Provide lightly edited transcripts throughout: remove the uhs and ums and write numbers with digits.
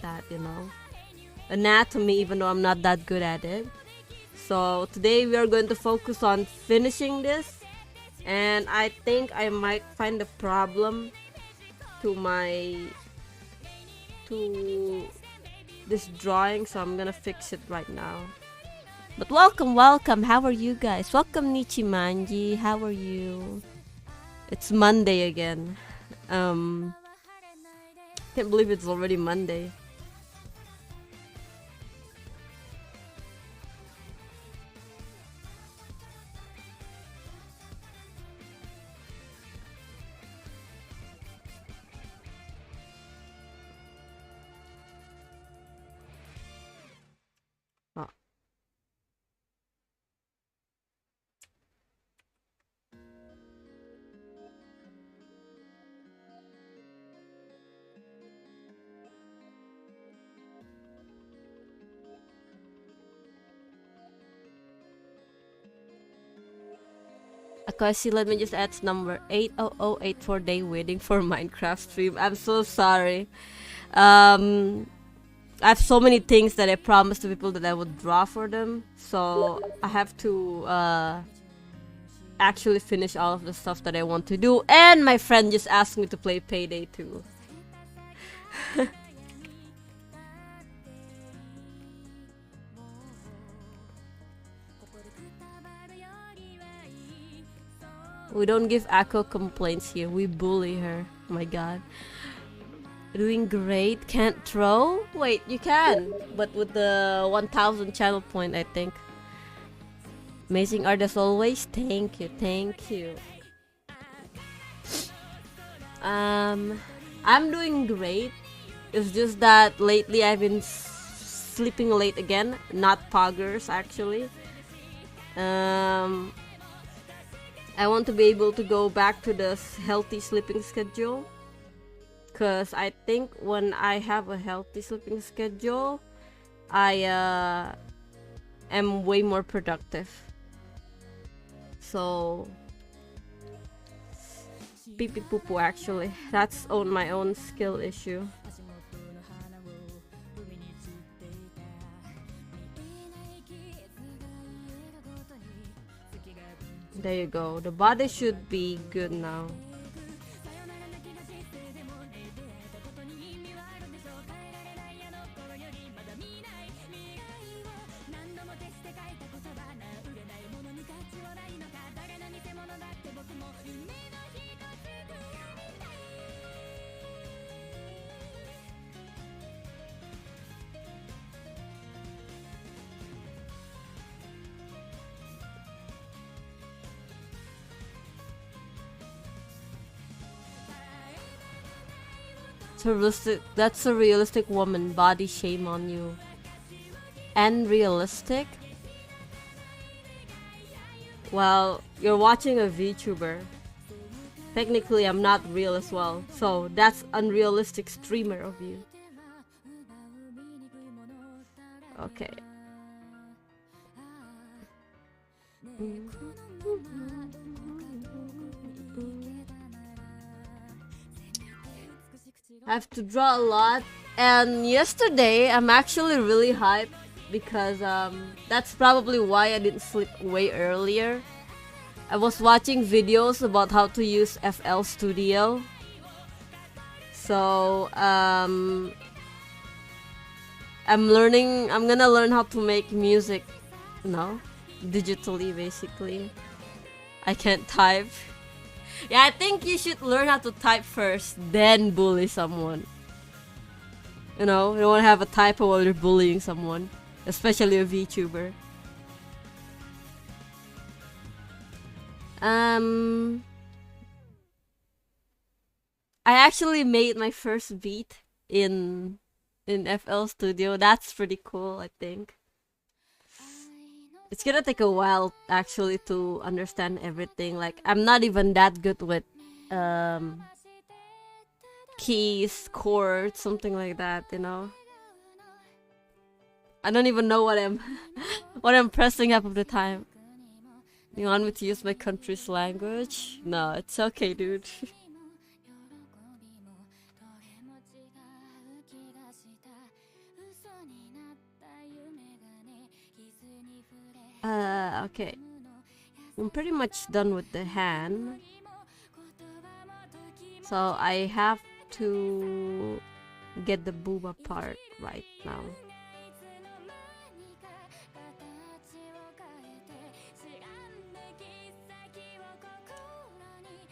that, anatomy, even though I'm not that good at it. So today we are going to focus on finishing this, and I think I might find a problem to to this drawing, so I'm gonna fix it right now. But welcome. How are you guys? Welcome Nichimanji. How are you? It's Monday again. Can't believe it's already Monday. Oh. Akashi, let me just add number 80084 day waiting for Minecraft stream. I'm so sorry. I have so many things that I promised to people that I would draw for them, so I have to actually finish all of the stuff that I want to do. And my friend just asked me to play Payday 2. We don't give Akko complaints here. We bully her. Oh my god. Doing great. Can't throw? Wait, you can. But with the 1000 channel point, I think. Amazing art as always. Thank you. Thank you. I'm doing great. It's just that lately I've been sleeping late again. Not poggers, actually. I want to be able to go back to the healthy sleeping schedule, because I think when I have a healthy sleeping schedule, I am way more productive. So pee pee poo poo, actually, that's my own skill issue. There you go. The body should be good now. That's a realistic woman. Body shame on you. And realistic? Well, you're watching a VTuber. Technically, I'm not real as well. So that's unrealistic streamer of you. Okay. I have to draw a lot, and yesterday I'm actually really hyped because that's probably why I didn't sleep way earlier. I was watching videos about how to use FL Studio, so I'm gonna learn how to make music, digitally, basically. I can't type. Yeah, I think you should learn how to type first, then bully someone. You don't want to have a typo while you're bullying someone, especially a VTuber. I actually made my first beat in FL Studio. That's pretty cool, I think. It's gonna take a while actually to understand everything. Like, I'm not even that good with keys, chords, something like that, I don't even know what I'm what I'm pressing half of the time. You want me to use my country's language? No, it's okay, dude. Okay. I'm pretty much done with the hand. So I have to get the booba part right now.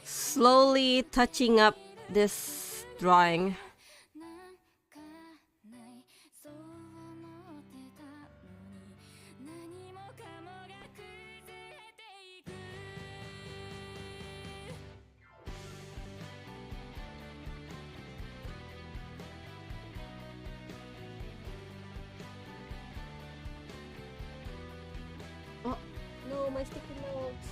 Slowly touching up this drawing. Oh, no, my sticky notes.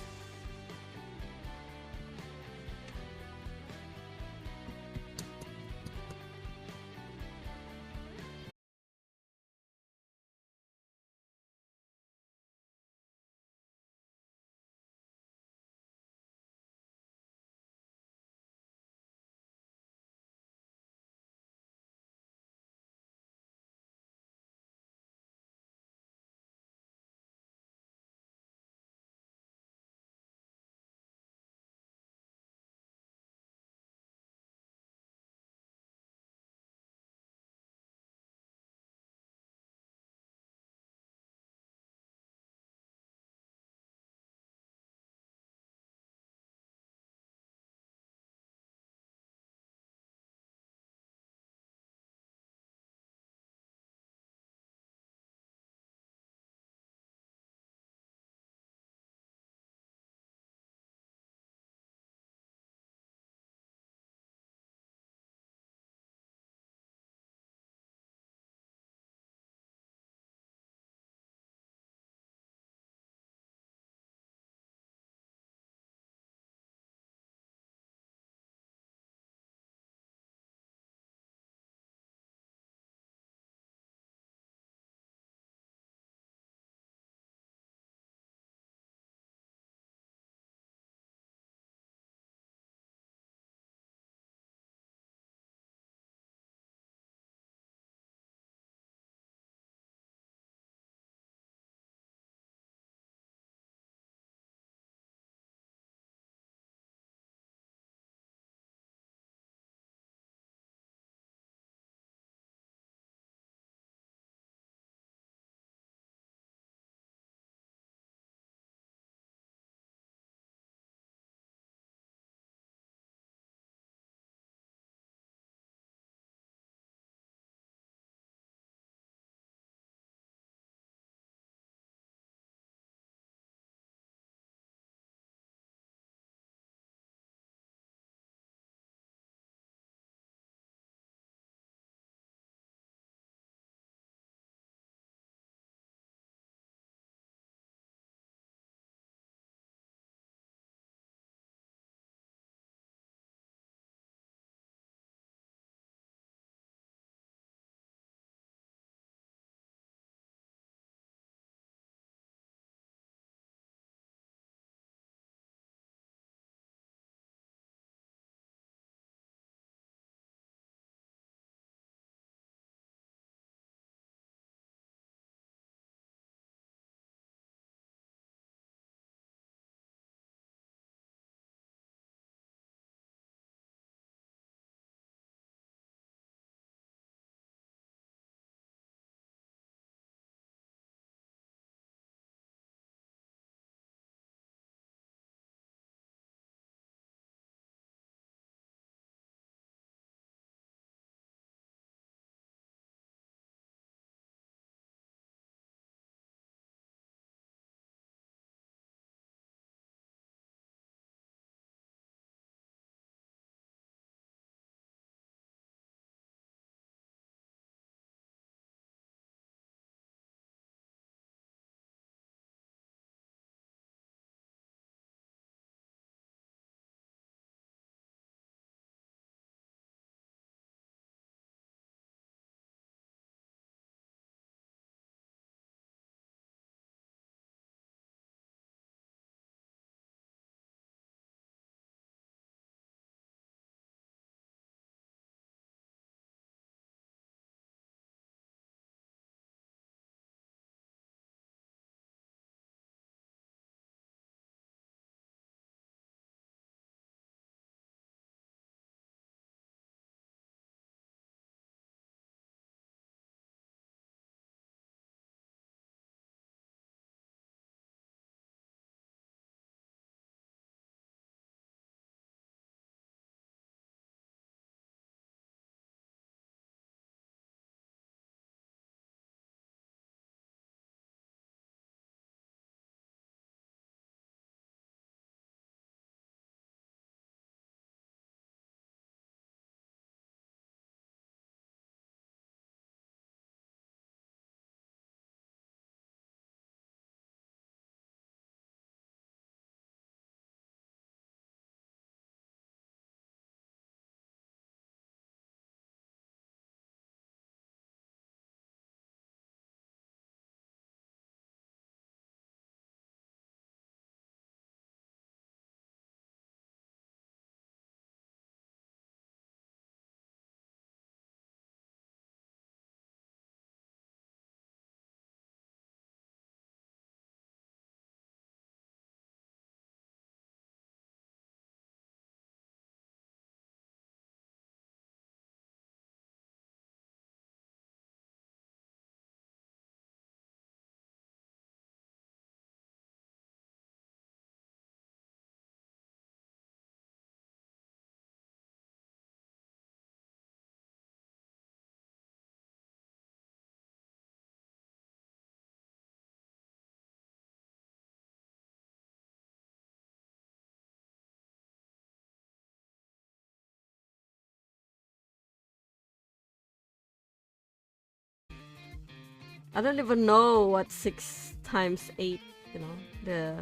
I don't even know what 6 times 8, you know,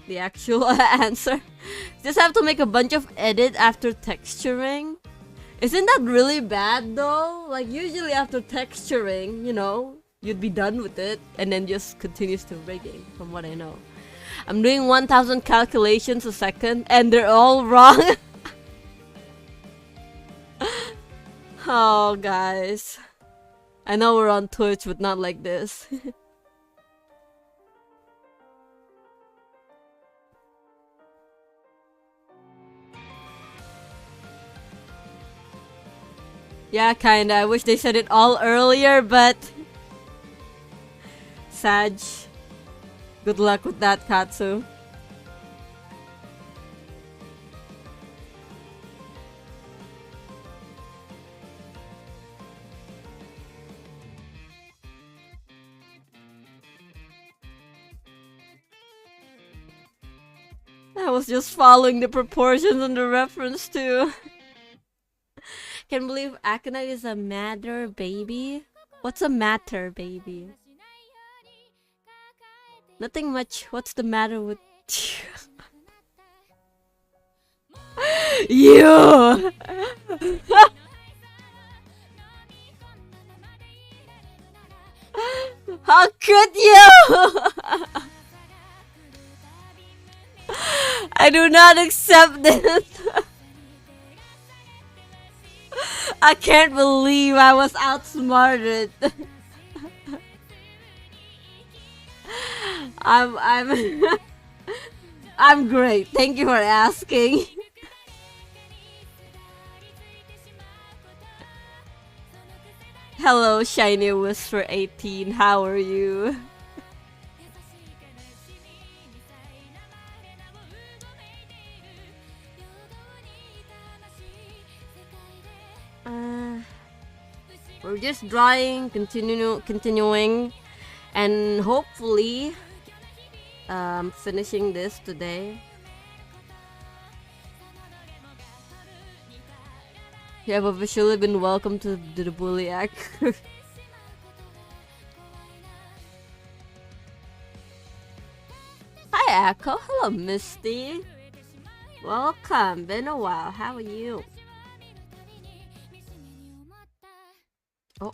the actual answer. Just have to make a bunch of edit after texturing. Isn't that really bad though? Like usually after texturing, you know, you'd be done with it and then just continues to rigging from what I know. I'm doing 1000 calculations a second and they're all wrong. Oh guys. I know we're on Twitch but not like this. Yeah, kinda. I wish they said it all earlier, but Sag. Good luck with that, Katsu. I was just following the proportions and the reference too. Can't believe Aconite is a matter baby. What's a matter baby? Nothing much. What's the matter with you? How could you? I do not accept this. I can't believe I was outsmarted. I'm I'm great. Thank you for asking. Hello, Shiny Whisper 18. How are you? We're just drawing, continuing, and hopefully finishing this today. You have officially been welcomed to the Bulliac. Hi Echo, hello Misty. Welcome, been a while, how are you? Oh.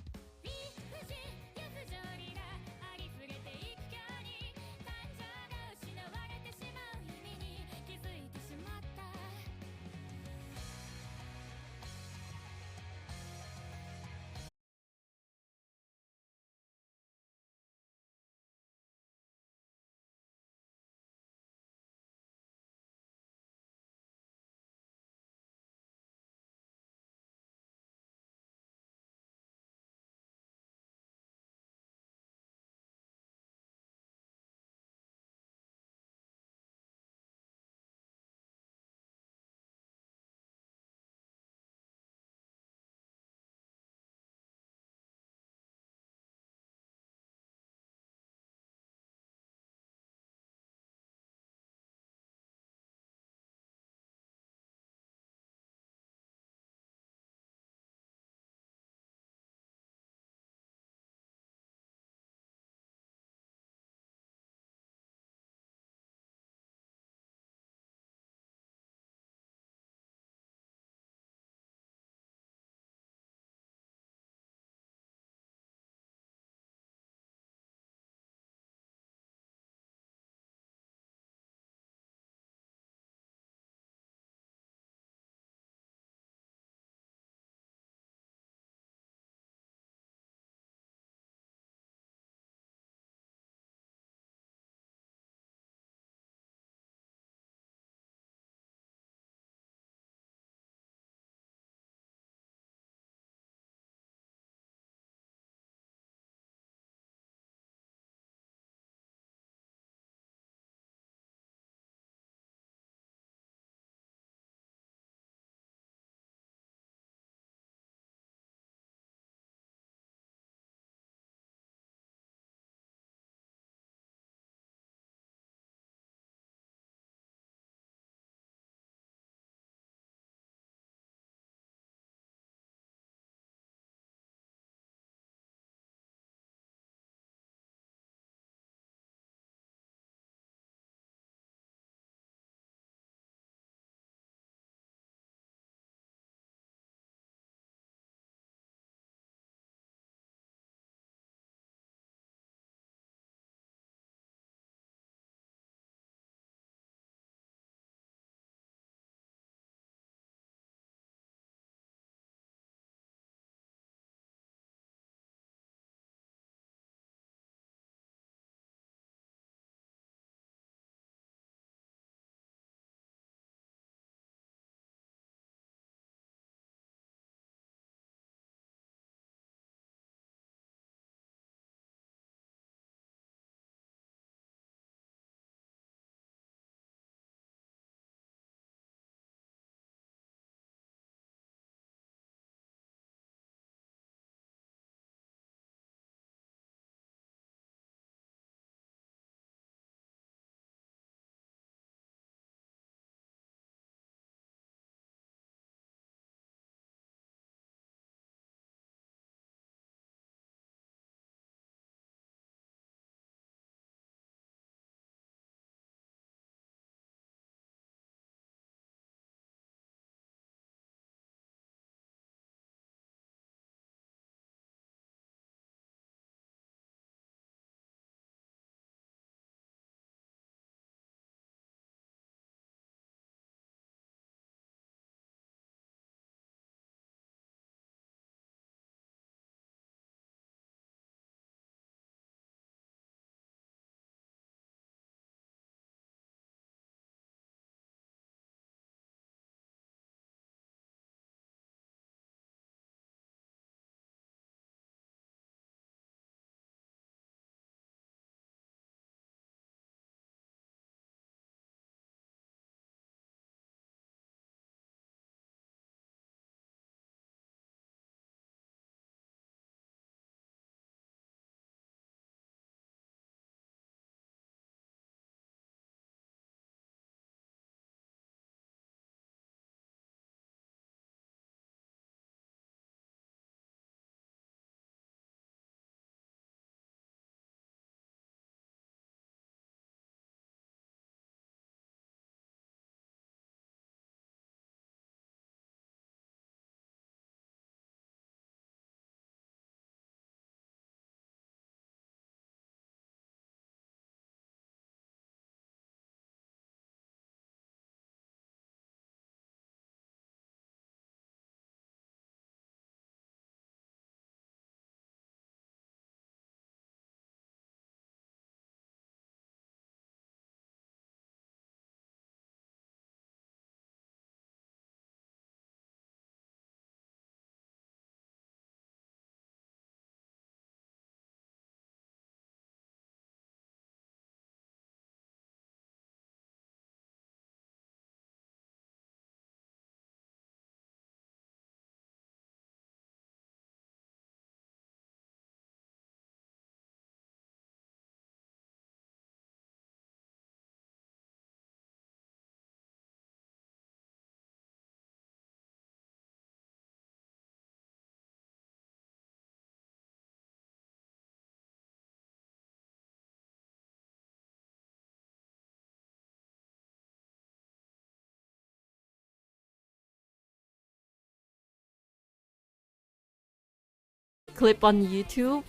clip on YouTube?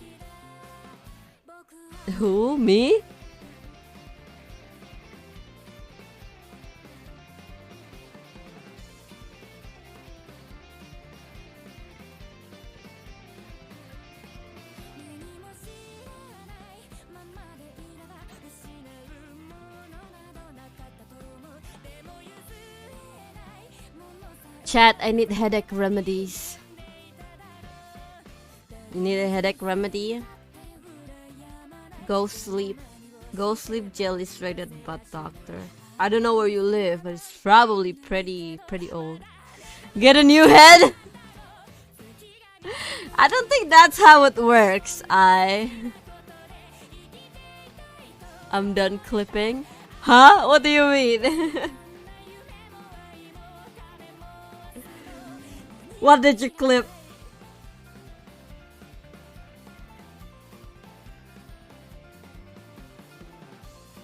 Who? Me? Chat, I need headache remedies. You need a headache remedy? Go sleep. Go sleep, jelly straighted butt doctor. I don't know where you live, but it's probably pretty old. Get a new head? I don't think that's how it works. I'm done clipping. Huh? What do you mean? What did you clip?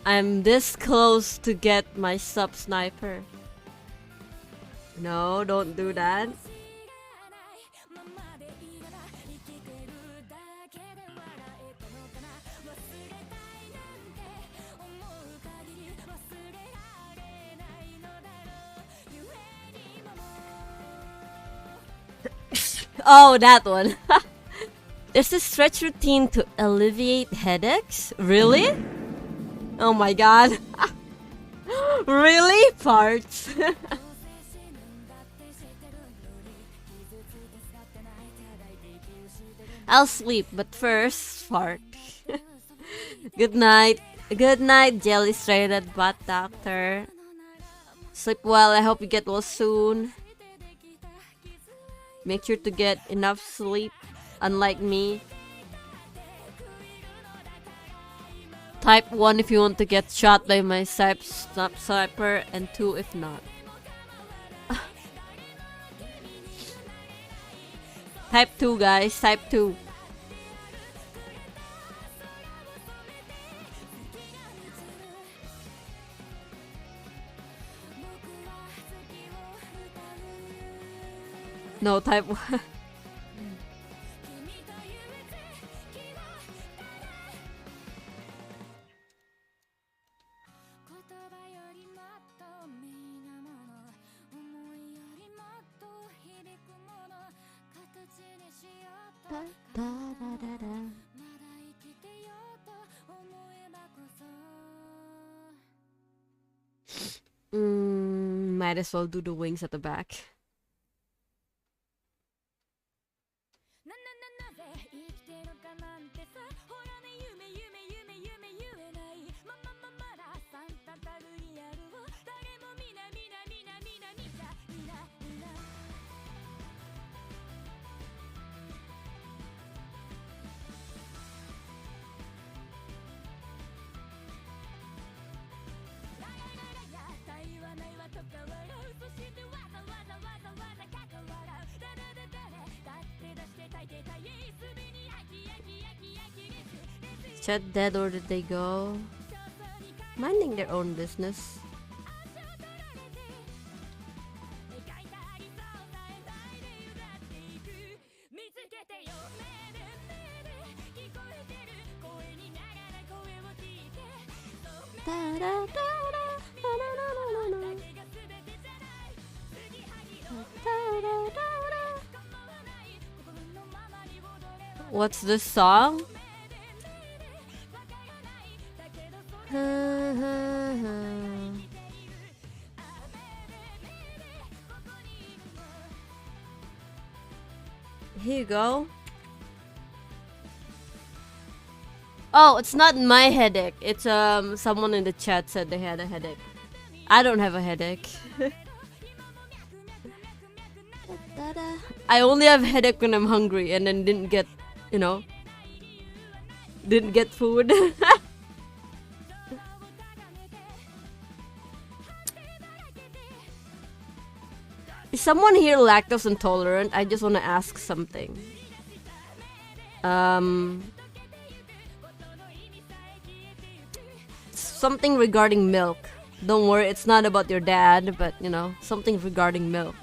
I'm this close to get my sub sniper. No, don't do that. Oh, that one. There's a stretch routine to alleviate headaches? Really? Oh my god. Really? Parts. I'll sleep, but first, fart. Good night. Good night, jelly straighted butt doctor. Sleep well, I hope you get well soon. Make sure to get enough sleep, unlike me. Type 1 if you want to get shot by my sniper, and 2 if not. Type 2, guys. Type 2. No, type 1. Might as well do the wings at the back. Chat dead, or did they go? Minding their own business. What's this song? Here you go. Oh, it's not my headache. It's someone in the chat said they had a headache. I don't have a headache. I only have a headache when I'm hungry and then didn't get, you know, didn't get food. Is someone here lactose intolerant? I just want to ask something. Something regarding milk. Don't worry, it's not about your dad, but you know, something regarding milk.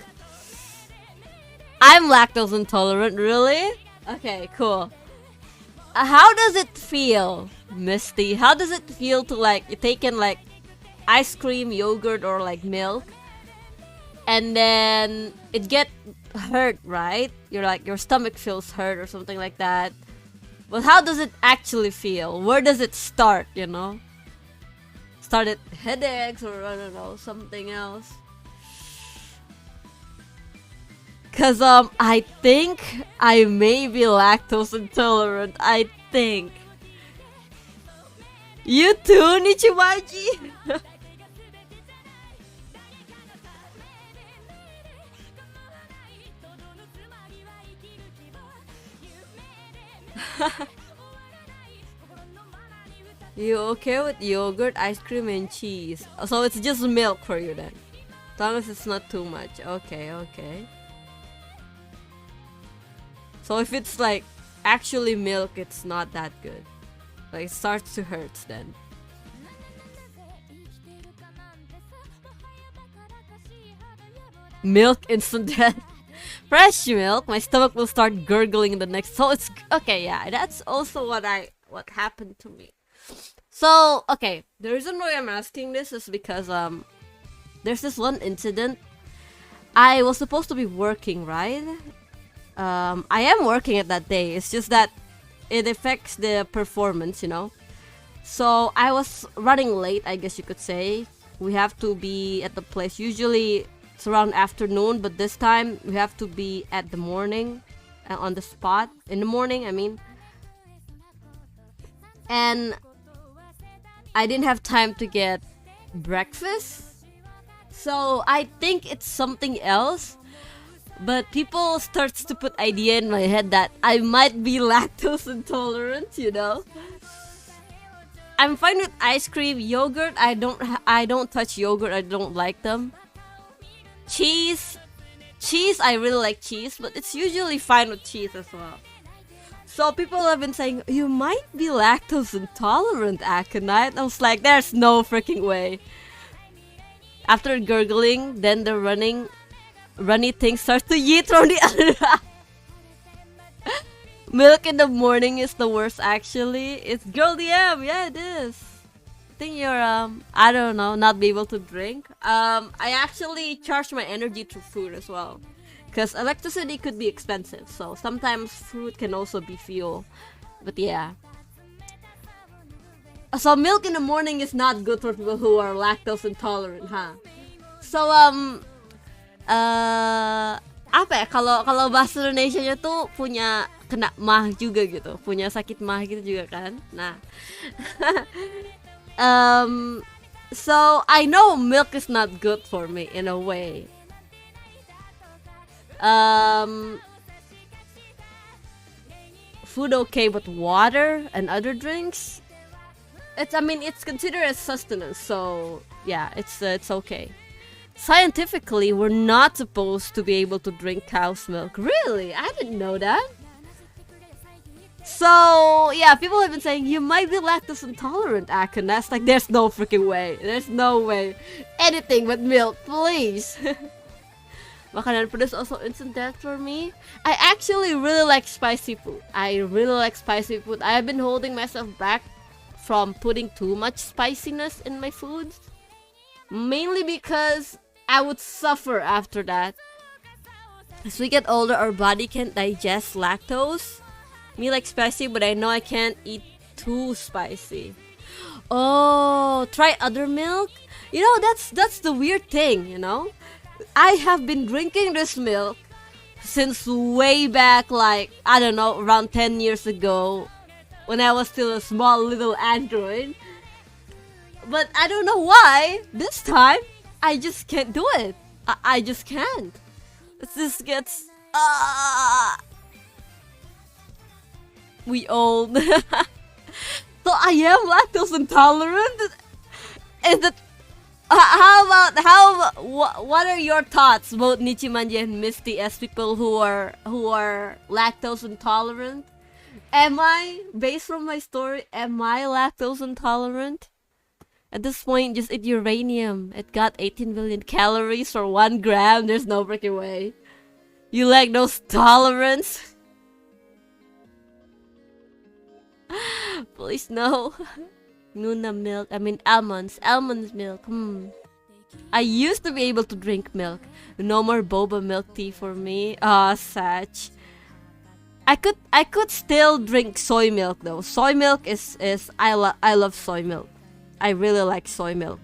I'm lactose intolerant, really? Okay, cool. How does it feel, Misty? How does it feel to like you taking like ice cream, yogurt, or like milk, and then it get hurt, right? You're like your stomach feels hurt or something like that. But how does it actually feel? Where does it start? You know, started headaches or I don't know something else. Cause I think I may be lactose intolerant. I think. You too, Nichimaji. You okay with yogurt, ice cream, and cheese? So it's just milk for you then. As long as it's not too much. Okay, okay. So if it's like actually milk, it's not that good. Like it starts to hurt then. Milk instant death. Fresh milk, my stomach will start gurgling in the next. So it's okay, yeah. That's also what happened to me. So okay, the reason why I'm asking this is because there's this one incident. I was supposed to be working, right? I am working at that day. It's just that it affects the performance, you know. So I was running late, I guess you could say. We have to be at the place. Usually it's around afternoon, but this time we have to be at the morning, on the spot in the morning. I mean, and I didn't have time to get breakfast. So I think it's something else. But people starts to put idea in my head that I might be lactose intolerant, you know. I'm fine with ice cream, yogurt. I don't touch yogurt. I don't like them. Cheese, I really like cheese, but it's usually fine with cheese as well. So people have been saying you might be lactose intolerant, Aconite. I was like, there's no freaking way. After gurgling, then the runny thing starts to yeet from the other. Milk in the morning is the worst actually. It's Girl DM, yeah it is. I think you're I don't know, not be able to drink. I actually charge my energy through food as well. Because electricity could be expensive, so sometimes food can also be fuel. But yeah. So milk in the morning is not good for people who are lactose intolerant, huh? So apa ya, kalau bahasa Indonesia-nya tuh punya kena mah juga gitu, punya sakit mah gitu juga kan. Nah, so I know milk is not good for me in a way. Food okay, but water and other drinks, it's considered as sustenance, so yeah, it's okay. Scientifically, we're not supposed to be able to drink cow's milk. Really? I didn't know that. So, yeah, people have been saying you might be lactose intolerant, Akon. That's like, there's no freaking way. There's no way. Anything but milk, please. Makanan pedas also instant death for me. I actually really like spicy food. I have been holding myself back from putting too much spiciness in my foods. Mainly because I would suffer after that. As we get older, our body can't digest lactose. Me like spicy, but I know I can't eat too spicy. Oh, try other milk? You know, that's the weird thing, you know? I have been drinking this milk since way back, like, I don't know, around 10 years ago, when I was still a small little android. But I don't know why, this time, I just can't do it. I just can't. It just gets... we old. So I am lactose intolerant? Is it... what are your thoughts, both Nichimanji and Misty, as people who are lactose intolerant? Am I, based from my story, am I lactose intolerant? At this point, just eat uranium. It got 18 billion calories for 1 gram. There's no freaking way. You like those tolerance? Please no. Nuna milk. I mean almonds. Almonds milk. I used to be able to drink milk. No more boba milk tea for me. Ah, such. I could still drink soy milk though. Soy milk is I love soy milk. I really like soy milk.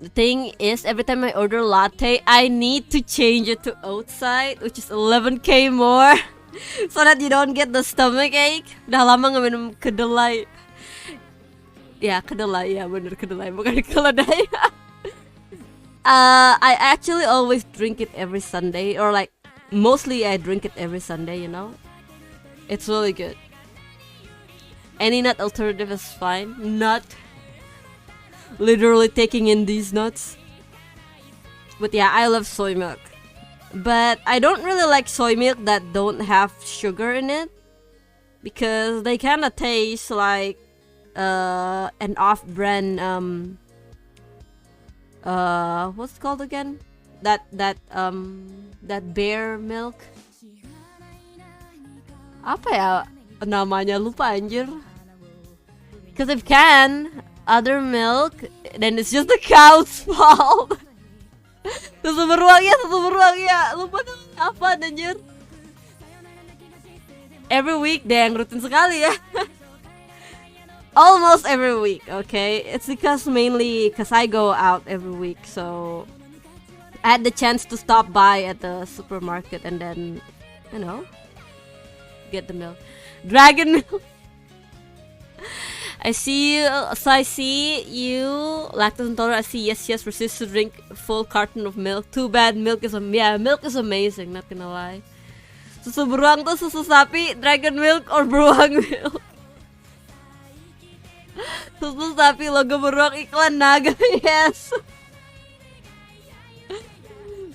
The thing is, every time I order latte, I need to change it to outside, which is 11k more. So that you don't get the stomach ache. Udah lama nggak minum kedelai. Ya, kedelai. Ya, bener kedelai. Bukan keledai. I actually always drink it every Sunday. Or like, mostly I drink it every Sunday, you know? It's really good. Any nut alternative is fine. Nut. Literally taking in these nuts. But yeah, I love soy milk. But I don't really like soy milk that don't have sugar in it, because they kind of taste like an off-brand what's it called again? That bear milk. Apa ya namanya, lupa anjir. Because if can other milk, then it's just the cow's fault. Susu beruang ya, lupa tuh apa anjir. Every week deh, yang rutin sekali ya. Almost every week, okay? It's mainly because I go out every week, so I had the chance to stop by at the supermarket and then, you know, get the milk. Dragon milk. I see you, so I see you, lactose intolerant. I see yes, resist to drink full carton of milk. Too bad, milk is milk is amazing, not gonna lie. Susu beruang tuh susu sapi, dragon milk, or beruang milk. Susu sapi, logo beruang, iklan naga, yes.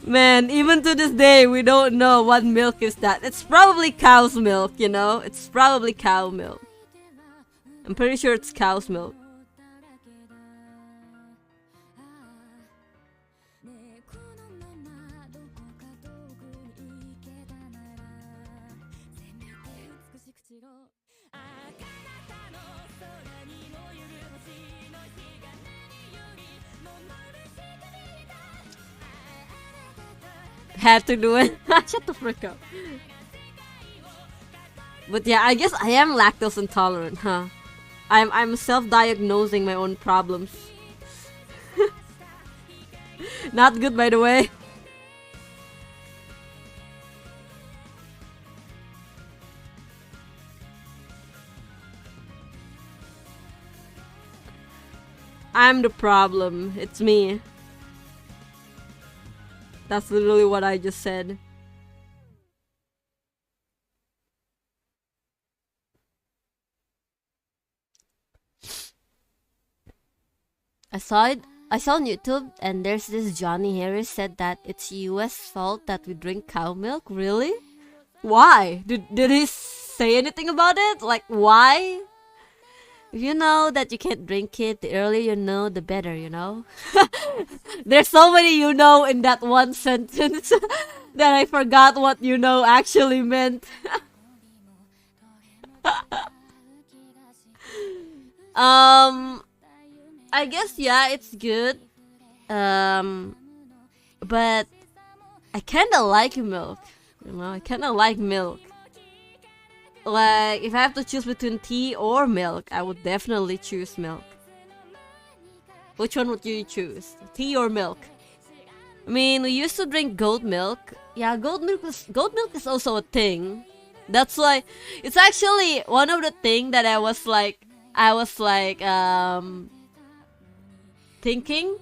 Man, even to this day, we don't know what milk is that. It's probably cow's milk, you know? It's probably cow milk. I'm pretty sure it's cow's milk. Had to do it. Shut the frick up. But yeah, I guess I am lactose intolerant, huh? I'm self-diagnosing my own problems. Not good, by the way. I'm the problem. It's me. That's literally what I just said. I saw on YouTube, and there's this Johnny Harris said that it's US fault that we drink cow milk. Really? Why? Did he say anything about it? Like, why? If you know that you can't drink it, the earlier you know, the better, you know? There's so many you know in that one sentence that I forgot what you know actually meant. I guess yeah, it's good. But I kinda like milk. You know, I kinda like milk. Like, if I have to choose between tea or milk, I would definitely choose milk. Which one would you choose? Tea or milk? I mean, we used to drink goat milk. Yeah, goat milk is also a thing. That's why it's actually one of the things that I was like thinking,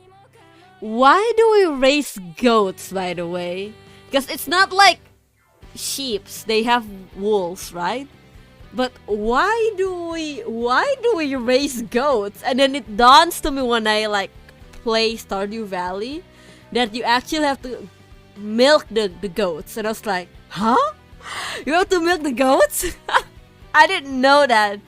why do we raise goats, by the way? Because it's not like sheeps, they have wolves, right? But why do we raise goats? And then it dawns to me when I like play Stardew Valley that you actually have to milk the goats. And I was like, huh? You have to milk the goats? I didn't know that.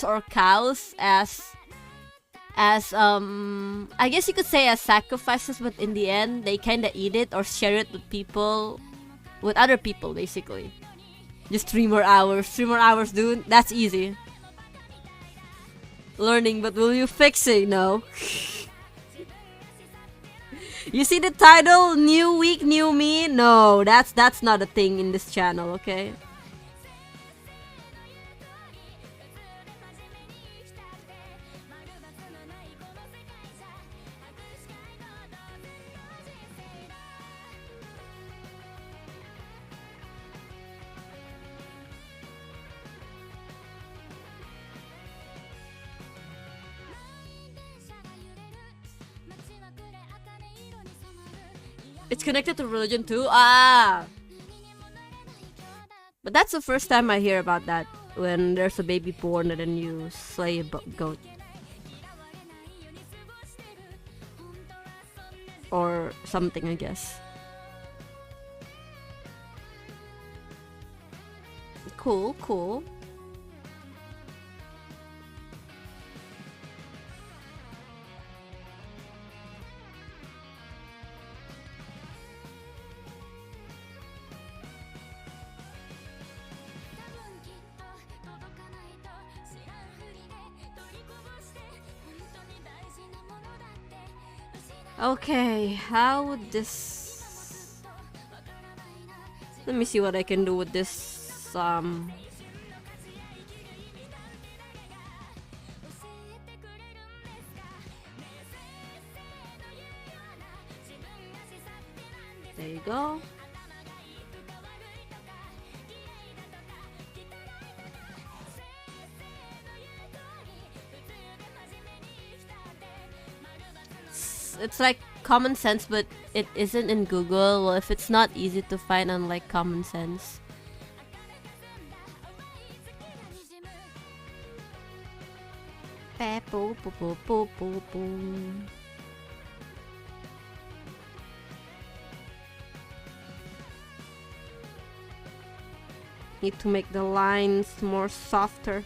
goats or cows as I guess you could say as sacrifices, but in the end they kind of eat it or share it with people, with other people basically. Just 3 more hours, dude. That's easy. Learning, but will you fix it? No. You see the title, New Week, New Me? No, that's not a thing in this channel, okay? It's connected to religion too? Ah! But that's the first time I hear about that. When there's a baby born and then you slay a goat. Or something, I guess. Cool, cool. Okay, how would this... Let me see what I can do with this, There you go. It's like common sense, but it isn't in Google. Well, if it's not easy to find on like common sense. Need to make the lines more softer.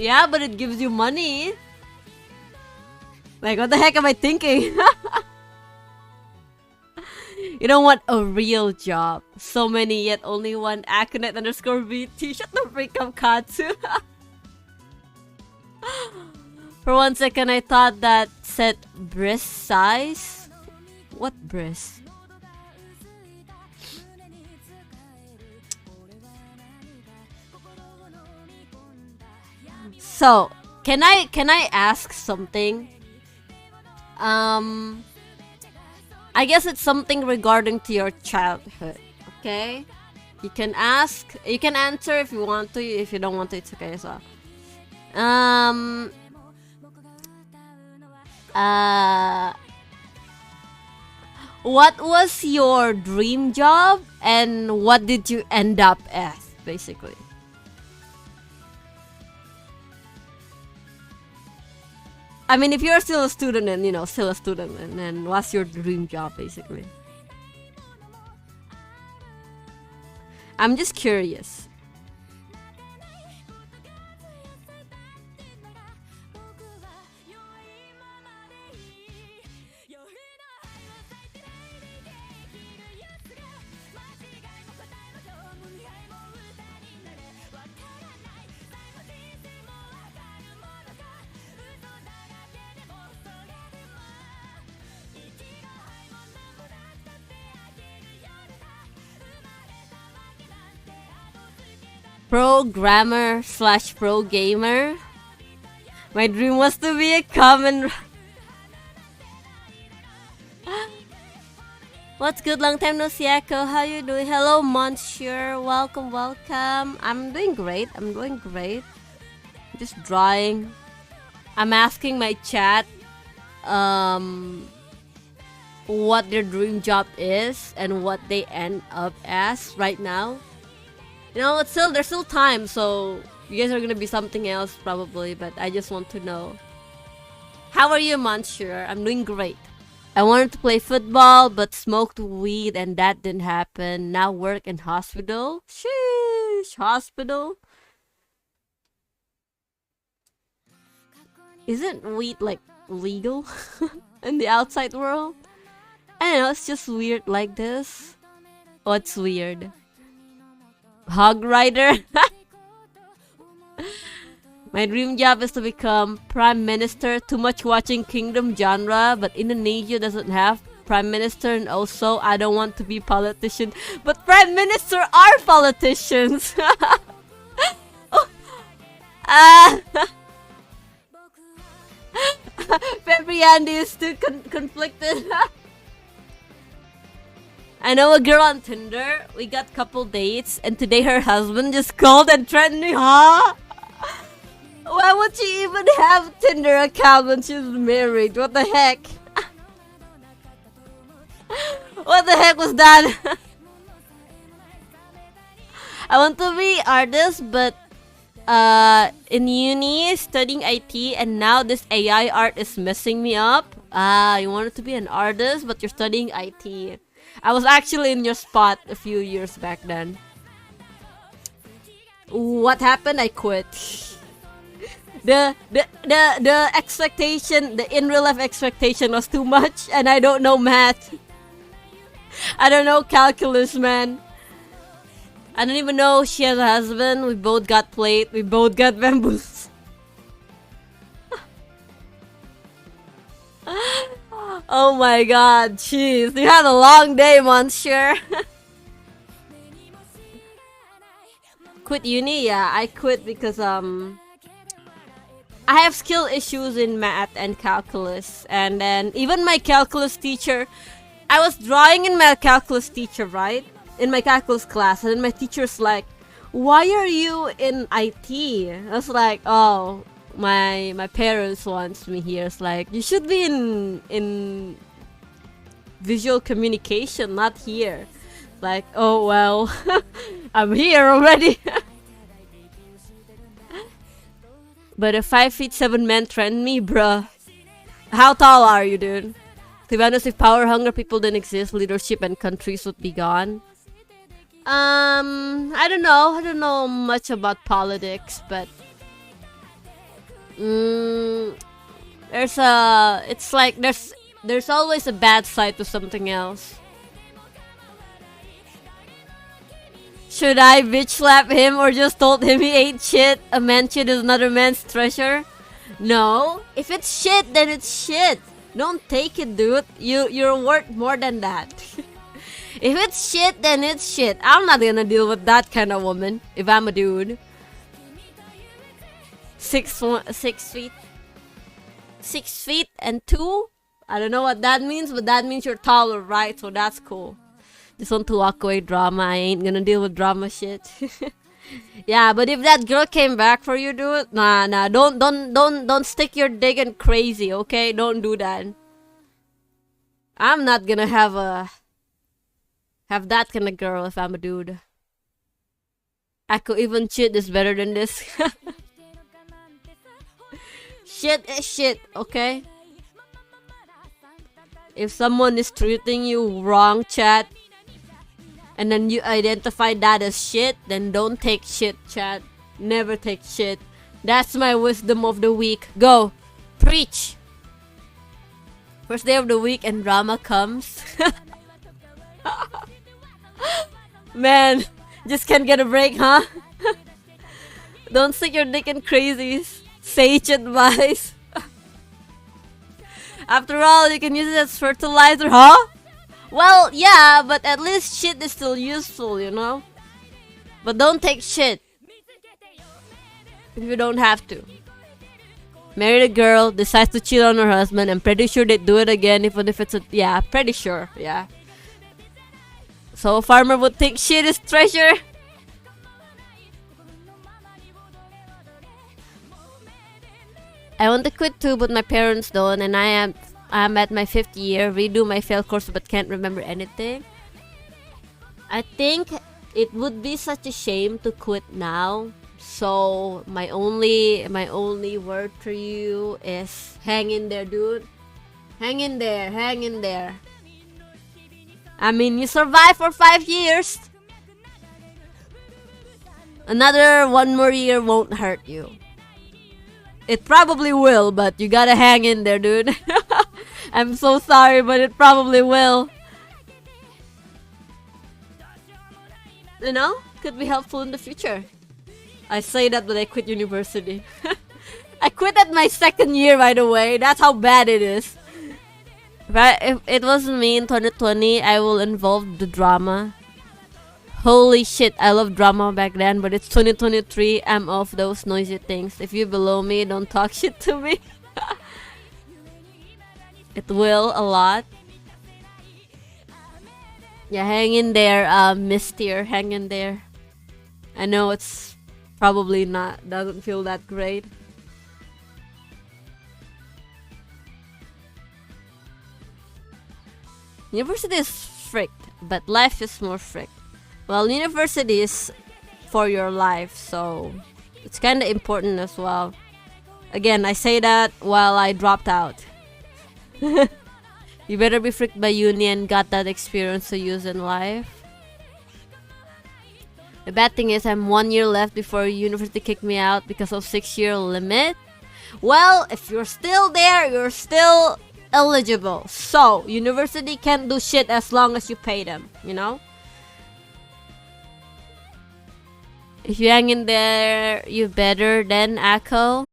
Yeah, but it gives you money. Like, what the heck am I thinking? You don't want a real job. So many, yet only one. Akunet underscore VT. Shut the freak up, Katsu. For 1 second, I thought that said breast size. What breast? So, can I ask something? I guess it's something regarding to your childhood. Okay, you can ask. You can answer if you want to. If you don't want to, it's okay as well. What was your dream job and what did you end up as, basically? I mean, if you're still a student and, you know, still a student, and then what's your dream job, basically? I'm just curious. Programmer slash pro gamer. My dream was to be a common. What's good? Long time no see, Echo. How you doing? Hello, Monsieur. Welcome, welcome. I'm doing great. I'm doing great. Just drawing. I'm asking my chat what their dream job is and what they end up as right now. You know, there's still time, so you guys are gonna be something else probably, but I just want to know. How are you, Monsieur? I'm doing great. I wanted to play football, but smoked weed and that didn't happen. Now work in hospital. Sheesh, hospital. Isn't weed like legal in the outside world? I don't know, it's just weird like this. Oh, it's weird. Hog rider. My dream job is to become prime minister. Too much watching kingdom genre, but Indonesia doesn't have prime minister, and also I don't want to be politician. But prime minister are politicians. Febriandi is still conflicted. I know a girl on Tinder. We got couple dates, and today her husband just called and threatened me. Huh? Why would she even have Tinder account when she's married? What the heck? What the heck was that? I want to be artist, but in uni studying IT, and now this AI art is messing me up. You wanted to be an artist, but you're studying IT. I was actually in your spot a few years back then. What happened? I quit. The expectation, the in real life expectation was too much, and I don't know math. I don't know calculus, man. I don't even know she has a husband. We both got played. We both got bamboos. Oh my god, jeez. You had a long day, Monsieur. Quit uni? Yeah, I quit because I have skill issues in math and calculus, and then even my calculus teacher, I was drawing in my calculus teacher, right? In my calculus class, and then my teacher's like, "Why are you in IT?" I was like, "Oh, my parents wants me here." It's like, you should be in visual communication, not here. Like, oh well, I'm here already. But a 5'7" man threatened me, bruh. How tall are you, dude? To be honest, if power hunger people didn't exist, leadership and countries would be gone. I don't know. I don't know much about politics, but Mm, there's a. It's like there's always a bad side to something else. Should I bitch slap him or just told him he ate shit? A man's shit is another man's treasure. No, if it's shit, then it's shit. Don't take it, dude. You're worth more than that. If it's shit, then it's shit. I'm not gonna deal with that kind of woman if I'm a dude. 6 feet, 6 feet and 2. I don't know what that means, but that means you're taller, right? So that's cool. Just want to walk away drama. I ain't gonna deal with drama shit. Yeah, but if that girl came back for you, dude, nah, don't stick your dick in crazy, okay? Don't do that. I'm not gonna have that kind of girl if I'm a dude. Echo, even shit is better than this. Shit is shit, okay? If someone is treating you wrong, chat, and then you identify that as shit, then don't take shit, chat. Never take shit. That's my wisdom of the week. Go. Preach. First day of the week and drama comes. Man, just can't get a break, huh? Don't stick your dick in crazies. Sage advice. After all, you can use it as fertilizer, huh? Well, yeah, but at least shit is still useful, you know? But don't take shit if you don't have to. Married a girl, decides to cheat on her husband. I'm pretty sure they'd do it again, even if it's a... Yeah, pretty sure, yeah. So a farmer would think shit is treasure. I want to quit too, but my parents don't, and I'm at my 5th year, redo my failed course but can't remember anything. I think it would be such a shame to quit now. So my only word for you is hang in there, dude. Hang in there, hang in there. I mean, you survived for 5 years. Another 1 more year won't hurt you. It probably will, but you gotta hang in there, dude. I'm so sorry, but it probably will. You know, could be helpful in the future. I say that, but I quit university. I quit at my 2nd year, by the way. That's how bad it is. If it wasn't me in 2020, I will involve the drama. Holy shit, I love drama back then, but it's 2023. I'm off those noisy things. If you're below me, don't talk shit to me. It will a lot. Yeah, hang in there, Mistier. Hang in there. I know it's probably doesn't feel that great. University is fricked, but life is more fricked. Well, university is for your life, so it's kind of important as well. Again, I say that while I dropped out. You better be fricked by uni and got that experience to use in life. The bad thing is I'm 1 year left before university kicked me out because of 6-year limit. Well, if you're still there, you're still eligible. So, university can't do shit as long as you pay them, you know? If you hang in there, you better than Echo.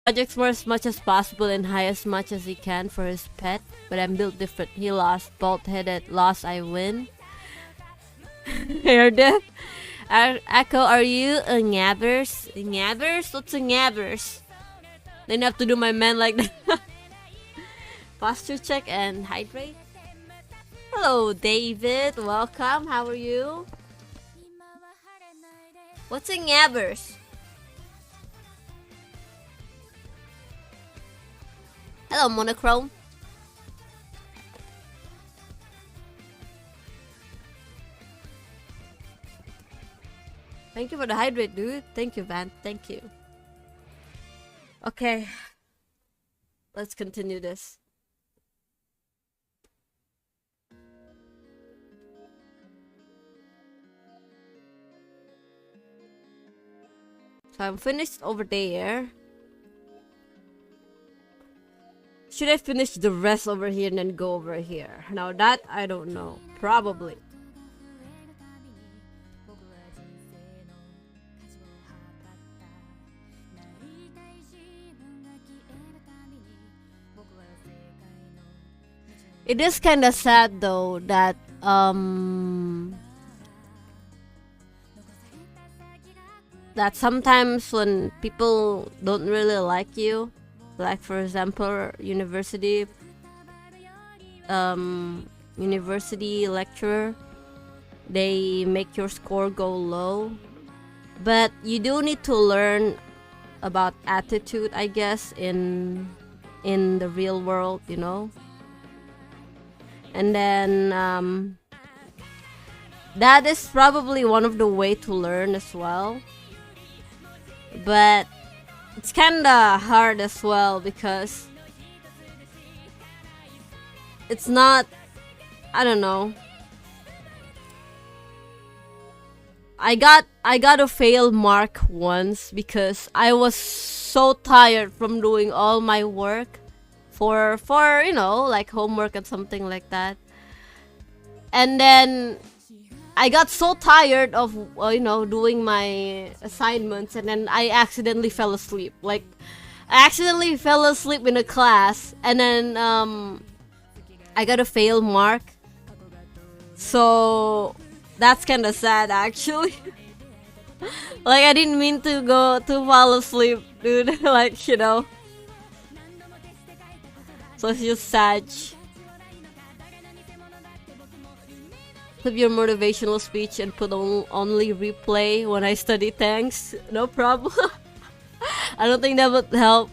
Projects more as much as possible and high as much as he can for his pet, but I'm built different. He lost, bolt-headed, lost, I win. Hair death. Echo, are you a ngabbers? Ngabbers? What's a ngabbers? Then you have to do my man like that. Posture check and hydrate. Hello, David. Welcome. How are you? What's a ngabbers? Hello, Monochrome. Thank you for the hydrate, dude. Thank you, Van. Thank you. Okay. Let's continue this. So I'm finished over there. Should I finish the rest over here and then go over here? Now that, I don't know. Probably. It is kind of sad though that that sometimes when people don't really like you, like for example university lecturer, they make your score go low, but you do need to learn about attitude, I guess, in the real world, you know. And then that is probably one of the way to learn as well, but it's kinda hard as well because it's not, I don't know. I got a fail mark once because I was so tired from doing all my work for you know, like homework and something like that. And then I got so tired of you know, doing my assignments, and then I accidentally fell asleep. Like I accidentally fell asleep in a class, and then I got a fail mark. So that's kind of sad actually. Like I didn't mean to fall asleep, dude. Like, you know. So it's just sad. Clip your motivational speech and put on only replay when I study. Thanks. No problem. I don't think that would help.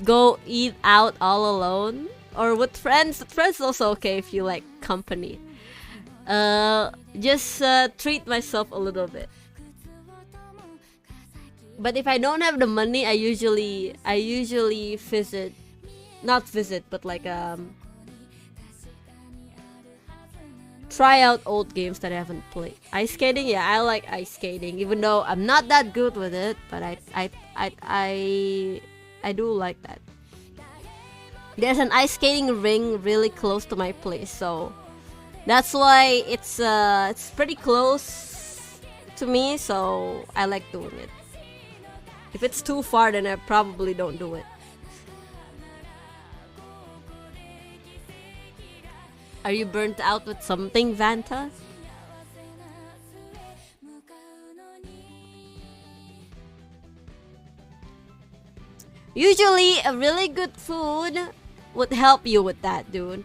go eat out all alone or with friends. Friends also okay if you like company. Just treat myself a little bit. But if I don't have the money, I usually visit, not visit, but like try out old games that I haven't played. Ice skating, yeah, I like ice skating, even though I'm not that good with it, but I do like that. There's an ice skating ring really close to my place, so that's why it's pretty close to me, so I like doing it. If it's too far, then I probably don't do it. Are you burnt out with something, Vanta? Usually, a really good food would help you with that, dude.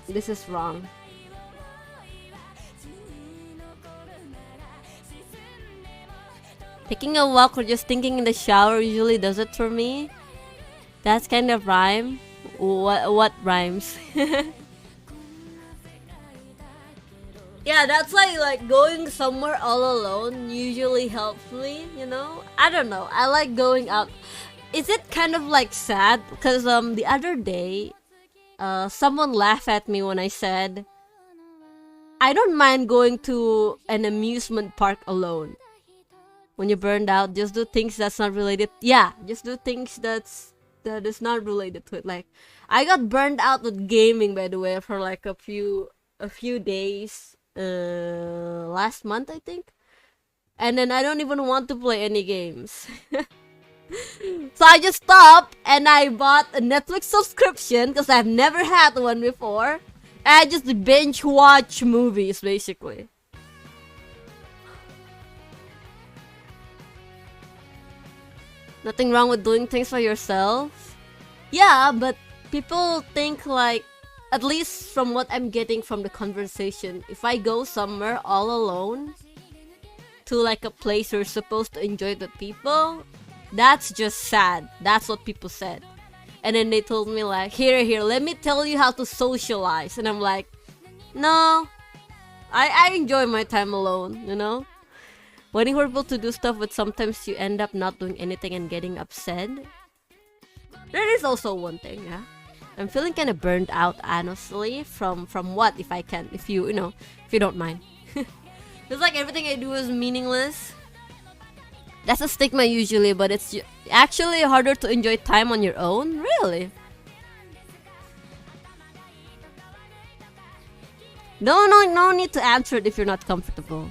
This is wrong. Taking a walk or just thinking in the shower usually does it for me. That's kind of rhyme. What rhymes? Yeah, that's why like going somewhere all alone usually helps me, you know? I don't know. I like going out. Is it kind of like sad? Because the other day, someone laughed at me when I said, I don't mind going to an amusement park alone. When you're burned out, just do things that's not related. Yeah, just do things that is not related to it. Like, I got burned out with gaming, by the way, for like a few days last month, I think. And then I don't even want to play any games. So I just stopped and I bought a Netflix subscription because I've never had one before. And I just binge watch movies, basically. Nothing wrong with doing things for yourself. Yeah, but people think like, at least from what I'm getting from the conversation, if I go somewhere all alone to like a place you're supposed to enjoy with people, that's just sad. That's what people said. And then they told me like, here, let me tell you how to socialize. And I'm like, no, I enjoy my time alone, you know? Waiting for people to do stuff, but sometimes you end up not doing anything and getting upset. That is also one thing, yeah. I'm feeling kind of burned out, honestly, from what, if I can, if you don't mind. It's like everything I do is meaningless. That's a stigma usually, but it's actually harder to enjoy time on your own, really. No need to answer it if you're not comfortable.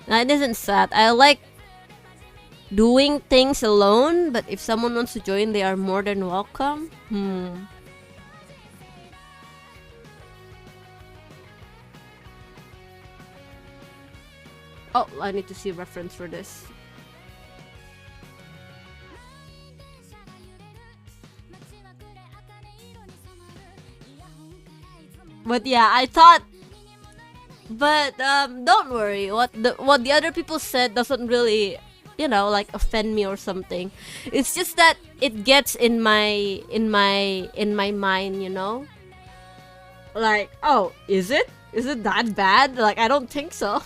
It isn't sad. I like doing things alone, but if someone wants to join, they are more than welcome. Oh, I need to see a reference for this. But yeah, I thought. But don't worry. What the other people said doesn't really, like offend me or something. It's just that it gets in my mind, Like, oh, is it? Is it that bad? Like, I don't think so.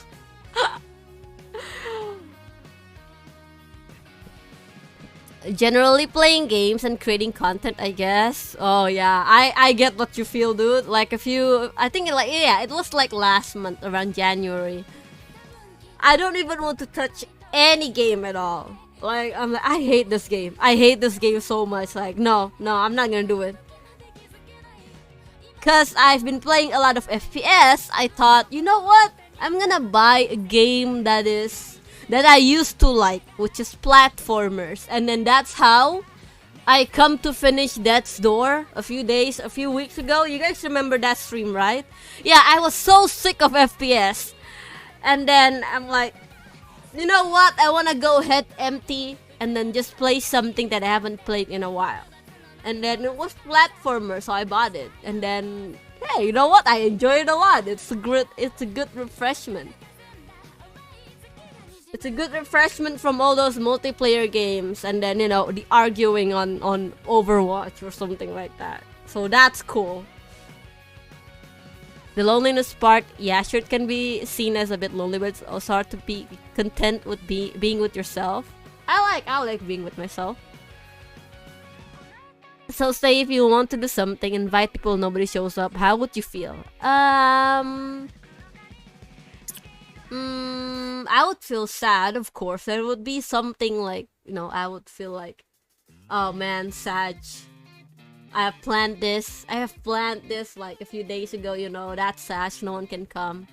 Generally playing games and creating content, I guess. Oh yeah, I get what you feel, dude. Like I think it was like last month around January. I don't even want to touch any game at all. Like I'm like, I hate this game. I hate this game so much. Like no, I'm not gonna do it. Cause I've been playing a lot of FPS. I thought, you know what? I'm gonna buy a game that I used to like, which is platformers. And then that's how I come to finish Death's Door a few weeks ago. You guys remember that stream, right? Yeah, I was so sick of FPS. And then I'm like, you know what? I wanna go head empty and then just play something that I haven't played in a while. And then it was platformer, so I bought it. And then, hey, you know what? I enjoy it a lot. It's a good refreshment. It's a good refreshment from all those multiplayer games, and then the arguing on Overwatch or something like that. So that's cool. The loneliness part, yeah, sure, it can be seen as a bit lonely, but it's also hard to be content with being with yourself. I like being with myself. So say if you want to do something, invite people, nobody shows up, how would you feel? I would feel sad, of course. There would be something like, I would feel like, oh man, Sag, I have planned this like a few days ago, that's sad, no one can come.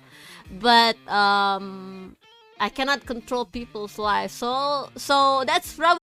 But I cannot control people's lives. So that's probably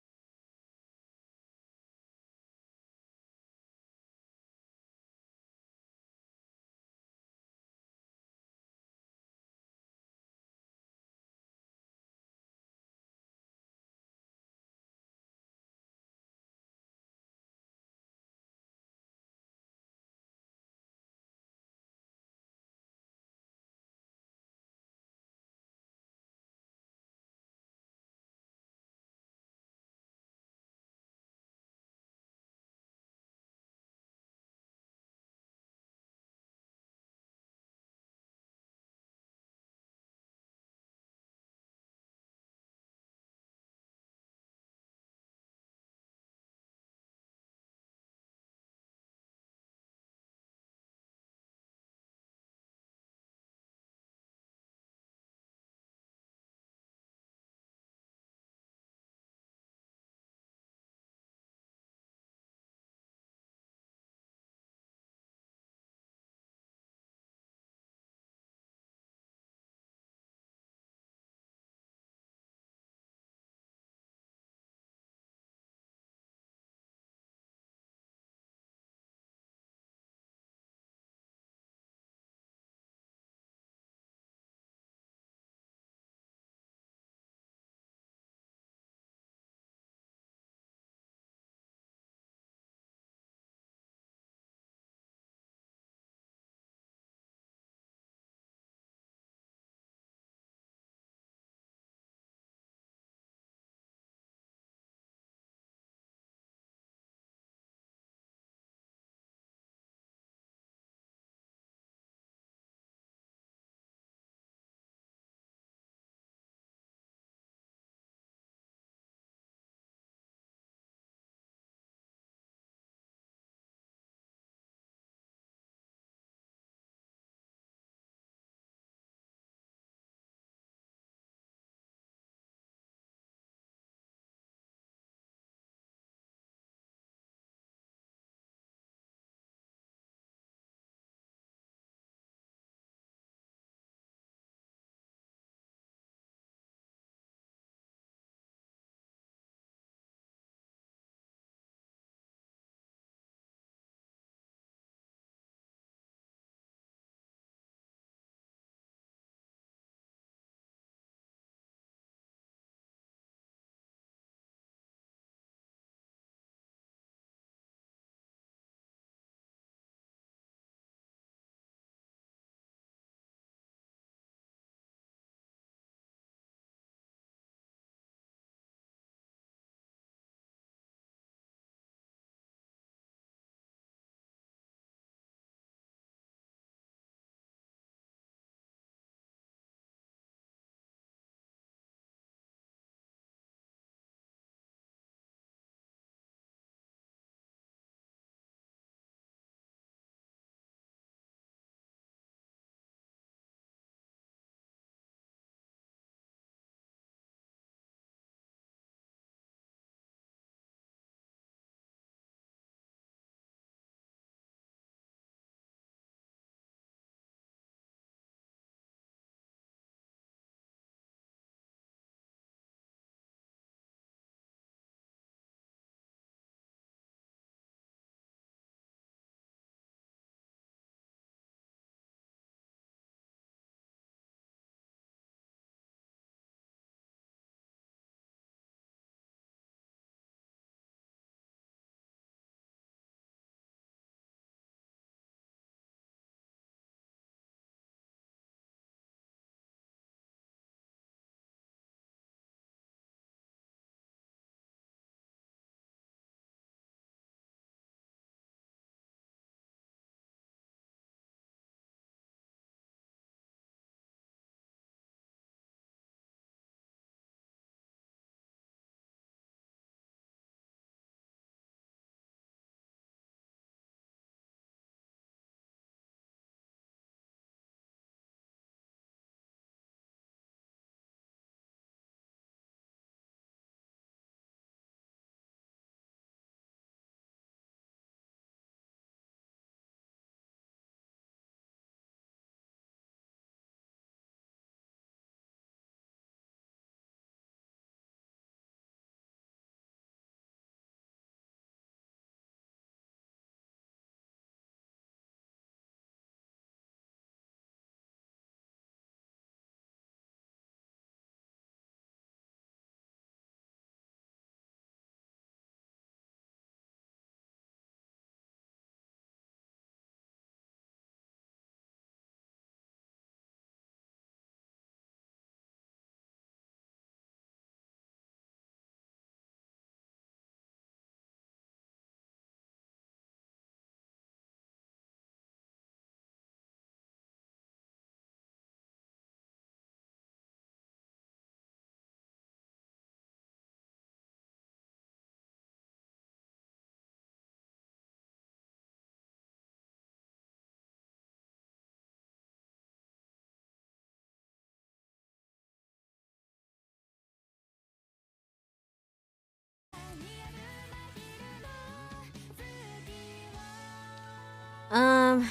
Um,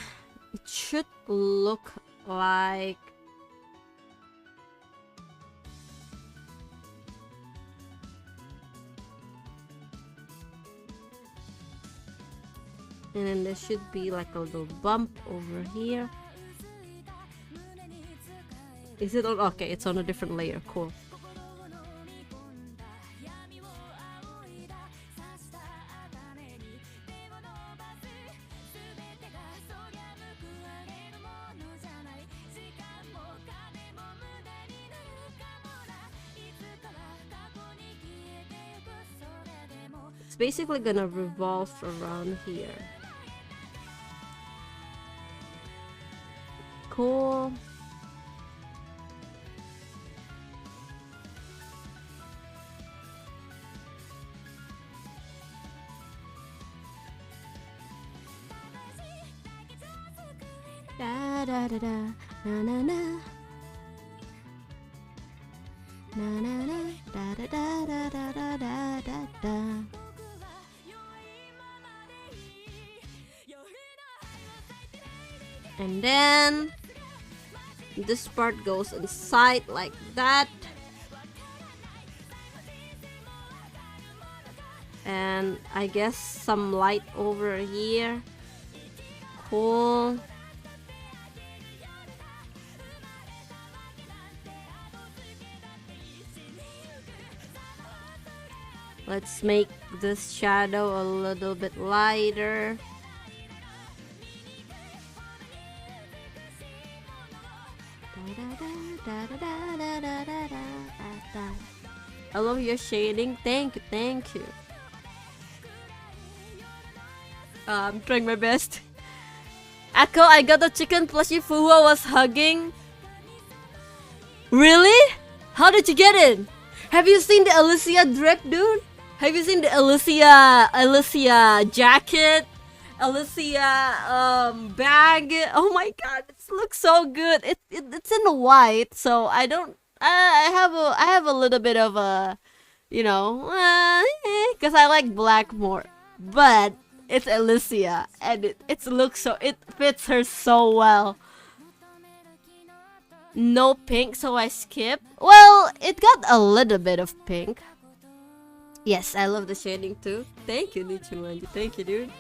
it should look like... And then there should be like a little bump over here. Is it on? Okay, it's on a different layer. Cool. It's basically gonna revolve around here. Cool. Da da da da na na na na na na da da da da da da da da da. And then this part goes inside like that. And I guess some light over here. Cool. Let's make this shadow a little bit lighter. I love your shading. Thank you, thank you. I'm trying my best. Echo, I got the chicken plushie Fuwa was hugging. Really? How did you get it? Have you seen the Alicia drip, dude? Have you seen the Alicia jacket? Alicia bag? Oh my god, it looks so good. It's in white, so I don't. I have a little bit of a, you know, because I like black more, but it's Alicia and it looks so, it fits her so well. No pink, so I skip. Well, it got a little bit of pink. Yes, I love the shading too. Thank you, Nichimanji. Thank you, dude.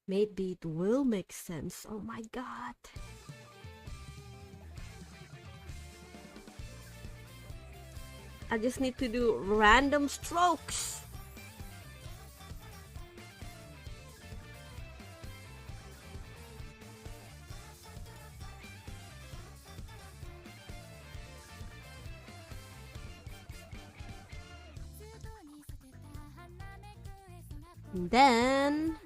Maybe it will make sense. Oh my god. I just need to do random strokes. And then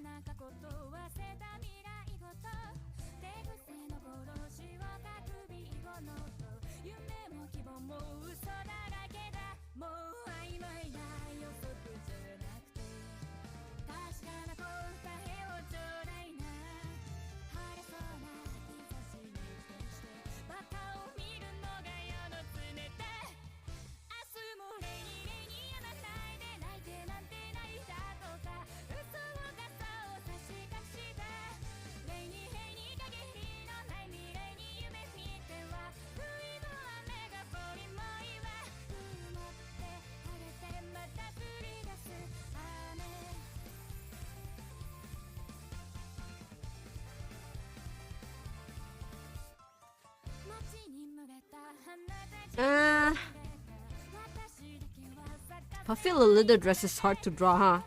I feel a leather dress is hard to draw, huh?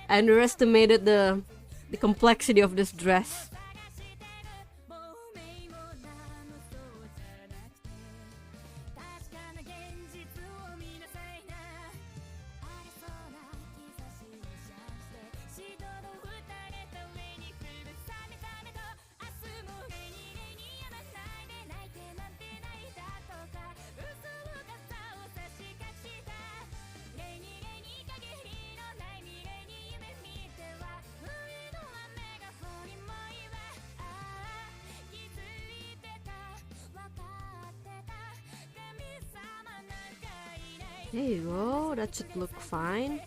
I underestimated the complexity of this dress. There you go, that should look fine.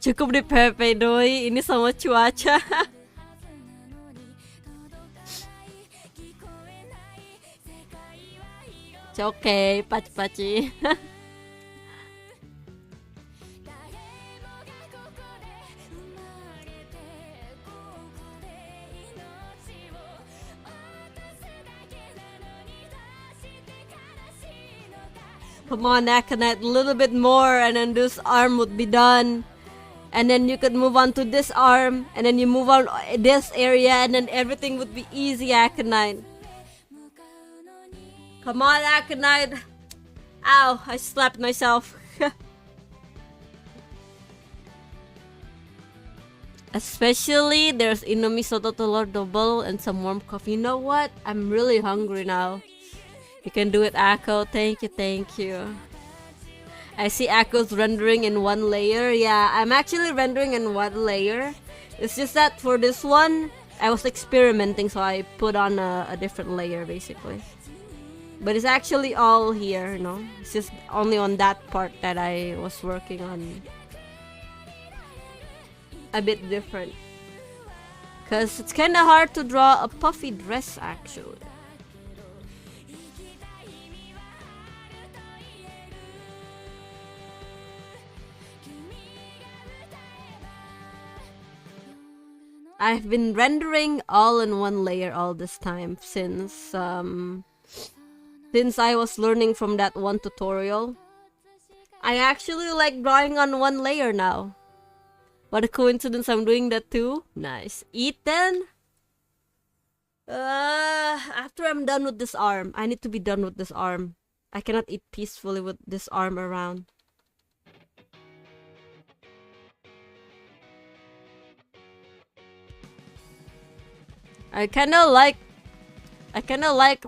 Cukup di Pepe doi, ini sama cuaca. It's okay, paci-paci. Come on, Aconite, a little bit more, and then this arm would be done. And then you could move on to this arm, and then you move on this area, and then everything would be easy, Aconite. Come on, Aconite. Ow, I slapped myself. Especially there's Indomie soto telur double and some warm coffee. You know what? I'm really hungry now. You can do it, Akko. Thank you, thank you. I see Akko's rendering in one layer. Yeah, I'm actually rendering in one layer. It's just that for this one, I was experimenting, so I put on a different layer basically. But it's actually all here, you know? It's just only on that part that I was working on a bit different. Because it's kind of hard to draw a puffy dress actually. I've been rendering all in one layer all this time since I was learning from that one tutorial. I actually like drawing on one layer now. What a coincidence, I'm doing that too. Nice. Ethan? After I'm done with this arm. I need to be done with this arm. I cannot eat peacefully with this arm around. I kinda like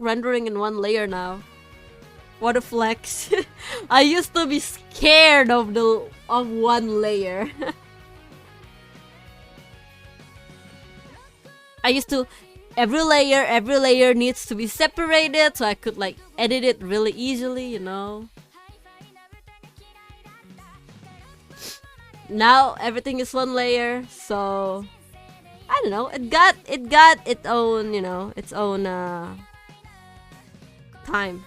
rendering in one layer now. What a flex. I used to be scared of one layer. I used to every layer needs to be separated so I could like edit it really easily, you know. Now everything is one layer, so I don't know. It got its own, you know, its own time.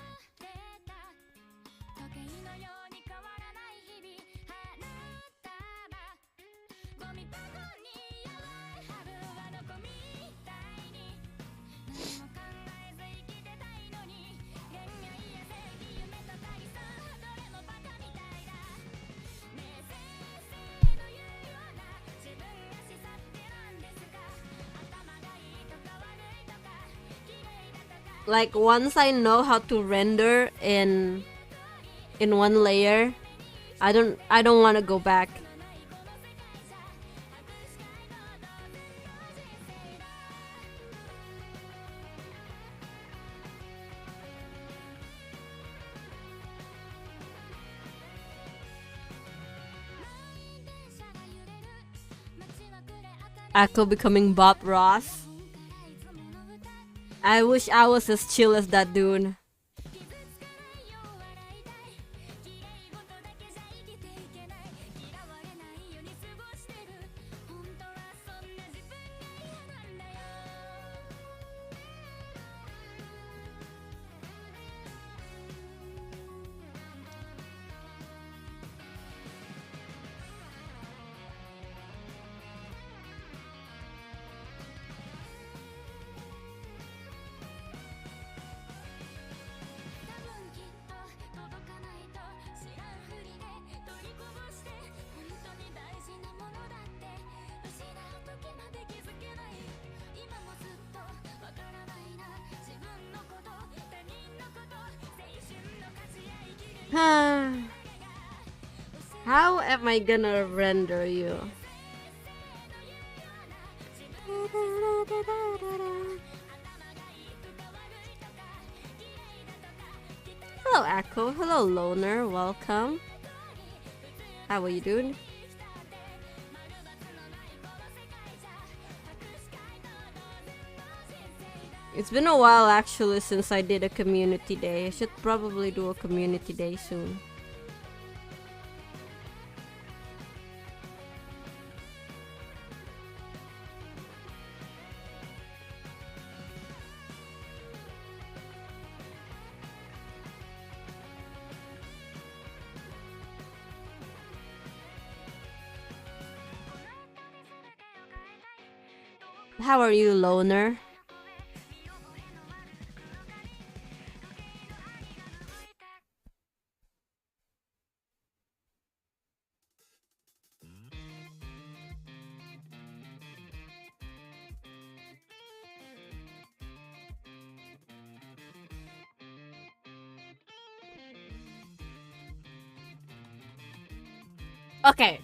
Like once I know how to render in one layer, I don't want to go back. Akko becoming Bob Ross. I wish I was as chill as that dude. How am I gonna render you? Hello Akko, hello Loner, welcome. How are you doing? It's been a while actually since I did a community day. I should probably do a community day soon. How are you, loner? Okay.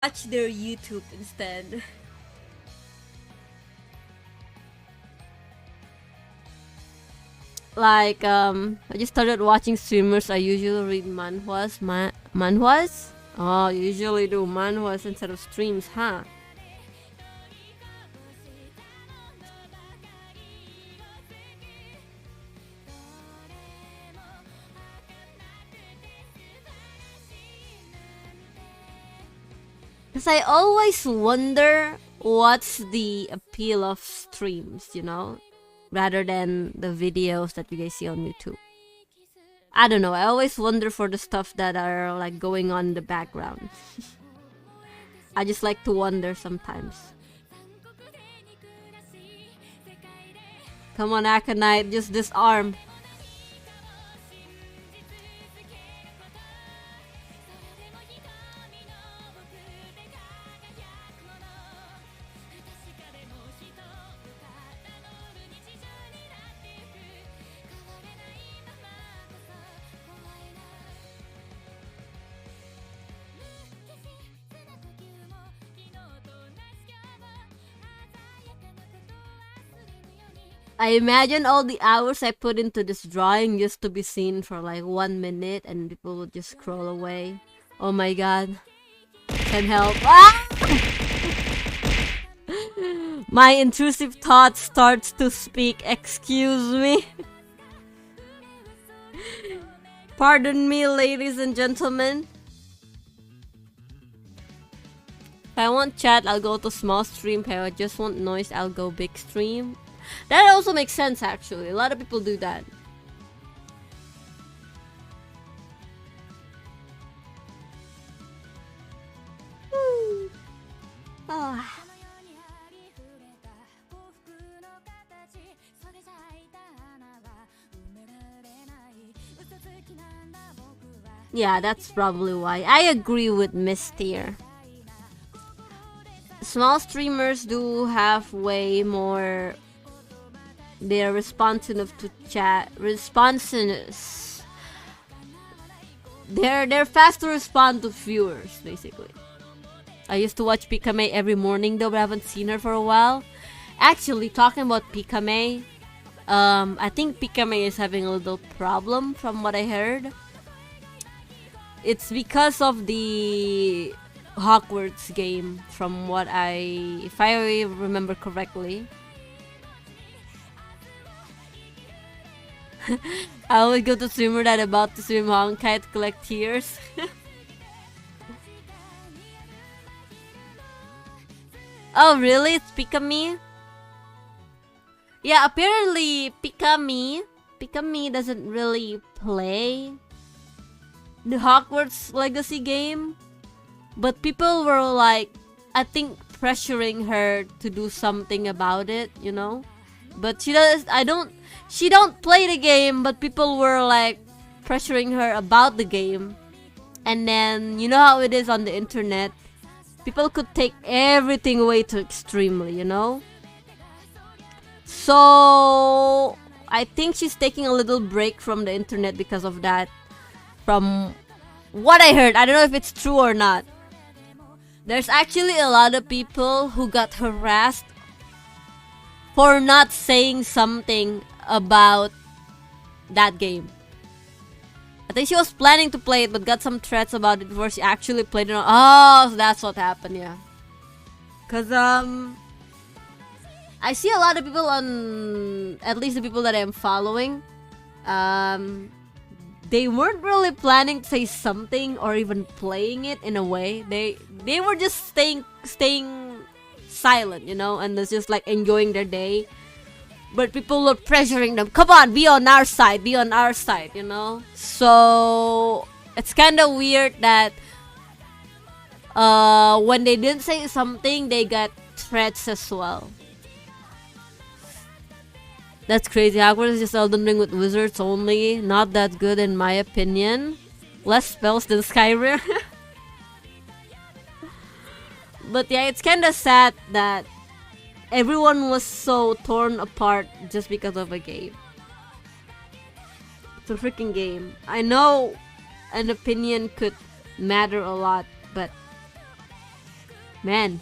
Watch their YouTube instead. Like I just started watching streamers. I usually read manhwas. Manhwas? Oh, you usually do manhwas instead of streams, huh? Because I always wonder what's the appeal of streams, you know, rather than the videos that you guys see on YouTube. I don't know. I always wonder for the stuff that are like going on in the background. I just like to wonder sometimes. Come on, Aconite, just disarm. I imagine all the hours I put into this drawing just to be seen for like 1 minute and people would just scroll away. Oh my god. Can help. Ah! My intrusive thought starts to speak. Excuse me. Pardon me, ladies and gentlemen. If I want chat, I'll go to small stream. If I just want noise, I'll go big stream. That also makes sense, actually. A lot of people do that. Oh. Yeah, that's probably why. I agree with Miss Tier. Small streamers do have way more. They're responsive to chat. Responsiveness. They're fast to respond to viewers, basically. I used to watch Pikame every morning though, but I haven't seen her for a while. Actually, talking about Pikame, I think Pikame is having a little problem from what I heard. It's because of the Hogwarts game, from what if I remember correctly. I always go to swimmer that about to swim Honkai to collect tears. Oh really? It's Pikami? Yeah, apparently Pikami doesn't really play the Hogwarts Legacy game, but people were like, I think, pressuring her to do something about it, you know. But she don't play the game, but people were like pressuring her about the game. And then you know how it is on the internet, people could take everything way too extremely, you know. So I think she's taking a little break from the internet because of that. From what I heard, I don't know if it's true or not. There's actually a lot of people who got harassed for not saying something about that game. I think she was planning to play it but got some threats about it before she actually played it. Oh, so that's what happened, yeah. Cause I see a lot of people on, at least the people that I'm following, they weren't really planning to say something or even playing it in a way. They were just staying silent, you know, and it's just like enjoying their day. But people were pressuring them, come on, be on our side, you know. So it's kind of weird that when they didn't say something, they got threats as well. That's crazy. Hogwarts is just Elden Ring with wizards only. Not that good in my opinion. Less spells than Skyrim. But yeah, it's kind of sad that everyone was so torn apart just because of a game. It's a freaking game. I know an opinion could matter a lot, but man,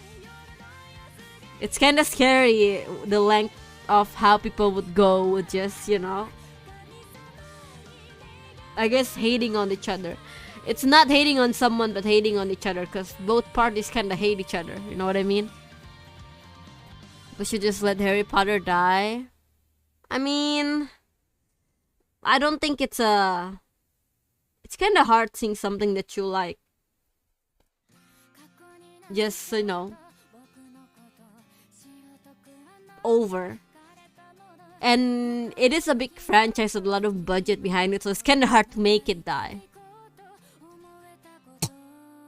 it's kind of scary the length of how people would go with just, you know, I guess hating on each other. It's not hating on someone but hating on each other, because both parties kind of hate each other, you know what I mean? We should just let Harry Potter die. I mean, I don't think it's kind of hard seeing something that you like just, you know, over. And it is a big franchise with a lot of budget behind it, so it's kind of hard to make it die.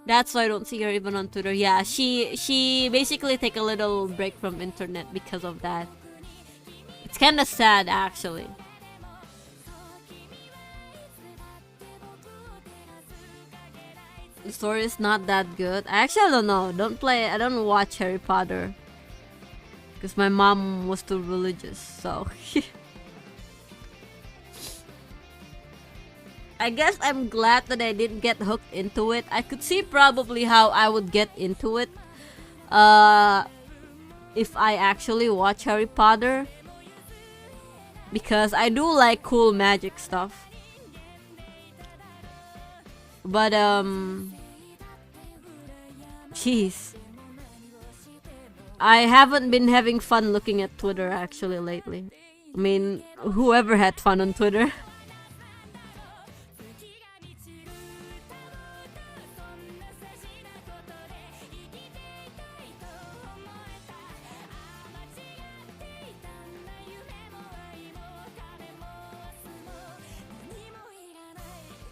That's why I don't see her even on Twitter. Yeah, she basically take a little break from internet because of that. It's kind of sad, actually. The story is not that good. I actually don't know. I don't watch Harry Potter. Because my mom was too religious, so... I guess I'm glad that I didn't get hooked into it. I could see probably how I would get into it if I actually watch Harry Potter. because I do like cool magic stuff. But jeez, I haven't been having fun looking at Twitter actually lately. I mean, whoever had fun on Twitter.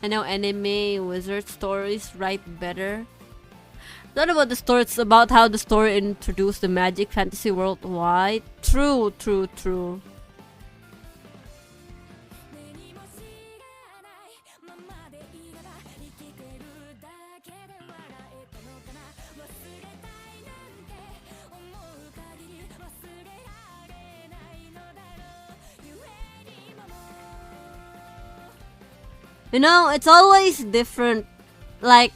I know anime wizard stories write better. Not about the story, it's about how the story introduced the magic fantasy world wide. True, true, true. You know, it's always different. Like,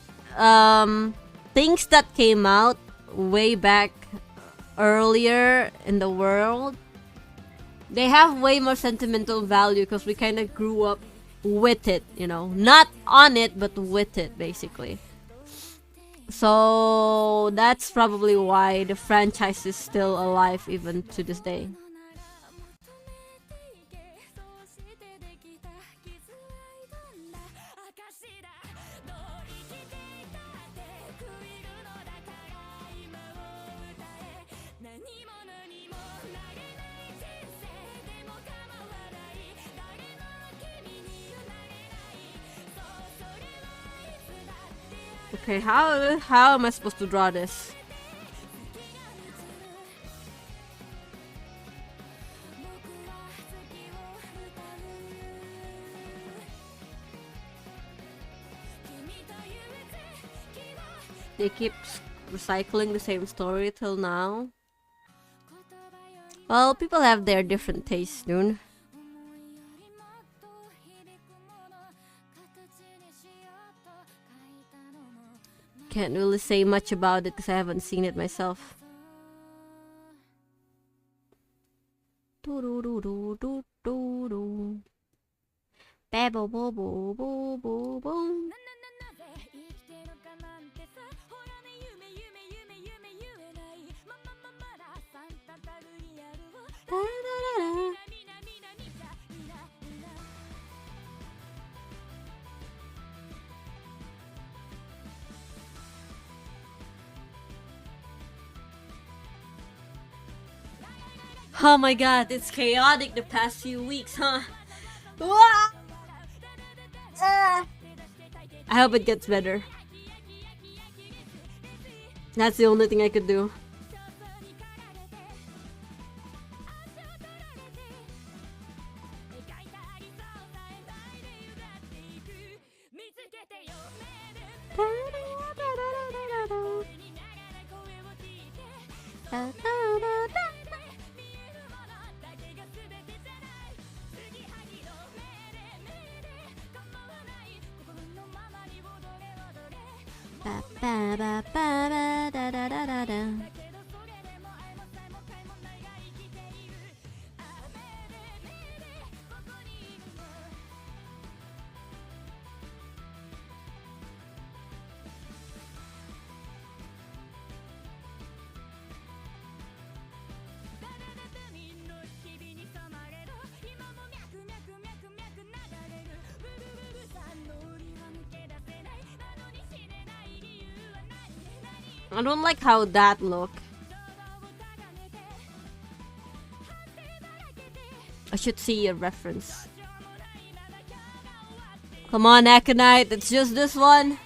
things that came out way back earlier in the world, they have way more sentimental value because we kind of grew up with it, you know. Not on it, but with it, basically. So, that's probably why the franchise is still alive even to this day. Okay, how am I supposed to draw this? They keep recycling the same story till now. Well, people have their different tastes, dude. Can't really say much about it because I haven't seen it myself. Oh my god, it's chaotic the past few weeks, huh? I hope it gets better. That's the only thing I could do. I don't like how that look. I should see a reference. Come on, Aconite, it's just this one.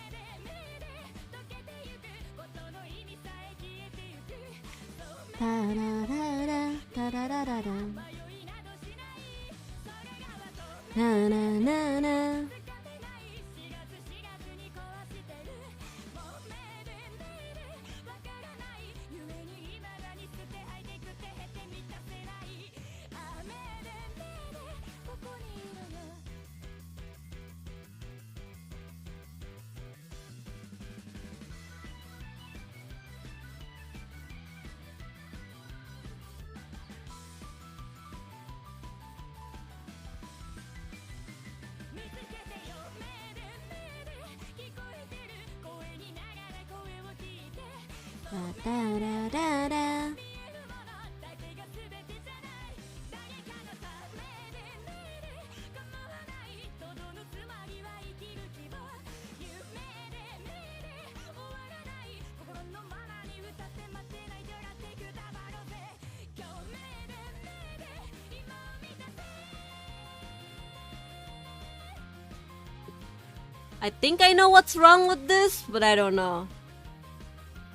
Da, da, da, da. I think I know what's wrong with this, but I don't know.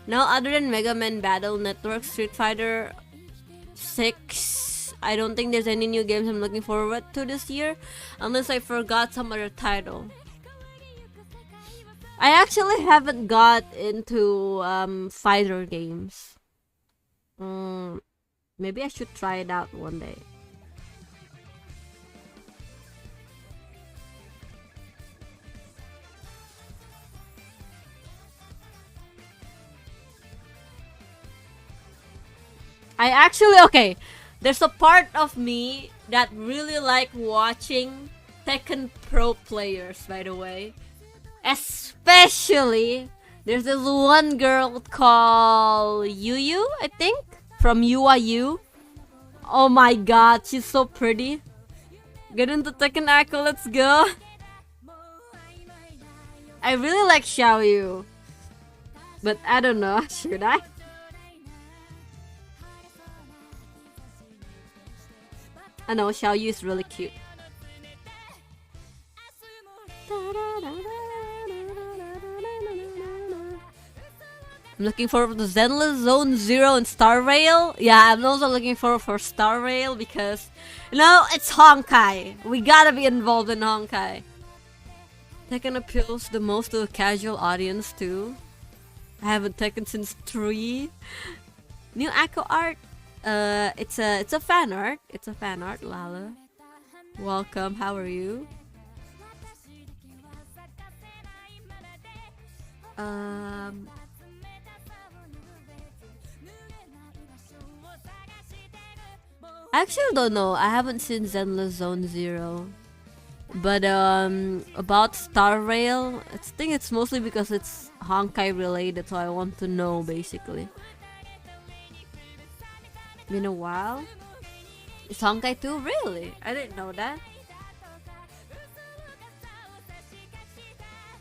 Now, other than Mega Man Battle Network, Street Fighter 6, I don't think there's any new games I'm looking forward to this year, unless I forgot some other title. I actually haven't got into fighter games. Maybe I should try it out one day. Okay, there's a part of me that really like watching Tekken Pro players, by the way. Especially, there's this one girl called Yu, I think, from UIU. Oh my god, she's so pretty. Get into Tekken Echo, let's go. I really like Xiaoyu. But I don't know, should I? I know, Xiaoyu is really cute. I'm looking forward to Zenless Zone Zero and Star Rail. Yeah, I'm also looking forward for Star Rail because, you know, it's Honkai. We gotta be involved in Honkai. Tekken appeals the most to a casual audience too. I haven't Tekken since 3. New Echo art. It's a fan art. It's a fan art, Lala. Welcome. How are you? I actually don't know. I haven't seen Zenless Zone Zero. But about Star Rail, I think it's mostly because it's Honkai related, so I want to know basically. Been a while. It's Honkai 2? Really? I didn't know that.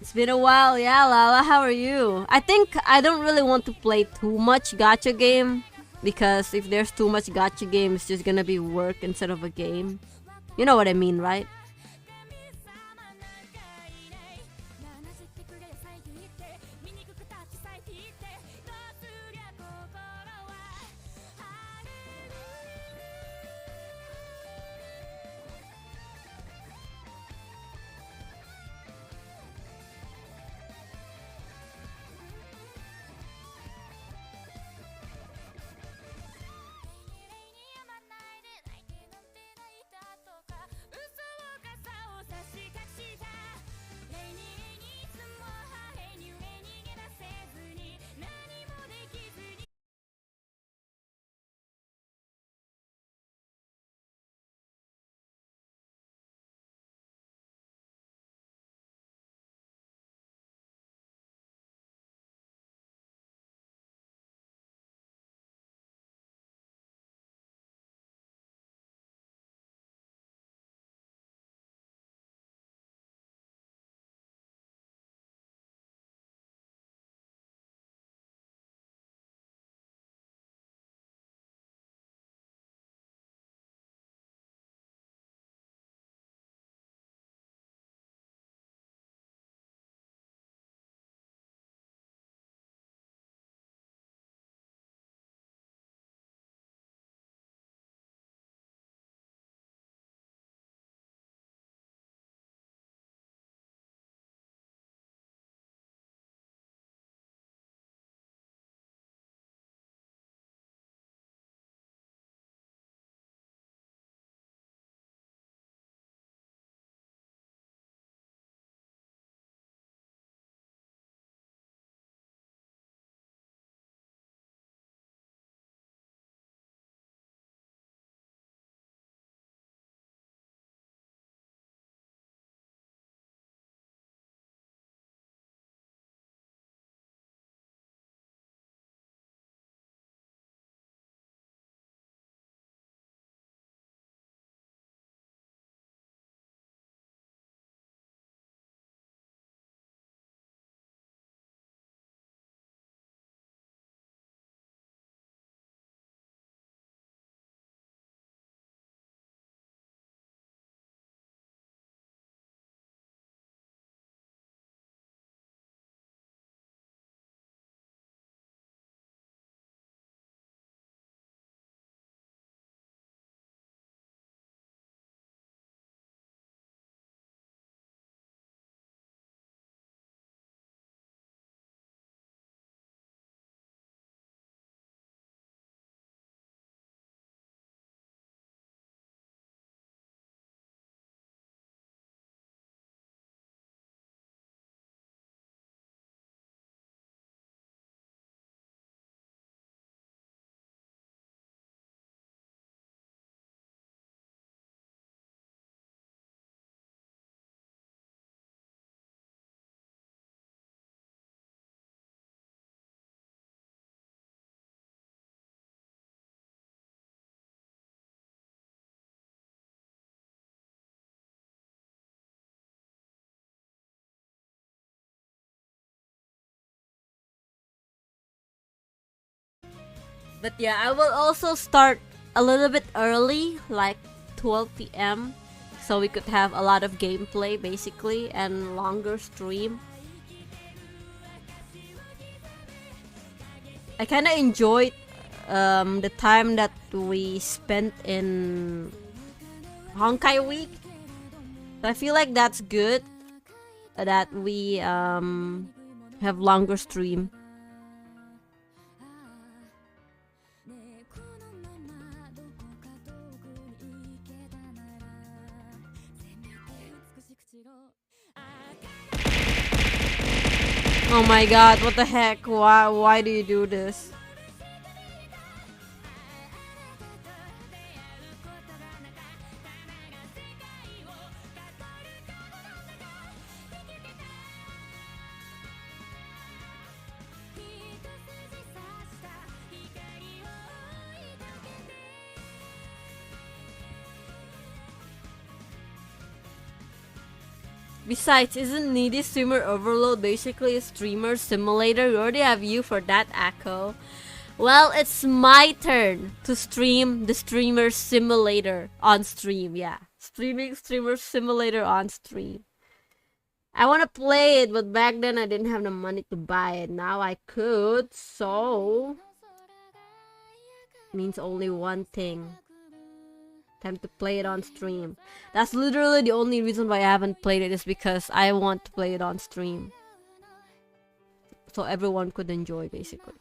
It's been a while, yeah, Lala, how are you? I think I don't really want to play too much gacha game, because if there's too much gacha game, it's just gonna be work instead of a game. You know what I mean, right? But yeah, I will also start a little bit early, like 12 p.m. So we could have a lot of gameplay basically and longer stream. I kind of enjoyed the time that we spent in Honkai Week. I feel like that's good that we have longer stream. Oh my god, what the heck? Why do you do this? Besides, isn't Needy Streamer Overload basically a streamer simulator? We already have you for that, Akko. Well, it's my turn to stream the Streamer Simulator on stream, yeah. Streaming Streamer Simulator on stream. I want to play it, but back then I didn't have the money to buy it. Now I could, so... means only one thing. Time to play it on stream. That's literally the only reason why I haven't played it, is because I want to play it on stream. So everyone could enjoy, basically.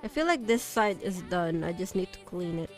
I feel like this side is done. I just need to clean it.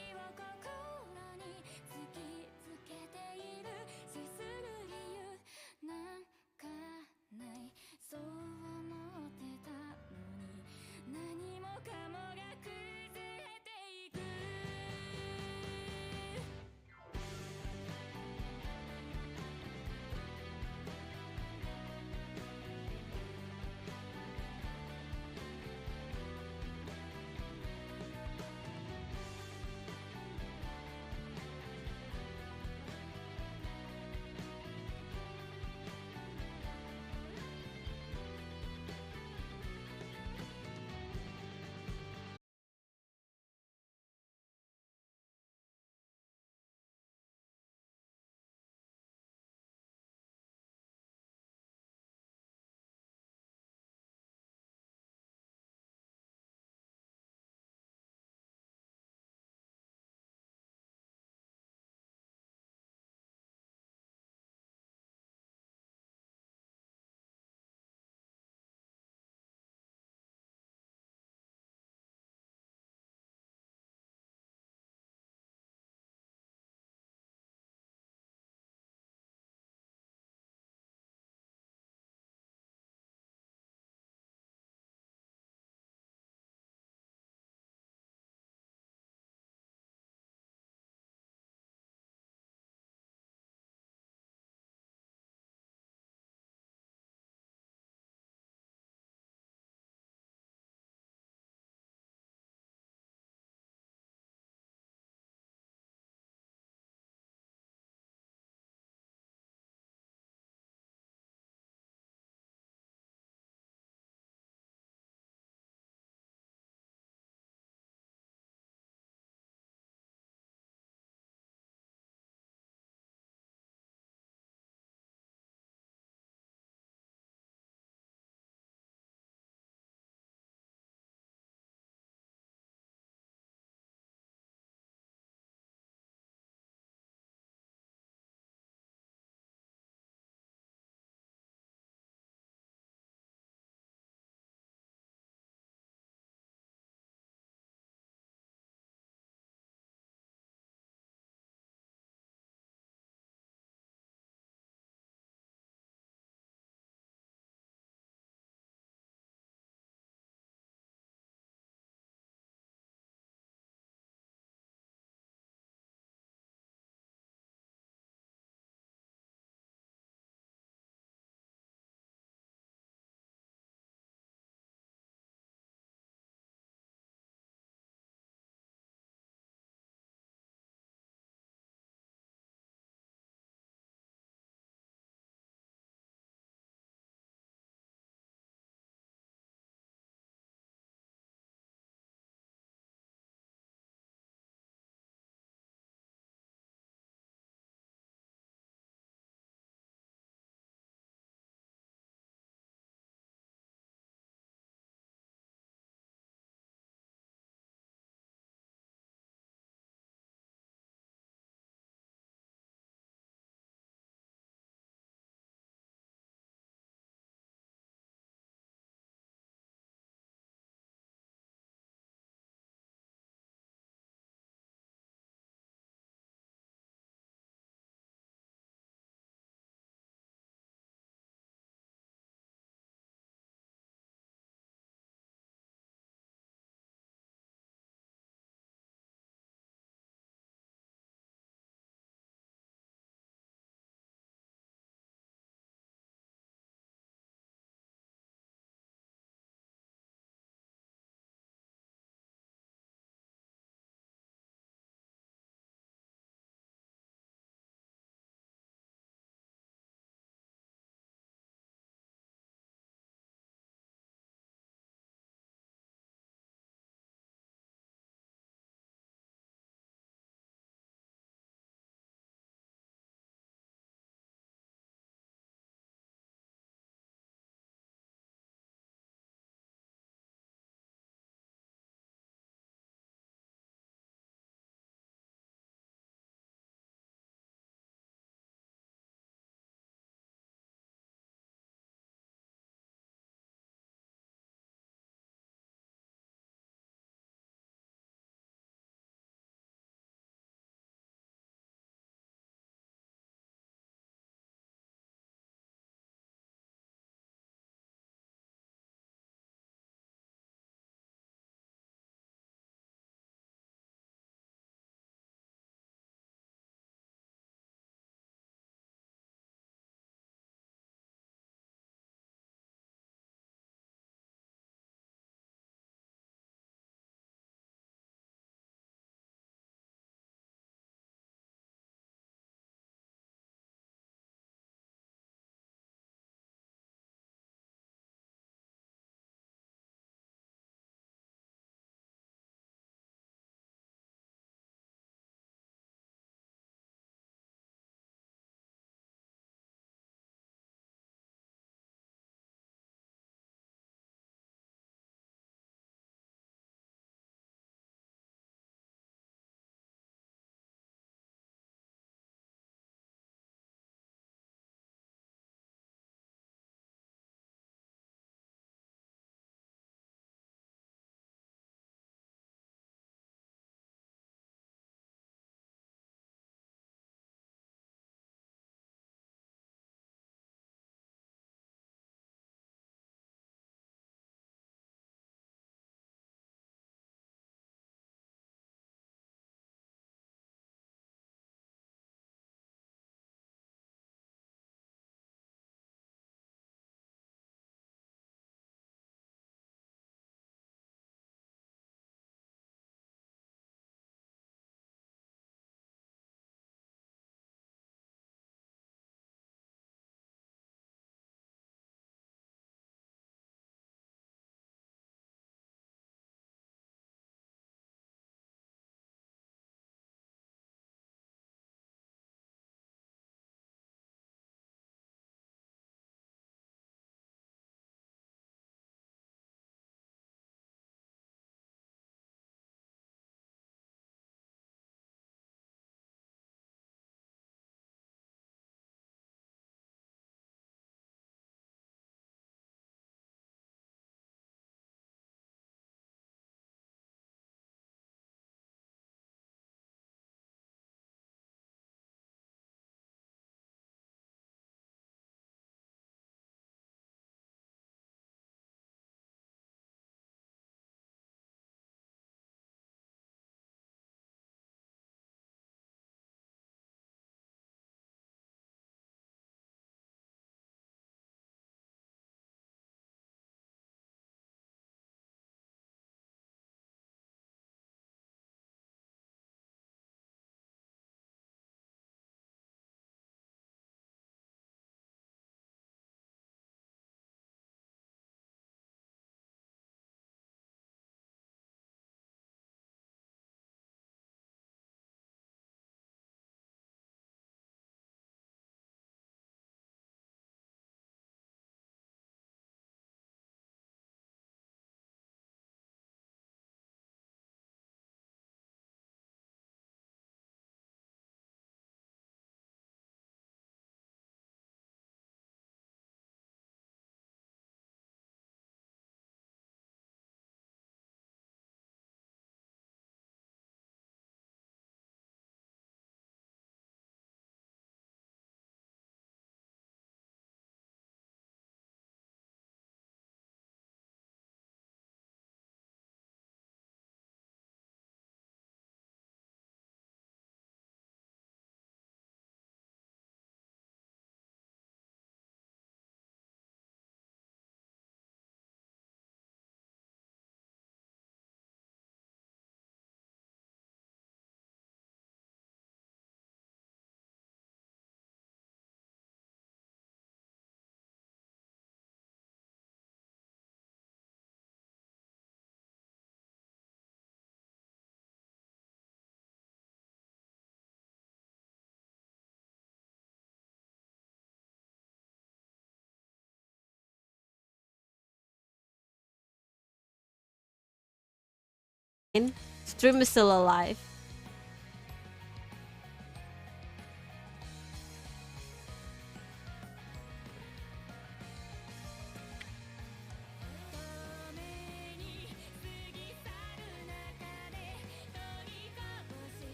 Stream is still alive.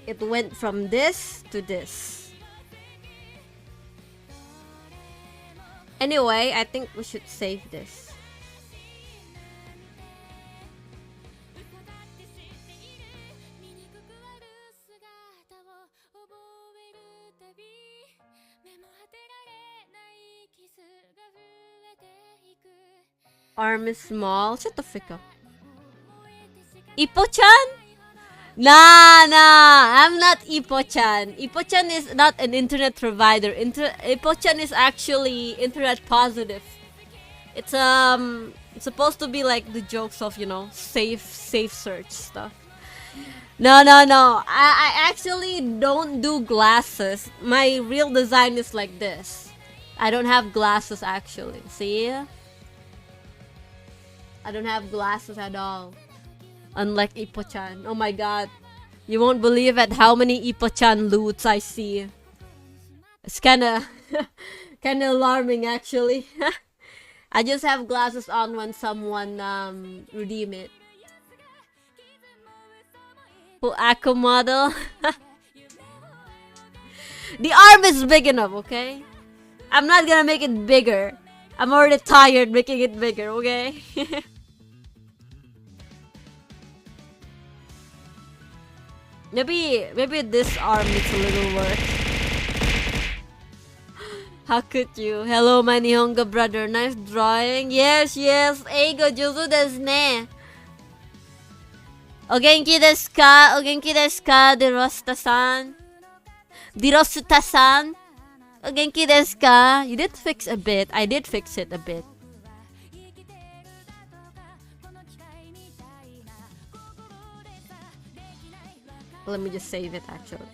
It went from this to this. Anyway, I think we should save this. Arm is small. Shut the frick up. Ippo-chan? Nah, I'm not Ippo-chan. Ippo-chan is not an internet provider. Ippo-chan is actually internet positive. It's supposed to be like the jokes of, you know, safe search stuff. No. I actually don't do glasses. My real design is like this. I don't have glasses actually. See? I don't have glasses at all. Unlike Ippo-chan. Oh my god. You won't believe at how many Ippo-chan loots I see. It's kinda alarming actually. I just have glasses on when someone redeem it. Full Akko model. The arm is big enough, okay? I'm not gonna make it bigger. I'm already tired making it bigger, okay? Maybe this arm needs a little work. How could you? Hello, my Nihongo brother. Nice drawing. Yes. Eigo juzu desu ne. O genki desu ka? O genki desu ka? Dirosta-san. Dirosuta-san. O genki desu ka? You did fix a bit. I did fix it a bit. Let me just save it actually.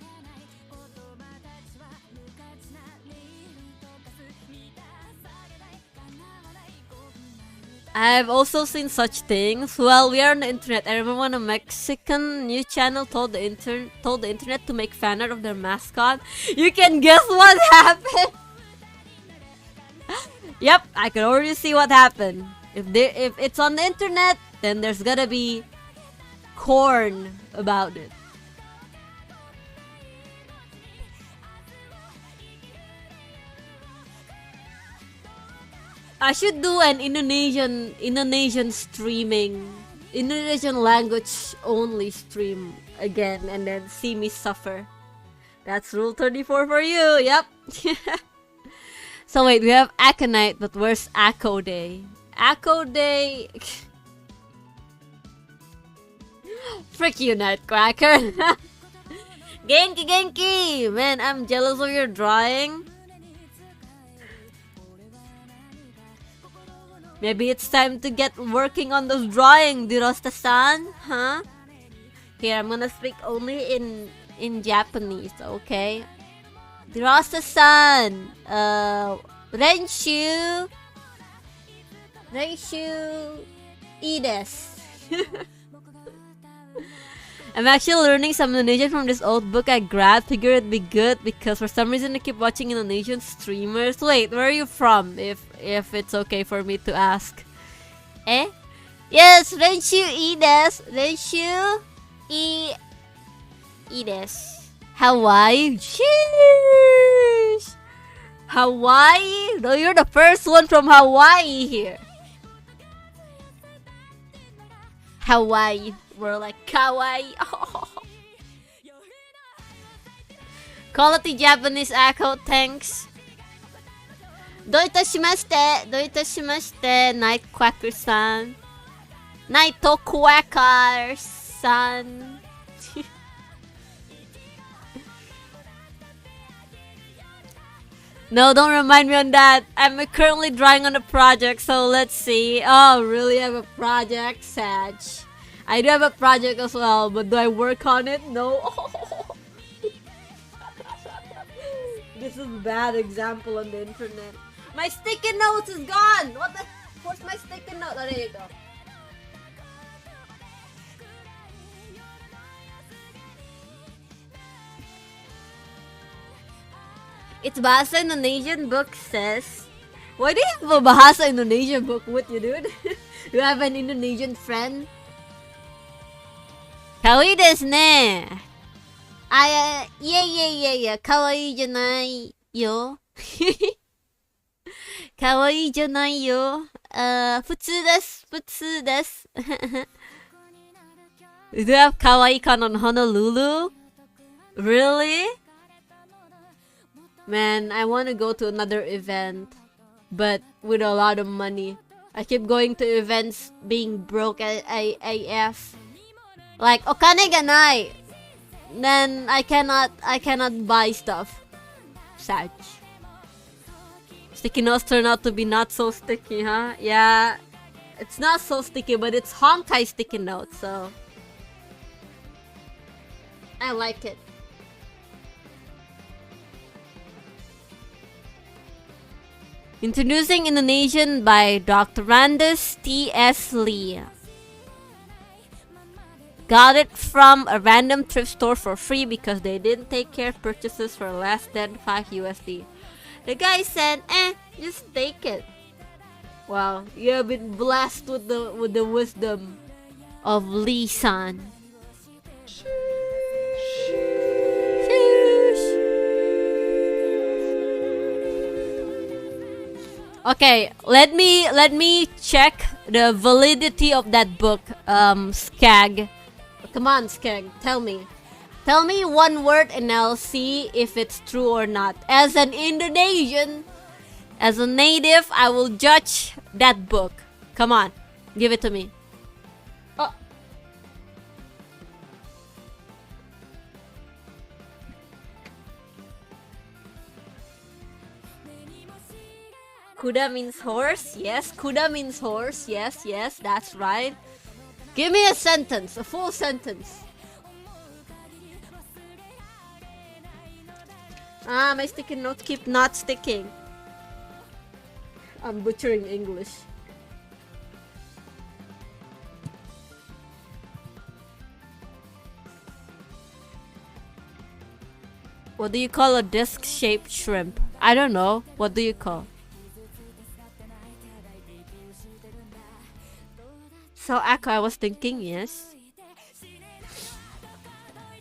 I've also seen such things. Well, we are on the internet. I remember when a Mexican news channel told the internet to make fan art of their mascot. You can guess what happened. Yep, I can already see what happened. If it's on the internet, then there's gotta be corn about it. I should do an Indonesian streaming, Indonesian language only stream again, and then see me suffer. That's rule 34 for you. Yep. So wait, we have Aconite, but where's Akko Day? Akko Day. Frick you, Nutcracker. Genki. Man, I'm jealous of your drawing. Maybe it's time to get working on those drawing, Dirosta-san, huh? Here, I'm gonna speak only in Japanese, okay? Dirosta-san, Renshu, ii desu. I'm actually learning some Indonesian from this old book I grabbed. Figured it'd be good because for some reason I keep watching Indonesian streamers. Wait, where are you from? If it's okay for me to ask. Eh? Yes, Renshu ii desu. Renshu ii desu. Hawaii? Sheesh! Hawaii? No, you're the first one from Hawaii here. Hawaii. We're like kawaii. Oh. Quality Japanese Akko, thanks. Doitashimashite, Nightquacker-san. Nightquacker-san. No, don't remind me on that. I'm currently drawing on a project, so let's see. Oh, really have a project, Sag. I do have a project as well, but do I work on it? No. This is a bad example on the internet. My sticky notes is gone! What the? Where's my sticky note? Oh, there you go. It's Bahasa Indonesian book says. Why do you have a Bahasa Indonesian book with you, dude? You have an Indonesian friend? Kawaii desu ne. Yeah. Kawaii janai yo. Kawaii janai yo. Futsu desu. Do you have kawaii-kan on Honolulu? Really? Man, I want to go to another event, but with a lot of money. I keep going to events being broke AF. Like, okane ga nai. Then I cannot buy stuff. Sad. Sticky notes turn out to be not so sticky, huh? Yeah, it's not so sticky, but it's Honkai sticky notes, so I like it. Introducing Indonesian by Dr. Randus T.S. Lee. Got it from a random thrift store for free because they didn't take care of purchases for less than 5 USD. The guy said, just take it. Wow, you have been blessed with the wisdom of Lee-san. Okay, let me check the validity of that book, Skag. Come on, Skag, tell me. Tell me one word and I'll see if it's true or not. As an Indonesian, as a native, I will judge that book. Come on, give it to me. Oh. Kuda means horse. Yes, Kuda means horse. Yes, that's right. Give me a sentence, a full sentence. My sticky notes keep not sticking. I'm butchering English. What do you call a disc-shaped shrimp? I don't know. What do you call? So, Ako, I was thinking, yes.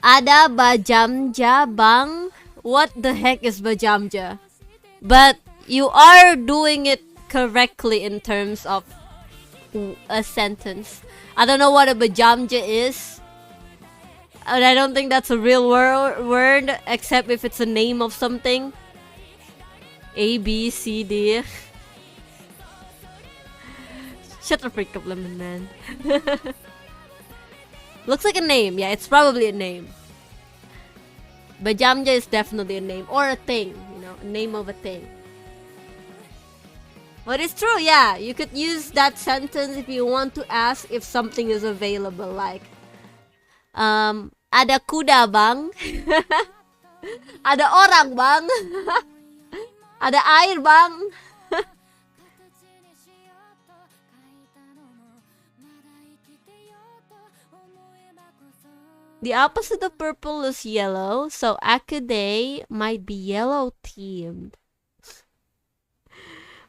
Ada bajamja bang. What the heck is bajamja? But you are doing it correctly in terms of a sentence. I don't know what a bajamja is. And I don't think that's a real word, except if it's a name of something. A, B, C, D. Shut the freak up, Lemon Man. Looks like a name. Yeah, it's probably a name. Bajamja is definitely a name. Or a thing. You know, a name of a thing. But it's true, yeah. You could use that sentence if you want to ask if something is available. Like, ada kuda bang? Ada orang bang? Ada air bang? The opposite of purple is yellow, so Akuday might be yellow themed.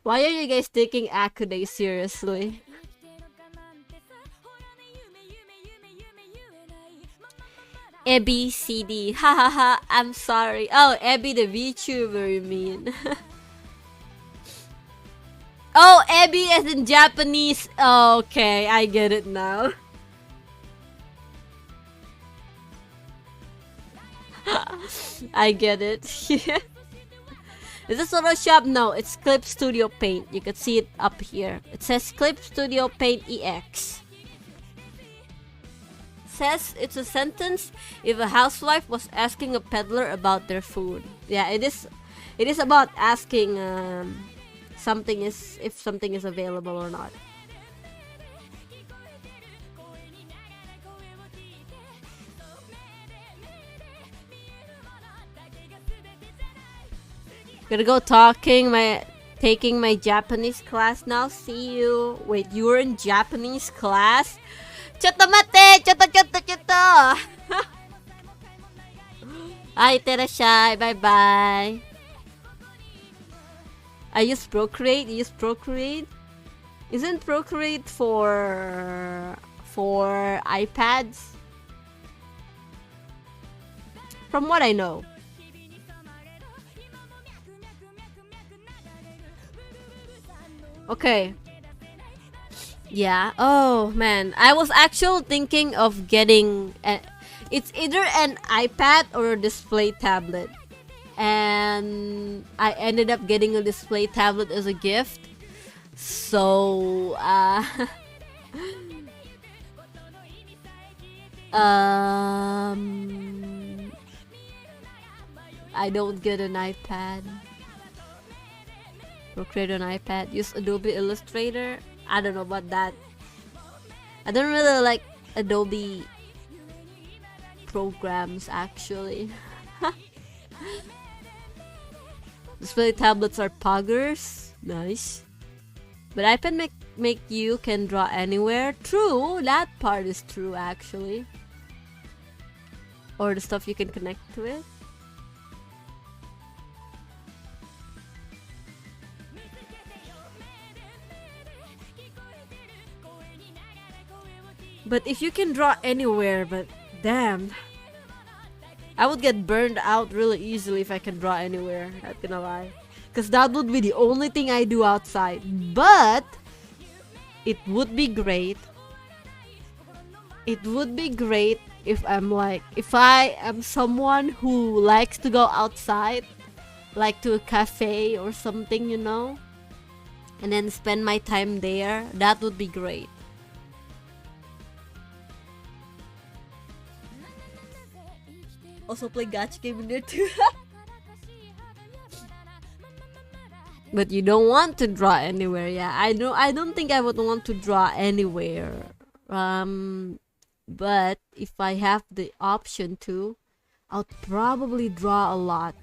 Why are you guys taking Akuday seriously? Ebby CD. Hahaha, I'm sorry. Oh, Ebby the VTuber, you mean? Oh, Ebby as in Japanese. Oh, okay, I get it now. I get it. Is this Photoshop? No, it's Clip Studio Paint. You can see it up here. It says Clip Studio Paint EX. Says it's a sentence if a housewife was asking a peddler about their food. Yeah, it is about asking if something is available or not. Gonna go taking my Japanese class now. See you. Wait, you were in Japanese class? Chotto mate! Chotto! Ai, terashai. Bye-bye. I use Procreate. You use Procreate. Isn't Procreate for iPads? From what I know. Okay. Yeah. Oh man, I was actually thinking of getting it's either an iPad or a display tablet. And I ended up getting a display tablet as a gift. So I don't get an iPad. Procreate on iPad. Use Adobe Illustrator. I don't know about that. I don't really like Adobe programs actually. Display tablets are poggers. Nice. But iPad make you can draw anywhere. True, that part is true actually. Or the stuff you can connect to it. But if you can draw anywhere, but damn, I would get burned out really easily if I can draw anywhere, not gonna lie. Because that would be the only thing I do outside. But it would be great. It would be great if if I am someone who likes to go outside, like to a cafe or something, you know, and then spend my time there. That would be great. Also play gacha game in there too. But you don't want to draw anywhere. Yeah, I don't think I would want to draw anywhere. But if I have the option to, I'll probably draw a lot.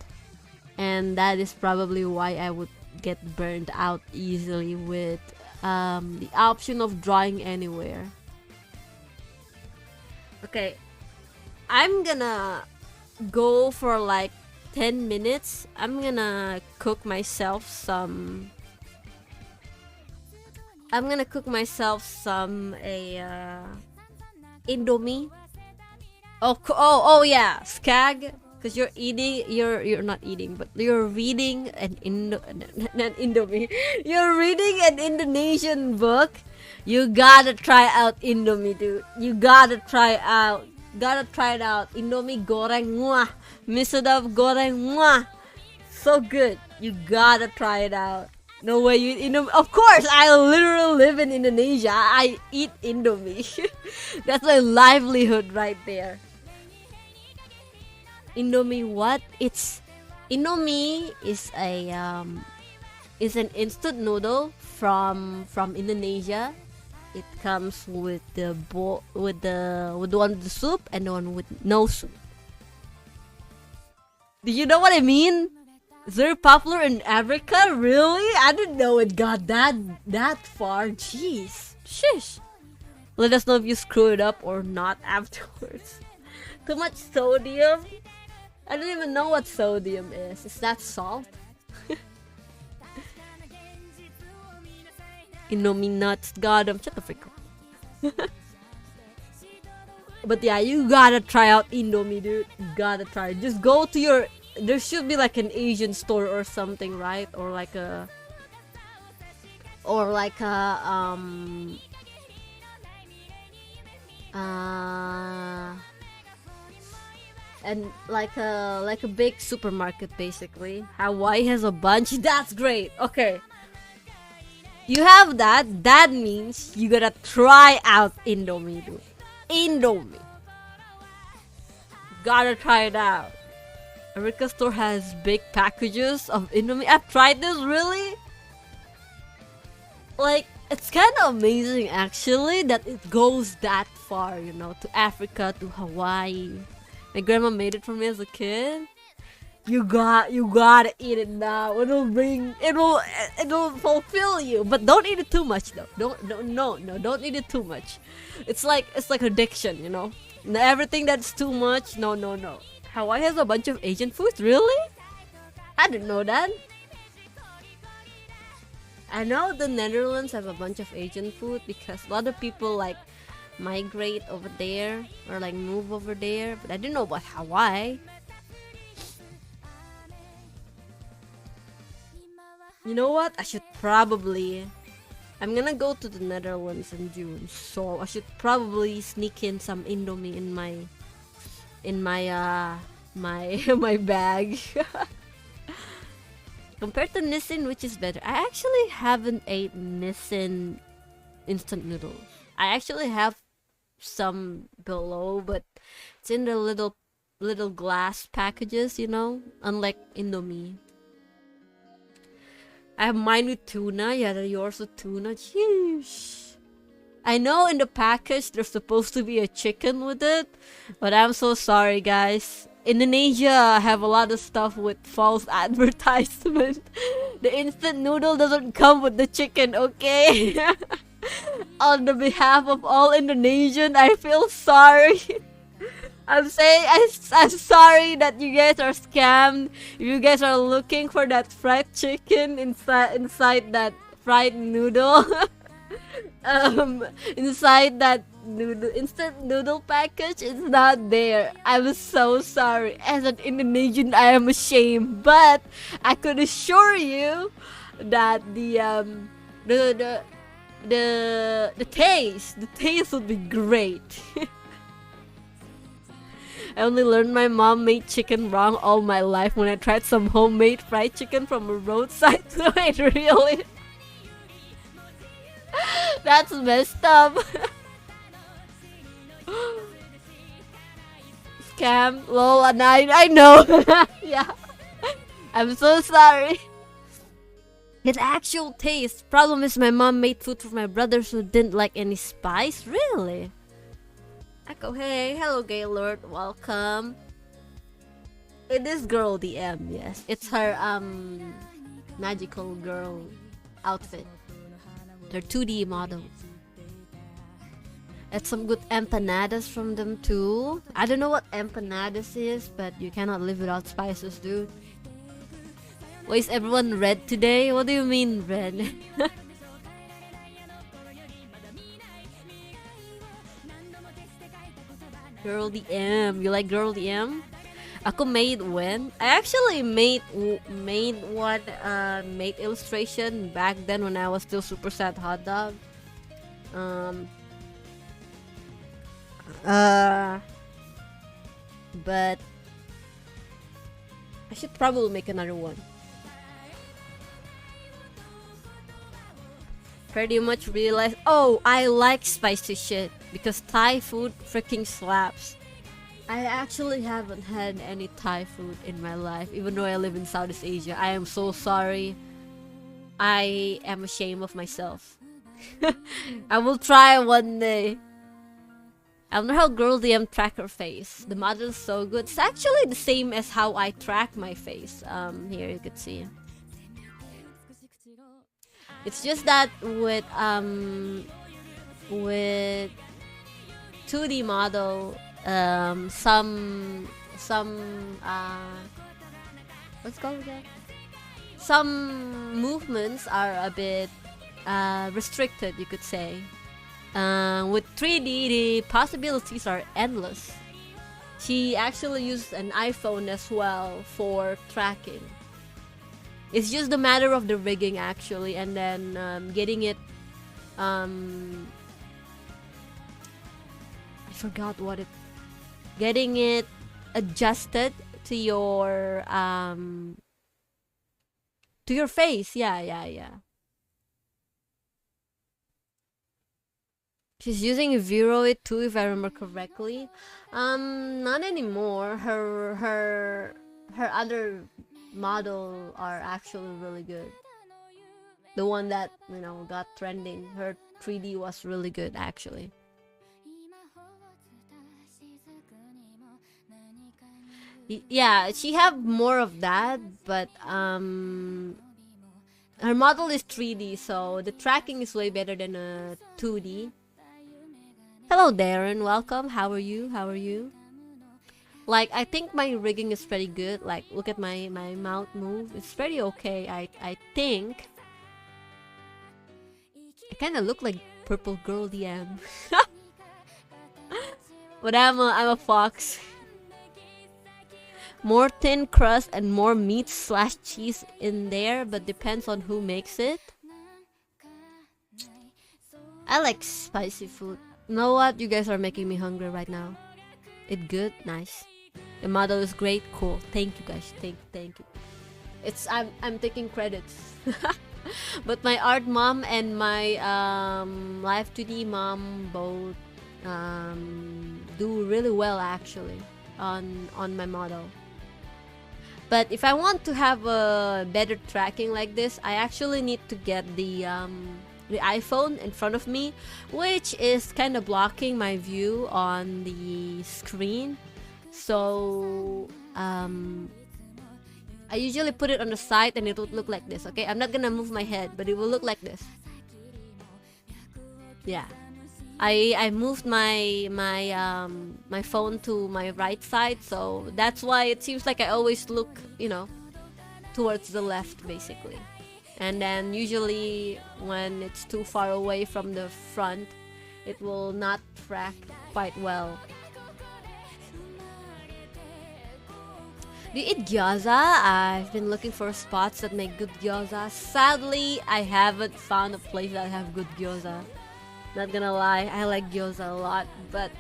And that is probably why I would get burned out easily with the option of drawing anywhere. Okay, I'm gonna go for like 10 minutes. I'm gonna cook myself some Indomie. Oh yeah, Skag, because you're not eating, but you're reading an Indomie. You're reading an Indonesian book. You gotta try out Indomie, dude. You gotta try it out. Indomie goreng, muah. Mie sedap goreng, muah. So good. You gotta try it out. No way you eat Indomie. Of course, I literally live in Indonesia. I eat Indomie. That's my livelihood right there. Indomie what? Indomie is an instant noodle from Indonesia. It comes with the one with the soup and the one with no soup. Do you know what I mean? It's very popular in Africa. Really? I didn't know it got that far. Jeez, shish. Let us know if you screw it up or not afterwards. Too much sodium. I don't even know what sodium is. Is that salt? Indomie nuts, got them. Shut the frick up. But yeah, you gotta try out Indomie, dude. You gotta try. Just go to your. There should be like an Asian store or something, right? Or like a. And like a big supermarket basically. Hawaii has a bunch. That's great. Okay. You have that. That means you gotta try out Indomie, dude. Indomie. Gotta try it out. America store has big packages of Indomie. I've tried this, really? Like, it's kind of amazing actually that it goes that far, you know, to Africa, to Hawaii. My grandma made it for me as a kid. You gotta eat it now. It'll fulfill you, but don't eat it too much though. Don't eat it too much. It's like addiction, you know. Everything that's too much, no. Hawaii has a bunch of Asian foods, really? I didn't know that. I know the Netherlands have a bunch of Asian food because a lot of people like migrate over there or like move over there, but I didn't know about Hawaii. You know what? I should probably. I'm gonna go to the Netherlands in June, so I should probably sneak in some Indomie in my my my bag. Compared to Nissin, which is better? I actually haven't ate Nissin instant noodles. I actually have some below, but it's in the little glass packages, you know, unlike Indomie. I have mine with tuna. Yeah, yours with tuna. Sheesh. I know in the package there's supposed to be a chicken with it, but I'm so sorry, guys. Indonesia have a lot of stuff with false advertisement. The instant noodle doesn't come with the chicken, okay? On the behalf of all Indonesian, I feel sorry. I'm saying I'm sorry that you guys are scammed. If you guys are looking for that fried chicken inside that fried noodle, inside that instant noodle package, it's not there. I'm so sorry. As an Indonesian, I am ashamed, but I could assure you that the taste would be great. I only learned my mom made chicken wrong all my life when I tried some homemade fried chicken from a roadside. So it really that's messed up. Scam, lol, and I know. Yeah, I'm so sorry. It actual taste. Problem is my mom made food for my brothers who didn't like any spice. Really? Echo, hey, hello Gaylord, welcome. It is girl DM, yes. It's her magical girl outfit. Their 2D model. That's some good empanadas from them too. I don't know what empanadas is, but you cannot live without spices, dude. Why is everyone red today? What do you mean red? Girl DM. You like girl DM? Aku made when? I actually made one made illustration back then when I was still super sad hot dog. But I should probably make another one. Pretty much realized, oh, I like spicy shit because Thai food freaking slaps. I actually haven't had any Thai food in my life, even though I live in Southeast Asia. I am so sorry. I am ashamed of myself. I will try one day. I wonder how Girl DM track her face. The model is so good. It's actually the same as how I track my face. Here you could see. It's just that with 2D model, some what's called that? Some movements are a bit restricted, you could say. With 3D, the possibilities are endless. She actually used an iPhone as well for tracking. It's just a matter of the rigging actually, and then getting it. I forgot what it. Getting it adjusted to your face. Yeah. She's using Viroid too, if I remember correctly. Not anymore. Her other model are actually really good. The one that, you know, got trending. Her 3D was really good actually. Yeah, she have more of that, but her model is 3D, so the tracking is way better than a 2D. Hello Darren, welcome. How are you? Like, I think my rigging is pretty good. Like, look at my mouth move. It's pretty okay, I think. kind of look like purple girl DM. But I'm a fox. More thin crust and more meat slash cheese in there, but depends on who makes it. I like spicy food. You know what? You guys are making me hungry right now. It good? Nice. The model is great. Cool. Thank you guys. Thank you. I'm taking credits. But my art mom and my live 2D mom both do really well actually on my model. But if I want to have a better tracking like this, I actually need to get the iPhone in front of me, which is kind of blocking my view on the screen. So I usually put it on the side and it would look like this. Okay, I'm not gonna move my head, but it will look like this. Yeah, I moved my phone to my right side, so that's why it seems like I always look, you know, towards the left basically. And then usually when it's too far away from the front, it will not track quite well. Do you eat gyoza? I've been looking for spots that make good gyoza. Sadly, I haven't found a place that have good gyoza. Not gonna lie, I like gyoza a lot, but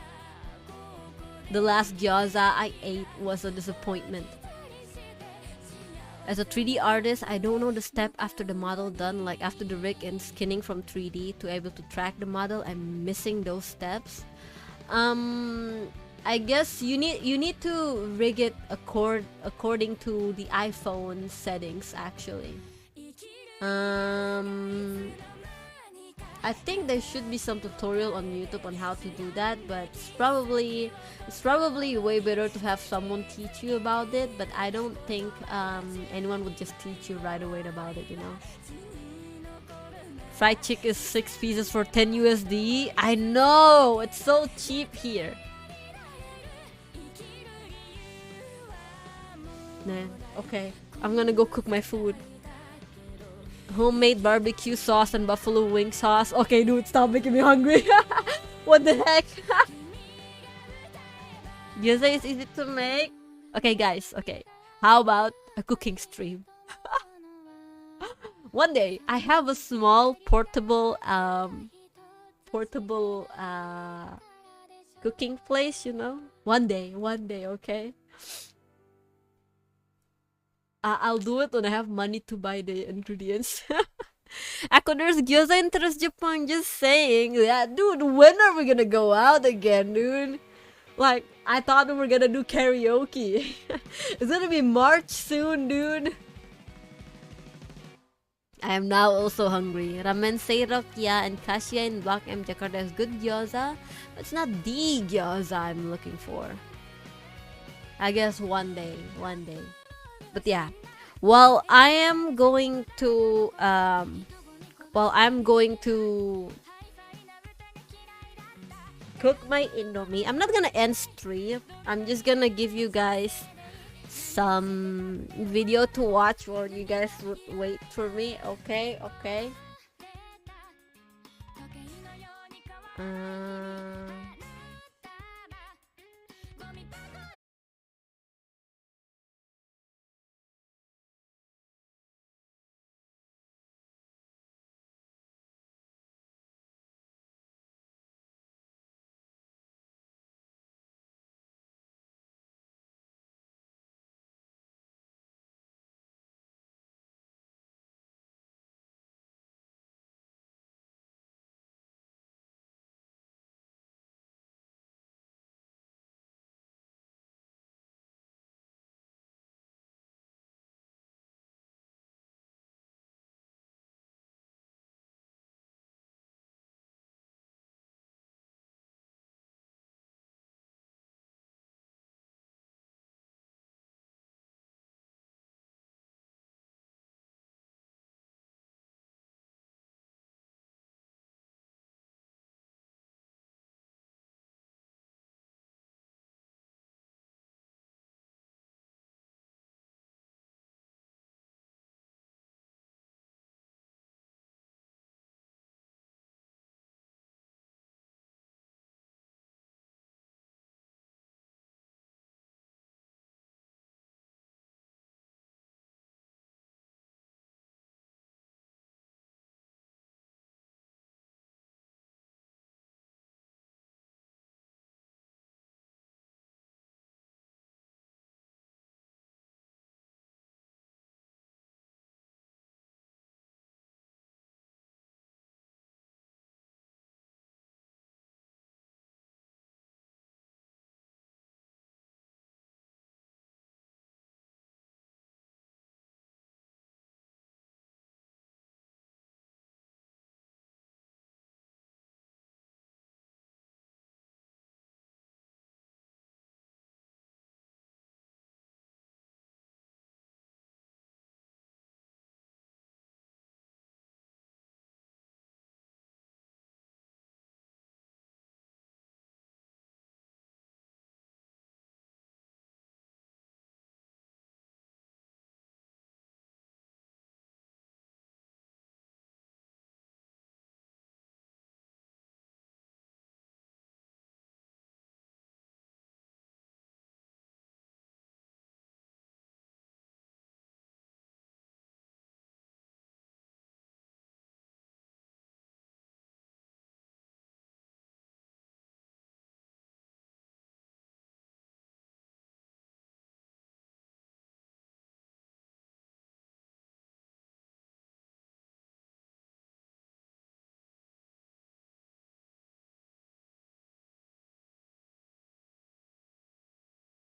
the last gyoza I ate was a disappointment. As a 3D artist, I don't know the step after the model done, like after the rig and skinning from 3D to able to track the model. I'm missing those steps. I guess you need to rig it according to the iPhone settings actually. I think there should be some tutorial on YouTube on how to do that, but it's probably way better to have someone teach you about it. But I don't think anyone would just teach you right away about it, you know. Fried chick is 6 pieces for 10 USD. I know, it's so cheap here. Nah, okay, I'm gonna go cook my food. Homemade barbecue sauce and buffalo wing sauce. Okay, dude, stop making me hungry. What the heck? Gyoza is easy to make. Okay, guys. Okay, how about a cooking stream? One day, I have a small portable cooking place. You know. One day. Okay. I'll do it when I have money to buy the ingredients. Ako, there's gyoza in Tres Japan, just saying. Yeah, dude, when are we gonna go out again, dude? Like, I thought we were gonna do karaoke. It's gonna be March soon, dude. I am now also hungry. Ramen Seirok, yeah, and Kasia in Block M Jakarta has good gyoza. But it's not the gyoza I'm looking for. I guess one day. But yeah, while I'm going to cook my Indomie, I'm not gonna end stream. I'm just gonna give you guys some video to watch while you guys would wait for me. Okay.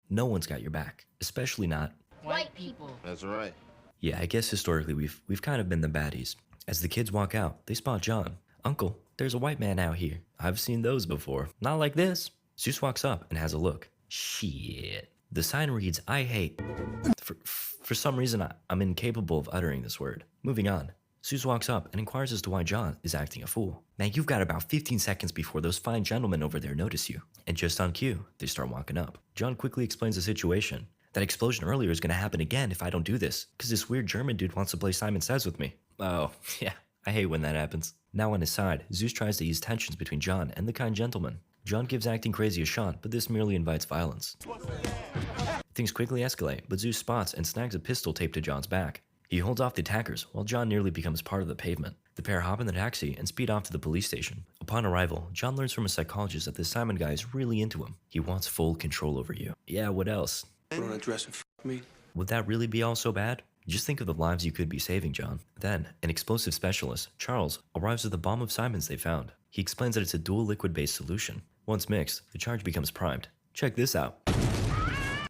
no one's got your back, especially not white people. That's right. Yeah, I guess historically we've kind of been the baddies. As the kids walk out, they spot John. Uncle, there's a white man out here. I've seen those before. Not like this. Zeus walks up and has a look. Shit. The sign reads, I hate. For some reason, I'm incapable of uttering this word. Moving on. Zeus walks up and inquires as to why John is acting a fool. Man, you've got about 15 seconds before those fine gentlemen over there notice you. And just on cue, they start walking up. John quickly explains the situation. That explosion earlier is going to happen again if I don't do this, because this weird German dude wants to play Simon Says with me. Oh, yeah, I hate when that happens. Now on his side, Zeus tries to ease tensions between John and the kind gentleman. John gives acting crazy a shot, but this merely invites violence. Things quickly escalate, but Zeus spots and snags a pistol taped to John's back. He holds off the attackers, while John nearly becomes part of the pavement. The pair hop in the taxi and speed off to the police station. Upon arrival, John learns from a psychologist that this Simon guy is really into him. He wants full control over you. Yeah, what else? Put on a dress and f me. Would that really be all so bad? Just think of the lives you could be saving, John. Then, an explosive specialist, Charles, arrives with the bomb of Simons they found. He explains that it's a dual liquid-based solution. Once mixed, the charge becomes primed. Check this out.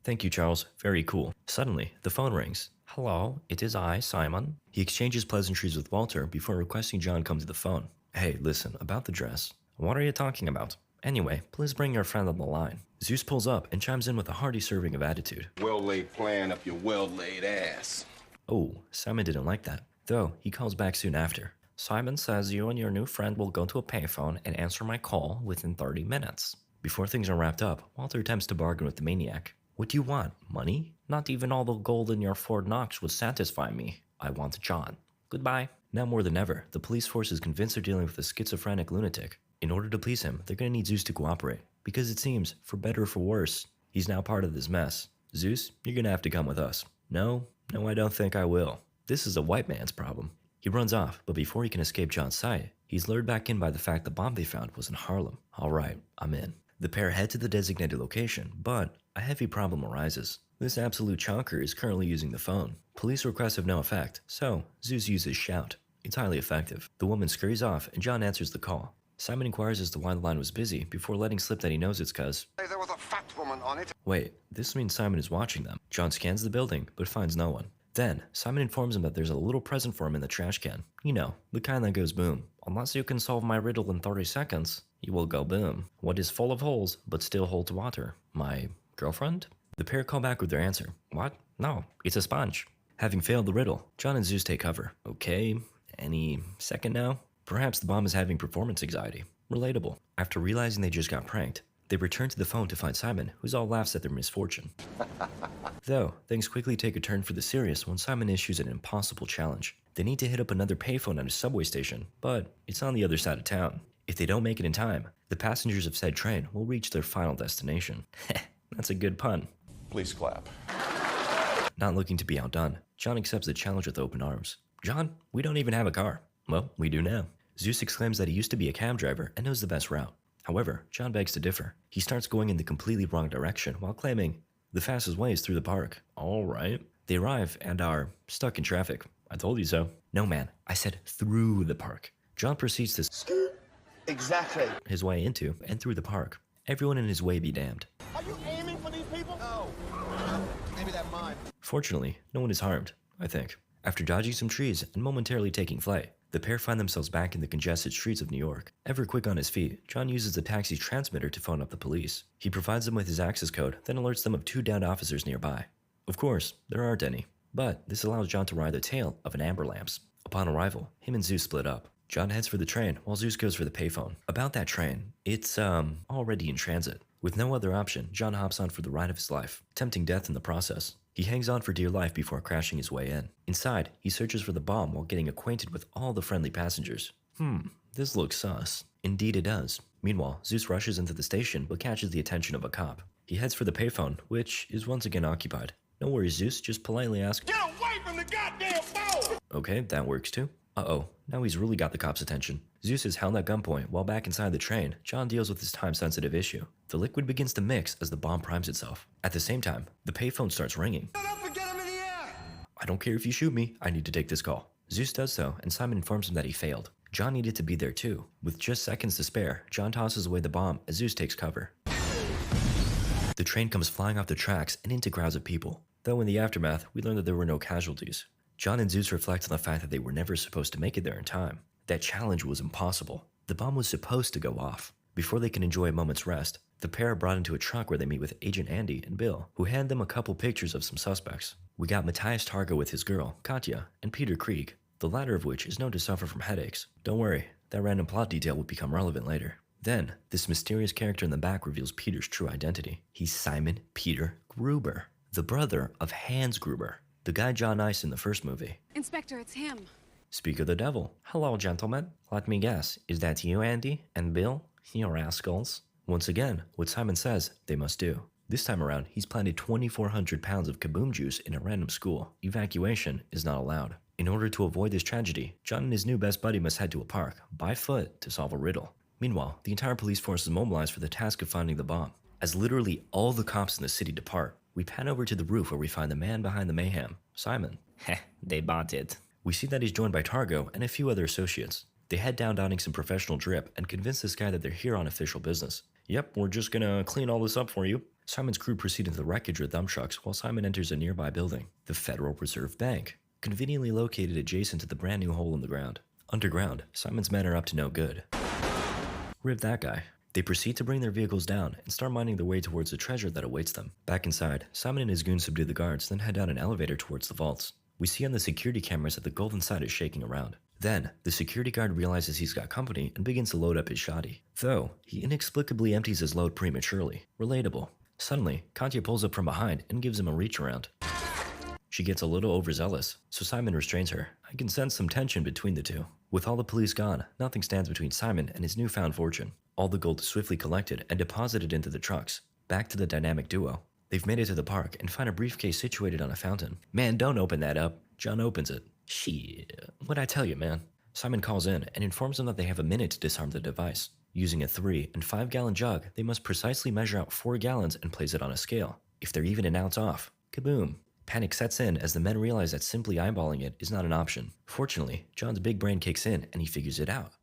Thank you, Charles. Very cool. Suddenly, the phone rings. Hello, it is I, Simon. He exchanges pleasantries with Walter before requesting John come to the phone. Hey, listen, about the dress. What are you talking about? Anyway, please bring your friend on the line. Zeus pulls up and chimes in with a hearty serving of attitude. Well-laid plan up your well-laid ass. Oh, Simon didn't like that. Though, he calls back soon after. Simon says you and your new friend will go to a payphone and answer my call within 30 minutes. Before things are wrapped up, Walter attempts to bargain with the maniac. What do you want? Money? Not even all the gold in your Fort Knox would satisfy me. I want John. Goodbye. Now more than ever, the police force is convinced they're dealing with a schizophrenic lunatic. In order to please him, they're gonna need Zeus to cooperate. Because it seems, for better or for worse, he's now part of this mess. Zeus, you're gonna have to come with us. No, I don't think I will. This is a white man's problem. He runs off, but before he can escape John's sight, he's lured back in by the fact the bomb they found was in Harlem. Alright, I'm in. The pair head to the designated location, but a heavy problem arises. This absolute chonker is currently using the phone. Police requests have no effect, so Zeus uses shout. It's highly effective. The woman scurries off and John answers the call. Simon inquires as to why the line was busy before letting slip that he knows it's cause There was a fat woman on it. Wait, this means Simon is watching them. John scans the building, but finds no one. Then, Simon informs him that there's a little present for him in the trash can. You know, the kind that goes boom. Unless you can solve my riddle in 30 seconds, you will go boom. What is full of holes, but still holds water? My girlfriend? The pair call back with their answer. What? No, it's a sponge. Having failed the riddle, John and Zeus take cover. Okay, any second now? Perhaps the bomb is having performance anxiety. Relatable. After realizing they just got pranked, they return to the phone to find Simon, who's all laughs at their misfortune. Though, things quickly take a turn for the serious when Simon issues an impossible challenge. They need to hit up another payphone at a subway station, but it's on the other side of town. If they don't make it in time, the passengers of said train will reach their final destination. That's a good pun. Please clap. Not looking to be outdone, John accepts the challenge with open arms. John, we don't even have a car. Well, we do now. Zeus exclaims that he used to be a cab driver and knows the best route. However, John begs to differ. He starts going in the completely wrong direction while claiming the fastest way is through the park. Alright. They arrive and are stuck in traffic. I told you so. No man, I said through the park. John proceeds to Exactly. his way into and through the park. Everyone in his way be damned. Are you aiming for these people? No. Maybe that mine. Fortunately, no one is harmed, I think. After dodging some trees and momentarily taking flight, the pair find themselves back in the congested streets of New York. Ever quick on his feet, John uses the taxi's transmitter to phone up the police. He provides them with his access code, then alerts them of 2 downed officers nearby. Of course, there aren't any, but this allows John to ride the tail of an amber lamps. Upon arrival, him and Zeus split up. John heads for the train, while Zeus goes for the payphone. About that train, it's, already in transit. With no other option, John hops on for the ride of his life, tempting death in the process. He hangs on for dear life before crashing his way in. Inside, he searches for the bomb while getting acquainted with all the friendly passengers. This looks sus. Indeed it does. Meanwhile, Zeus rushes into the station but catches the attention of a cop. He heads for the payphone, which is once again occupied. No worries, Zeus, just politely asks, Get away from the goddamn phone! Okay, that works too. Uh-oh, now he's really got the cop's attention. Zeus is held at gunpoint while back inside the train, John deals with his time-sensitive issue. The liquid begins to mix as the bomb primes itself. At the same time, the payphone starts ringing. Get up and get him in the air! I don't care if you shoot me, I need to take this call. Zeus does so, and Simon informs him that he failed. John needed to be there too. With just seconds to spare, John tosses away the bomb as Zeus takes cover. The train comes flying off the tracks and into crowds of people. Though in the aftermath, we learn that there were no casualties. John and Zeus reflect on the fact that they were never supposed to make it there in time. That challenge was impossible. The bomb was supposed to go off. Before they can enjoy a moment's rest, the pair are brought into a truck where they meet with Agent Andy and Bill, who hand them a couple pictures of some suspects. We got Matthias Targo with his girl, Katya, and Peter Krieg, the latter of which is known to suffer from headaches. Don't worry, that random plot detail will become relevant later. Then, this mysterious character in the back reveals Peter's true identity. He's Simon Peter Gruber, the brother of Hans Gruber, the guy John Ice in the first movie. Inspector, it's him. Speak of the devil. Hello, gentlemen. Let me guess, is that you, Andy? And Bill? You rascals. Once again, what Simon says, they must do. This time around, he's planted 2,400 pounds of kaboom juice in a random school. Evacuation is not allowed. In order to avoid this tragedy, John and his new best buddy must head to a park, by foot, to solve a riddle. Meanwhile, the entire police force is mobilized for the task of finding the bomb. As literally all the cops in the city depart, we pan over to the roof where we find the man behind the mayhem, Simon. Heh, they bought it. We see that he's joined by Targo and a few other associates. They head down donning some professional drip and convince this guy that they're here on official business. Yep, we're just gonna clean all this up for you. Simon's crew proceed into the wreckage with dump trucks while Simon enters a nearby building, the Federal Reserve Bank, conveniently located adjacent to the brand new hole in the ground. Underground, Simon's men are up to no good. Rip that guy. They proceed to bring their vehicles down and start minding their way towards the treasure that awaits them. Back inside, Simon and his goons subdue the guards, then head down an elevator towards the vaults. We see on the security cameras that the golden side is shaking around. Then, the security guard realizes he's got company and begins to load up his shoddy. Though, he inexplicably empties his load prematurely. Relatable. Suddenly, Katya pulls up from behind and gives him a reach around. She gets a little overzealous, so Simon restrains her. I can sense some tension between the two. With all the police gone, nothing stands between Simon and his newfound fortune. All the gold is swiftly collected and deposited into the trucks. Back to the dynamic duo. They've made it to the park and find a briefcase situated on a fountain. Man, don't open that up. John opens it. Shit, what'd I tell you, man? Simon calls in and informs them that they have a minute to disarm the device. Using a 3 and 5 gallon jug, they must precisely measure out 4 gallons and place it on a scale. If they're even an ounce off, kaboom. Panic sets in as the men realize that simply eyeballing it is not an option. Fortunately, John's big brain kicks in and he figures it out.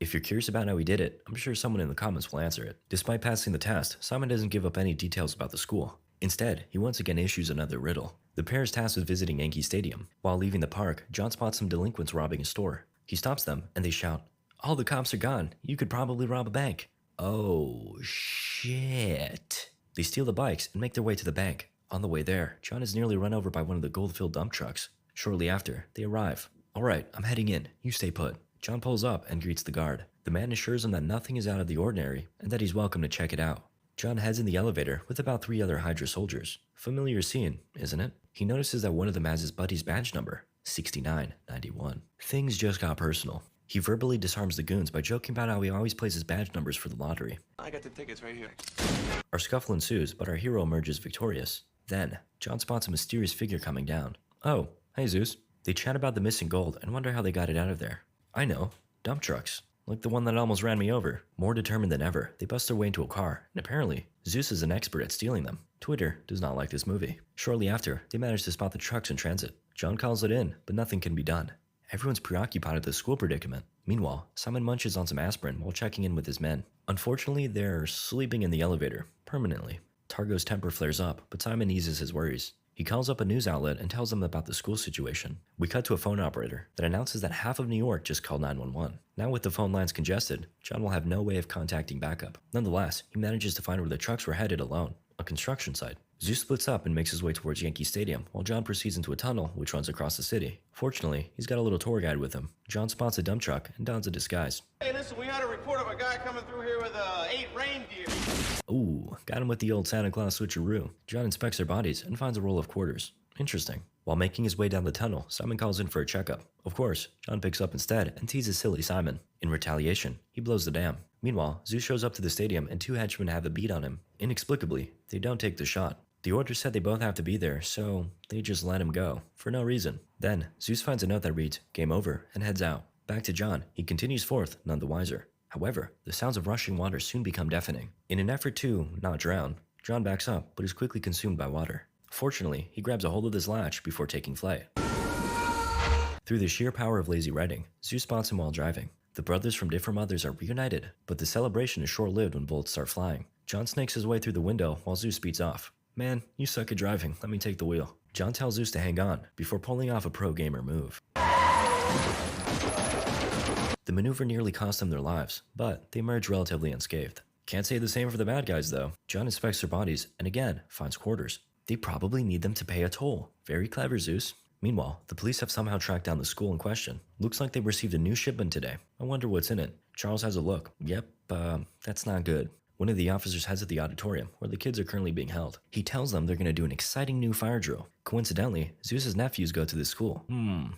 If you're curious about how he did it, I'm sure someone in the comments will answer it. Despite passing the test, Simon doesn't give up any details about the school. Instead, he once again issues another riddle. The pair is tasked with visiting Yankee Stadium. While leaving the park, John spots some delinquents robbing a store. He stops them and they shout, "All the cops are gone. You could probably rob a bank." Oh, shit. They steal the bikes and make their way to the bank. On the way there, John is nearly run over by one of the gold-filled dump trucks. Shortly after, they arrive. "Alright, I'm heading in. You stay put." John pulls up and greets the guard. The man assures him that nothing is out of the ordinary and that he's welcome to check it out. John heads in the elevator with about 3 other Hydra soldiers. Familiar scene, isn't it? He notices that one of them has his buddy's badge number, 6991. Things just got personal. He verbally disarms the goons by joking about how he always plays his badge numbers for the lottery. I got the tickets right here. Our scuffle ensues, but our hero emerges victorious. Then, John spots a mysterious figure coming down. "Oh, hey Zeus." They chat about the missing gold and wonder how they got it out of there. "I know, dump trucks. Like the one that almost ran me over." More determined than ever, they bust their way into a car, and apparently, Zeus is an expert at stealing them. Twitter does not like this movie. Shortly after, they manage to spot the trucks in transit. John calls it in, but nothing can be done. Everyone's preoccupied at the school predicament. Meanwhile, Simon munches on some aspirin while checking in with his men. Unfortunately, they're sleeping in the elevator, permanently. Targo's temper flares up, but Simon eases his worries. He calls up a news outlet and tells them about the school situation. We cut to a phone operator that announces that half of New York just called 911. Now with the phone lines congested, John will have no way of contacting backup. Nonetheless, he manages to find where the trucks were headed alone, a construction site. Zeus splits up and makes his way towards Yankee Stadium, while John proceeds into a tunnel which runs across the city. Fortunately, he's got a little tour guide with him. John spots a dump truck and dons a disguise. Hey, listen, we had a report of a guy coming through here with 8 reindeer. Ooh, got him with the old Santa Claus switcheroo. John inspects their bodies and finds a roll of quarters. Interesting. While making his way down the tunnel, Simon calls in for a checkup. Of course, John picks up instead and teases silly Simon. In retaliation, he blows the dam. Meanwhile, Zeus shows up to the stadium and 2 henchmen have a beat on him. Inexplicably, they don't take the shot. The order said they both have to be there, so they just let him go, for no reason. Then, Zeus finds a note that reads, "Game over," and heads out. Back to John, he continues forth, none the wiser. However, the sounds of rushing water soon become deafening. In an effort to not drown, John backs up, but is quickly consumed by water. Fortunately, he grabs a hold of this latch before taking flight. Through the sheer power of lazy writing, Zeus spots him while driving. The brothers from different mothers are reunited, but the celebration is short-lived when bullets start flying. John snakes his way through the window while Zeus speeds off. Man, you suck at driving, let me take the wheel. John tells Zeus to hang on before pulling off a pro gamer move. The maneuver nearly cost them their lives, but they emerge relatively unscathed. Can't say the same for the bad guys though. John inspects their bodies and again finds quarters. They probably need them to pay a toll. Very clever, Zeus. Meanwhile, the police have somehow tracked down the school in question. Looks like they received a new shipment today. I wonder what's in it. Charles has a look. Yep, that's not good. One of the officers heads at the auditorium, where the kids are currently being held. He tells them they're gonna do an exciting new fire drill. Coincidentally, Zeus's nephews go to this school.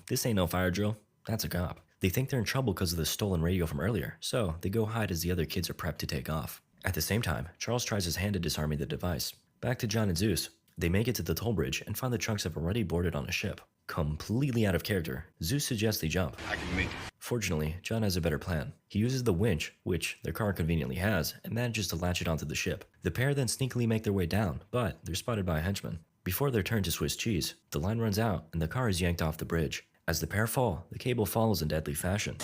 This ain't no fire drill. That's a cop. They think they're in trouble because of the stolen radio from earlier, so they go hide as the other kids are prepped to take off. At the same time, Charles tries his hand at disarming the device. Back to John and Zeus. They make it to the toll bridge and find the trunks have already boarded on a ship. Completely out of character, Zeus suggests they jump. I can make it. Fortunately, John has a better plan. He uses the winch, which their car conveniently has, and manages to latch it onto the ship. The pair then sneakily make their way down, but they're spotted by a henchman. Before their turn to Swiss cheese, the line runs out and the car is yanked off the bridge. As the pair fall, the cable follows in deadly fashion.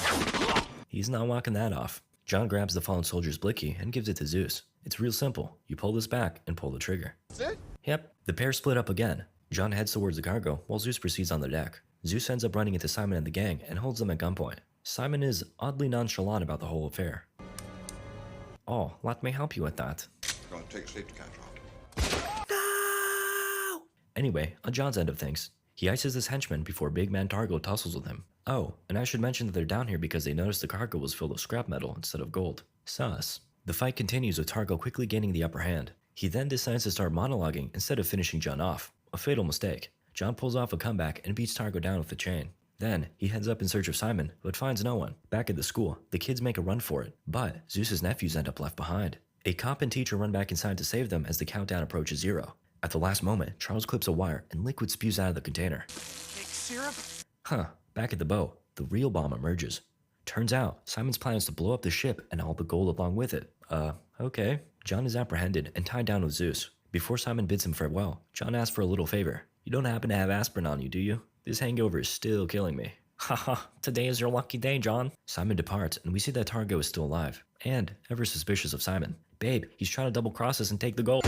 He's not walking that off. John grabs the fallen soldier's blicky and gives it to Zeus. It's real simple. You pull this back and pull the trigger. That's it? Yep. The pair split up again. John heads towards the cargo while Zeus proceeds on the deck. Zeus ends up running into Simon and the gang and holds them at gunpoint. Simon is oddly nonchalant about the whole affair. Oh, let me help you with that. Gonna take a safety contract. No! Anyway, on John's end of things, he ices his henchman before Big Man Targo tussles with him. Oh, and I should mention that they're down here because they noticed the cargo was filled with scrap metal instead of gold. Sus. The fight continues with Targo quickly gaining the upper hand. He then decides to start monologuing instead of finishing John off. A fatal mistake. John pulls off a comeback and beats Targo down with a chain. Then, he heads up in search of Simon, but finds no one. Back at the school, the kids make a run for it, but Zeus's nephews end up left behind. A cop and teacher run back inside to save them as the countdown approaches 0. At the last moment, Charles clips a wire and liquid spews out of the container. Take syrup? Huh, back at the boat, the real bomb emerges. Turns out, Simon's plan is to blow up the ship and all the gold along with it. Okay. John is apprehended and tied down with Zeus. Before Simon bids him farewell, John asks for a little favor. You don't happen to have aspirin on you, do you? This hangover is still killing me. Haha, today is your lucky day, John. Simon departs, and we see that Targo is still alive, and ever suspicious of Simon. Babe, he's trying to double-cross us and take the gold.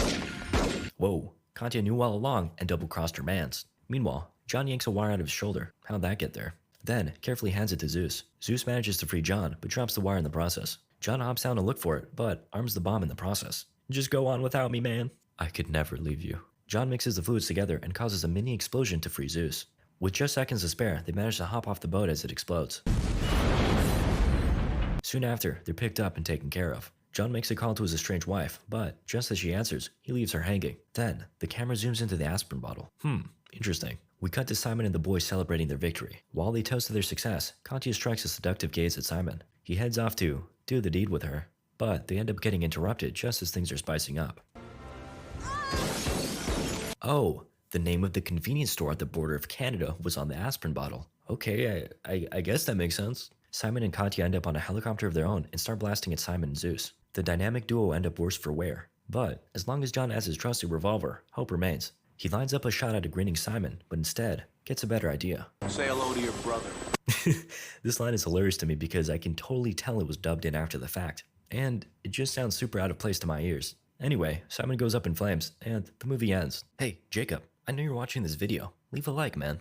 Whoa, Katya knew all along and double-crossed her mans. Meanwhile, John yanks a wire out of his shoulder. How'd that get there? Then, carefully hands it to Zeus. Zeus manages to free John, but drops the wire in the process. John hops down to look for it, but arms the bomb in the process. Just go on without me, man. I could never leave you. John mixes the fluids together and causes a mini explosion to free Zeus. With just seconds to spare, they manage to hop off the boat as it explodes. Soon after, they're picked up and taken care of. John makes a call to his estranged wife, but just as she answers, he leaves her hanging. Then, the camera zooms into the aspirin bottle. Interesting. We cut to Simon and the boys celebrating their victory. While they toast to their success, Katya strikes a seductive gaze at Simon. He heads off to do the deed with her, but they end up getting interrupted just as things are spicing up. Oh, the name of the convenience store at the border of Canada was on the aspirin bottle. Okay, I guess that makes sense. Simon and Katya end up on a helicopter of their own and start blasting at Simon and Zeus. The dynamic duo end up worse for wear. But as long as John has his trusty revolver, hope remains. He lines up a shot at a grinning Simon, but instead gets a better idea. Say hello to your brother. This line is hilarious to me because I can totally tell it was dubbed in after the fact. And it just sounds super out of place to my ears. Anyway, Simon goes up in flames, and the movie ends. Hey, Jacob, I know you're watching this video. Leave a like, man.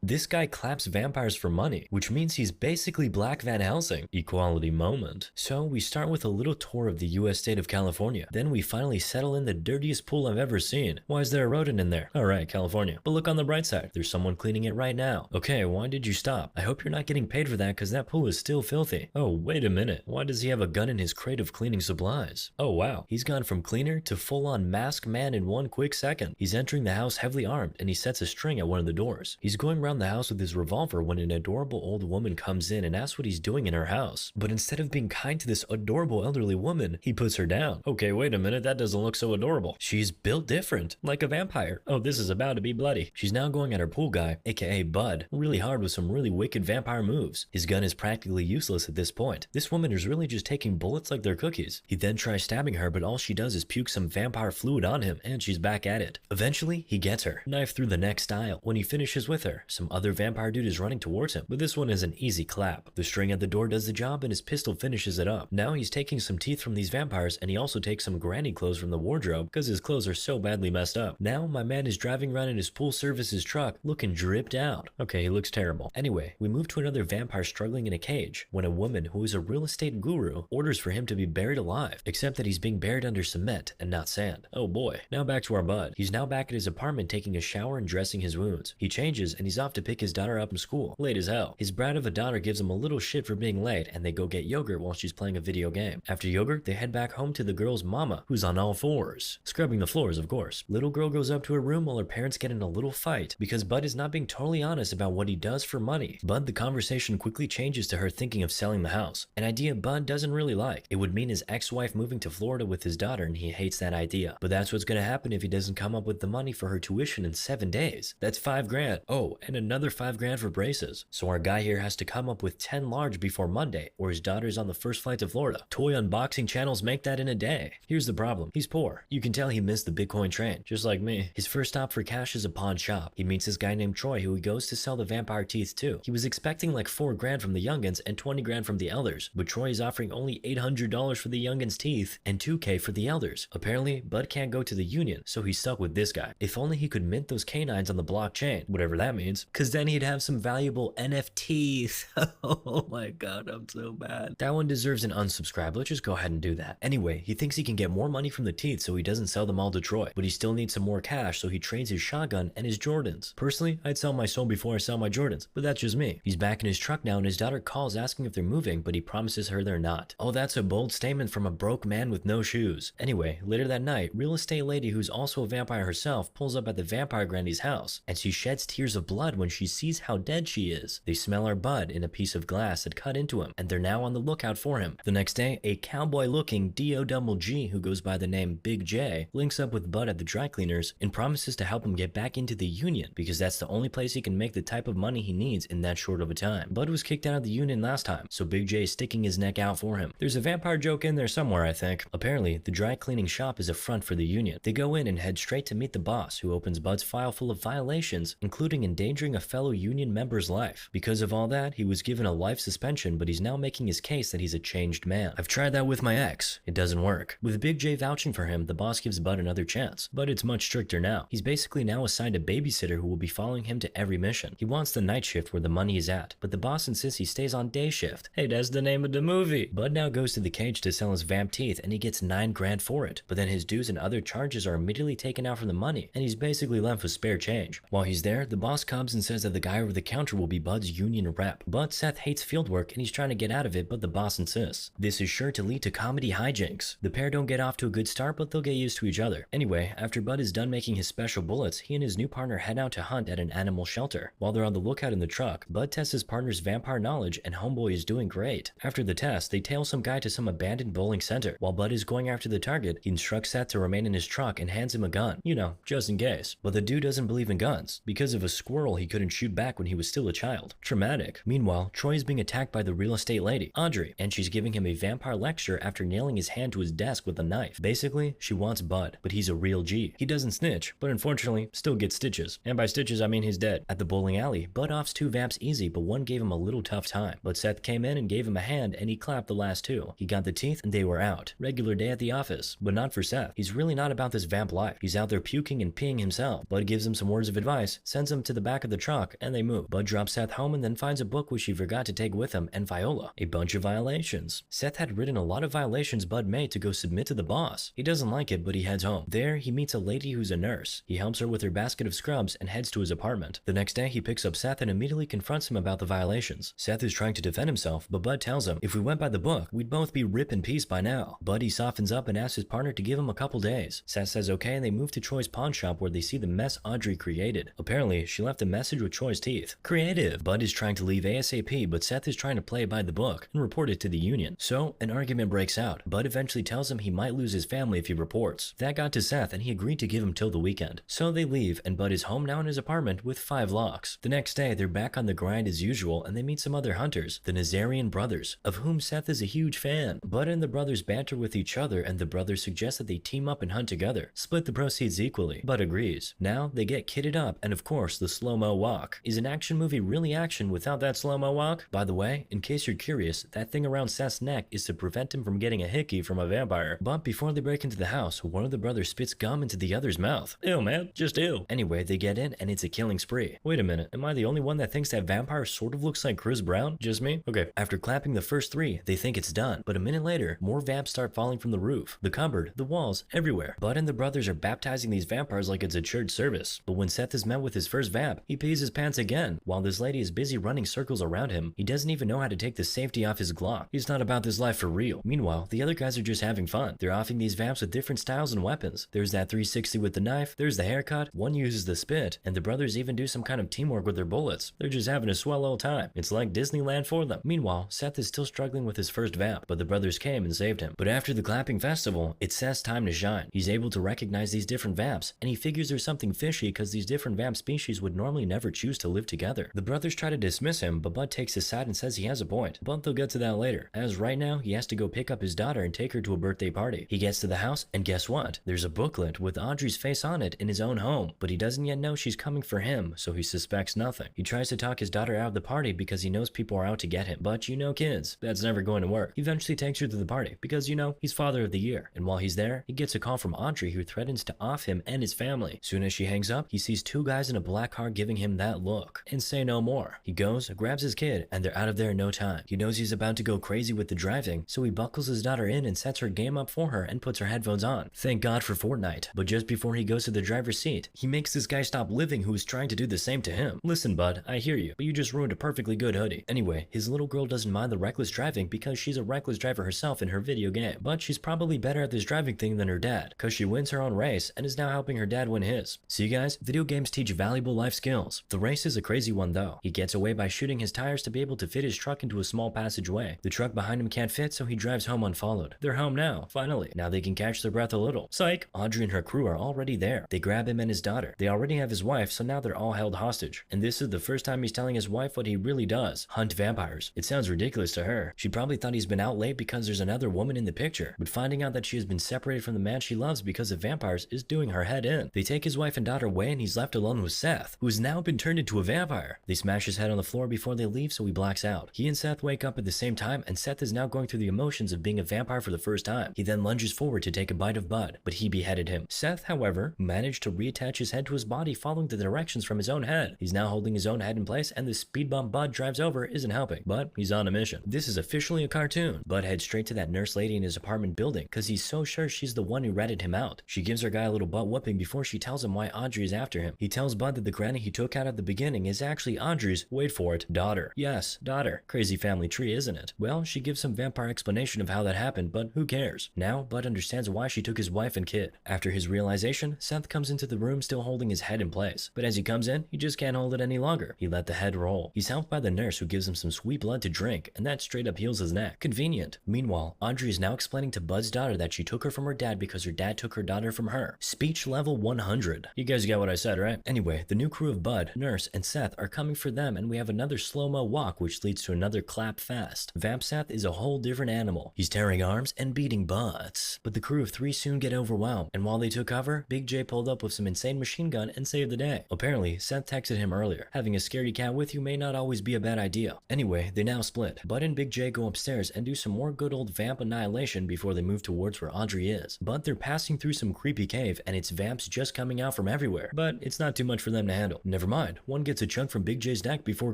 This guy claps vampires for money, which means he's basically Black Van Helsing. Equality moment. So we start with a little tour of the US state of California. Then we finally settle in the dirtiest pool I've ever seen. Why is there a rodent in there? Alright, California. But look on the bright side. There's someone cleaning it right now. Okay, why did you stop? I hope you're not getting paid for that because that pool is still filthy. Oh, wait a minute. Why does he have a gun in his crate of cleaning supplies? Oh wow. He's gone from cleaner to full-on masked man in one quick second. He's entering the house heavily armed and he sets a string at one of the doors. He's going around the house with his revolver when an adorable old woman comes in and asks what he's doing in her house. But instead of being kind to this adorable elderly woman, he puts her down. Okay, wait a minute, that doesn't look so adorable. She's built different, like a vampire. Oh, this is about to be bloody. She's now going at her pool guy, aka Bud, really hard with some really wicked vampire moves. His gun is practically useless at this point. This woman is really just taking bullets like they're cookies. He then tries stabbing her, but all she does is puke some vampire fluid on him, and she's back at it. Eventually, he gets her, knife through the neck style, when he finishes with her. some other vampire dude is running towards him, but this one is an easy clap. The string at the door does the job and his pistol finishes it up. Now he's taking some teeth from these vampires and he also takes some granny clothes from the wardrobe because his clothes are so badly messed up. Now my man is driving around in his pool services truck looking dripped out. Okay, he looks terrible. Anyway, we move to another vampire struggling in a cage when a woman who is a real estate guru orders for him to be buried alive, except that he's being buried under cement and not sand. Oh boy. Now back to our bud. He's now back at his apartment taking a shower and dressing his wounds. He changes and he's off to pick his daughter up from school. Late as hell. His brat of a daughter gives him a little shit for being late and they go get yogurt while she's playing a video game. After yogurt, they head back home to the girl's mama, who's on all fours. Scrubbing the floors, of course. Little girl goes up to her room while her parents get in a little fight because Bud is not being totally honest about what he does for money. But the conversation quickly changes to her thinking of selling the house, an idea Bud doesn't really like. It would mean his ex-wife moving to Florida with his daughter and he hates that idea. But that's what's gonna happen if he doesn't come up with the money for her tuition in 7 days. That's 5 grand. Oh, and another 5 grand for braces. So our guy here has to come up with 10 large before Monday or his daughter's on the first flight to Florida. Toy unboxing channels make that in a day. Here's the problem. He's poor. You can tell he missed the Bitcoin train, just like me. His first stop for cash is a pawn shop. He meets this guy named Troy who he goes to sell the vampire teeth to. He was expecting like 4 grand from the youngins and 20 grand from the elders, but Troy is offering only $800 for the youngins' teeth and 2K for the elders. Apparently, Bud can't go to the union, so he's stuck with this guy. If only he could mint those canines on the blockchain, whatever that means, cause then he'd have some valuable NFTs. Oh my god, I'm so bad. That one deserves an unsubscribe. Let's just go ahead and do that. Anyway, he thinks he can get more money from the teeth so he doesn't sell them all to Troy, but he still needs some more cash, so he trades his shotgun and his Jordans. Personally, I'd sell my soul before I sell my Jordans, but that's just me. He's back in his truck now and his daughter calls asking if they're moving, but he promises her they're not. Oh, that's a bold statement from a broke man with no shoes. Anyway, later that night, real estate lady who's also a vampire herself pulls up at the vampire granny's house, and she sheds tears of blood when she sees how dead she is. They smell our Bud in a piece of glass that cut into him, and they're now on the lookout for him. The next day, a cowboy-looking D-O-double-G who goes by the name Big J links up with Bud at the dry cleaners and promises to help him get back into the union because that's the only place he can make the type of money he needs in that short of a time. Bud was kicked out of the union last time, so Big J is sticking his neck out for him. There's a vampire joke in there somewhere, I think. Apparently, the dry cleaning shop is a front for the union. They go in and head straight to meet the boss, who opens Bud's file full of violations, including endangering a fellow union member's life. Because of all that, he was given a life suspension, but he's now making his case that he's a changed man. I've tried that with my ex. It doesn't work. With Big J vouching for him, the boss gives Bud another chance, but it's much stricter now. He's basically now assigned a babysitter who will be following him to every mission. He wants the night shift where the money is at, but the boss insists he stays on day shift. Hey, that's the name of the movie. Bud now goes to the cage to sell his vamp teeth and he gets 9 grand for it, but then his dues and other charges are immediately taken out from the money and he's basically left with spare change. While he's there, the boss comes and says that the guy over the counter will be Bud's union rep. But Seth hates fieldwork and he's trying to get out of it, but the boss insists. This is sure to lead to comedy hijinks. The pair don't get off to a good start, but they'll get used to each other. Anyway, after Bud is done making his special bullets, he and his new partner head out to hunt at an animal shelter. While they're on the lookout in the truck, Bud tests his partner's vampire knowledge and homeboy is doing great. After the test, they tail some guy to some abandoned bowling center. While Bud is going after the target, he instructs Seth to remain in his truck and hands him a gun. You know, just in case. But the dude doesn't believe in guns. Because of a squirrel he couldn't shoot back when he was still a child. Traumatic. Meanwhile, Troy is being attacked by the real estate lady, Audrey, and she's giving him a vampire lecture after nailing his hand to his desk with a knife. Basically, she wants Bud, but he's a real G. He doesn't snitch, but unfortunately, still gets stitches. And by stitches, I mean he's dead. At the bowling alley, Bud offs 2 vamps easy, but one gave him a little tough time. But Seth came in and gave him a hand, and he clapped the last 2. He got the teeth, and they were out. Regular day at the office. But not for Seth. He's really not about this vamp life. He's out there puking and peeing himself. Bud gives him some words of advice, sends him to the back of the truck, and they move. Bud drops Seth home and then finds a book which he forgot to take with him, and Viola. A bunch of violations. Seth had written a lot of violations Bud made to go submit to the boss. He doesn't like it, but he heads home. There, he meets a lady who's a nurse. He helps her with her basket of scrubs and heads to his apartment. The next day, he picks up Seth and immediately confronts him about the violations. Seth is trying to defend himself, but Bud tells him, if we went by the book, we'd both be rip in peace by now. Buddy softens up and asks his partner to give him a couple days. Seth says okay, and they move to Troy's pawn shop where they see the mess Audrey created. Apparently, she left a message with Troy's teeth. Creative. Bud is trying to leave ASAP, but Seth is trying to play by the book and report it to the union. So, an argument breaks out. Bud eventually tells him he might lose his family if he reports. That got to Seth, and he agreed to give him till the weekend. So they leave, and Bud is home now in his apartment with 5 locks. The next day, they're back on the grind as usual, and they meet some other hunters, the Nazarian brothers, of whom Seth is a huge fan. Bud and the brothers banter with each other, and the brothers suggest that they team up and hunt together. Split the proceeds equally. Bud agrees. Now, they get kitted up, and of course, the slow-mo slow-mo walk. Is an action movie really action without that slow-mo walk? By the way, in case you're curious, that thing around Seth's neck is to prevent him from getting a hickey from a vampire. But before they break into the house, one of the brothers spits gum into the other's mouth. Ew, man, just ew. Anyway, they get in and it's a killing spree. Wait a minute, am I the only one that thinks that vampire sort of looks like Chris Brown? Just me? Okay, after clapping the first 3, they think it's done. But a minute later, more vamps start falling from the roof, the cupboard, the walls, everywhere. Bud and the brothers are baptizing these vampires like it's a church service. But when Seth is met with his first vamp, he pees his pants again. While this lady is busy running circles around him, he doesn't even know how to take the safety off his Glock. He's not about this life for real. Meanwhile, the other guys are just having fun. They're offing these vamps with different styles and weapons. There's that 360 with the knife, there's the haircut, one uses the spit, and the brothers even do some kind of teamwork with their bullets. They're just having a swell old time. It's like Disneyland for them. Meanwhile, Seth is still struggling with his first vamp, but the brothers came and saved him. But after the clapping festival, it's Seth's time to shine. He's able to recognize these different vamps, and he figures there's something fishy because these different vamp species would normally never choose to live together. The brothers try to dismiss him, but Bud takes his side and says he has a point. But they'll get to that later, as right now he has to go pick up his daughter and take her to a birthday party. He gets to the house, and guess what? There's a booklet with Audrey's face on it in his own home, but he doesn't yet know she's coming for him, so he suspects nothing. He tries to talk his daughter out of the party because he knows people are out to get him, but you know kids, that's never going to work. He eventually takes her to the party because, you know, he's father of the year, and while he's there, he gets a call from Audrey who threatens to off him and his family. Soon as she hangs up, he sees 2 guys in a black car giving him that look, and say no more. He goes, grabs his kid, and they're out of there in no time. He knows he's about to go crazy with the driving, so he buckles his daughter in and sets her game up for her and puts her headphones on. Thank God for Fortnite. But just before he goes to the driver's seat, he makes this guy stop living who is trying to do the same to him. Listen, bud, I hear you, but you just ruined a perfectly good hoodie. Anyway, his little girl doesn't mind the reckless driving because she's a reckless driver herself in her video game, but she's probably better at this driving thing than her dad, cause she wins her own race and is now helping her dad win his. See guys, video games teach valuable life skills. The race is a crazy one though. He gets away by shooting his tires to be able to fit his truck into a small passageway. The truck behind him can't fit, so he drives home unfollowed. They're home now, finally. Now they can catch their breath a little. Psych! Audrey and her crew are already there. They grab him and his daughter. They already have his wife, so now they're all held hostage. And this is the first time he's telling his wife what he really does: hunt vampires. It sounds ridiculous to her. She probably thought he's been out late because there's another woman in the picture, but finding out that she has been separated from the man she loves because of vampires is doing her head in. They take his wife and daughter away and he's left alone with Seth, who has now been turned into a vampire. They smash his head on the floor before they leave, so he blacks out. He and Seth wake up at the same time, and Seth is now going through the emotions of being a vampire for the first time. He then lunges forward to take a bite of Bud, but he beheaded him. Seth, however, managed to reattach his head to his body following the directions from his own head. He's now holding his own head in place, and the speed bump Bud drives over isn't helping, but he's on a mission. This is officially a cartoon. Bud heads straight to that nurse lady in his apartment building because he's so sure she's the one who ratted him out. She gives her guy a little butt whooping before she tells him why Audrey is after him. He tells Bud that the granny he took out at the beginning is actually Audrey's, wait for it, daughter. Yes, daughter. Crazy family tree, isn't it? Well, she gives some vampire explanation of how that happened, but who cares? Now, Bud understands why she took his wife and kid. After his realization, Seth comes into the room still holding his head in place. But as he comes in, he just can't hold it any longer. He let the head roll. He's helped by the nurse who gives him some sweet blood to drink, and that straight up heals his neck. Convenient. Meanwhile, Audrey is now explaining to Bud's daughter that she took her from her dad because her dad took her daughter from her. Speech level 100. You guys get what I said, right? Anyway, the new crew of Bud, Nurse, and Seth are coming for them, and we have another slow-mo walk which leads to another clap fest. Vamp Seth is a whole different animal. He's tearing arms and beating butts. But the crew of 3 soon get overwhelmed, and while they took cover, Big J pulled up with some insane machine gun and saved the day. Apparently, Seth texted him earlier. Having a scaredy cat with you may not always be a bad idea. Anyway, they now split. Bud and Big J go upstairs and do some more good old vamp annihilation before they move towards where Audrey is. But they're passing through some creepy cave and it's vamps just coming out from everywhere. But it's not too much for them to handle. Never mind, one gets a chunk from Big J's neck before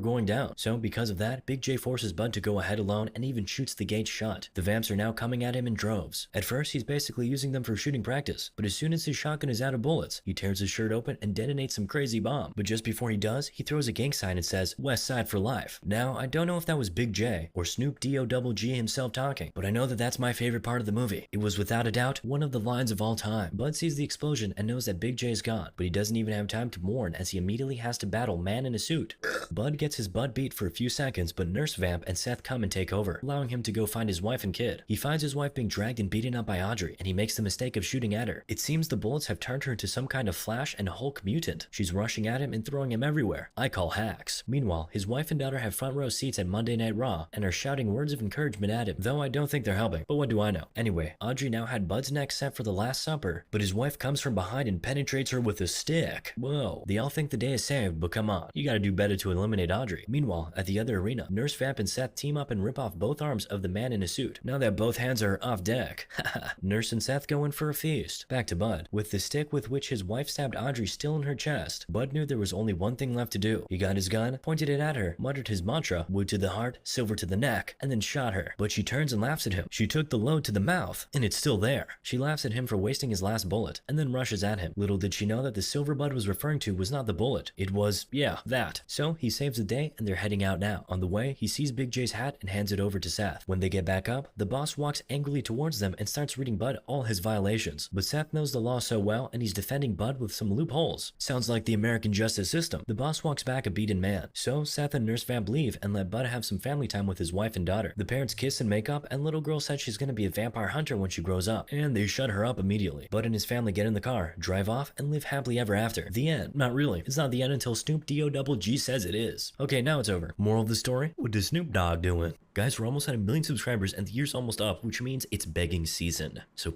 going down. So because of that, Big J forces Bud to go ahead alone and even shoots the gate shut. The vamps are now coming at him in droves. At first, he's basically using them for shooting practice, but as soon as his shotgun is out of bullets, he tears his shirt open and detonates some crazy bomb. But just before he does, he throws a gang sign and says, "West Side for life." Now, I don't know if that was Big J or Snoop D-O-double-G himself talking, but I know that that's my favorite part of the movie. It was without a doubt one of the lines of all time. Bud sees the explosion and knows that Big J is gone, but he doesn't even have time to mourn as he immediately has to battle Man in a Suit. Bud gets his butt beat for a few seconds, but Nurse Vamp and Seth come and take over, allowing him to go find his wife and kid. He finds his wife being dragged and beaten up by Audrey, and he makes the mistake of shooting at her. It seems the bullets have turned her into some kind of Flash and Hulk mutant. She's rushing at him and throwing him everywhere. I call hacks. Meanwhile, his wife and daughter have front row seats at Monday Night Raw and are shouting words of encouragement at him, though I don't think they're helping, but what do I know? Anyway, Audrey now had Bud's neck set for the Last Supper, but his wife comes from behind and penetrates her with a stick. Whoa. They all think the day is saved, but come on, you gotta do better to eliminate Audrey. Meanwhile, at the other arena, Nurse Vamp and Seth team up and rip off both arms of the man in a suit. Now that both hands are off deck, Nurse and Seth go in for a feast. Back to Bud. With the stick with which his wife stabbed Audrey still in her chest, Bud knew there was only one thing left to do. He got his gun, pointed it at her, muttered his mantra, wood to the heart, silver to the neck, and then shot her. But she turns and laughs at him. She took the load to the mouth, and it's still there. She laughs at him for wasting his last bullet, and then rushes at him. Little did she know that the silver Bud was referring to was not the bullet. It was, yeah, that. So he saves the day, and they're heading out now. On the way, he sees Big J's hat and hands it over to Seth. When they get back up, the boss walks angrily towards them and starts reading Bud all his violations. But Seth knows the law so well, and he's defending Bud with some loopholes. Sounds like the American justice system. The boss walks back a beaten man. So Seth and Nurse Vamp leave and let Bud have some family time with his wife and daughter. The parents kiss and make up, and little girl said she's gonna be a vampire hunter when she grows up. And they shut her up immediately. Bud and his family get in the car, drive off, and live happily ever after. The end. Not really. It's not the end until Snoop D-O-double-G says it is. Okay, now it's over. Moral of the story? What is Snoop Dogg doing? Guys, we're almost at 1 million subscribers and the year's almost up, which means it's begging season. So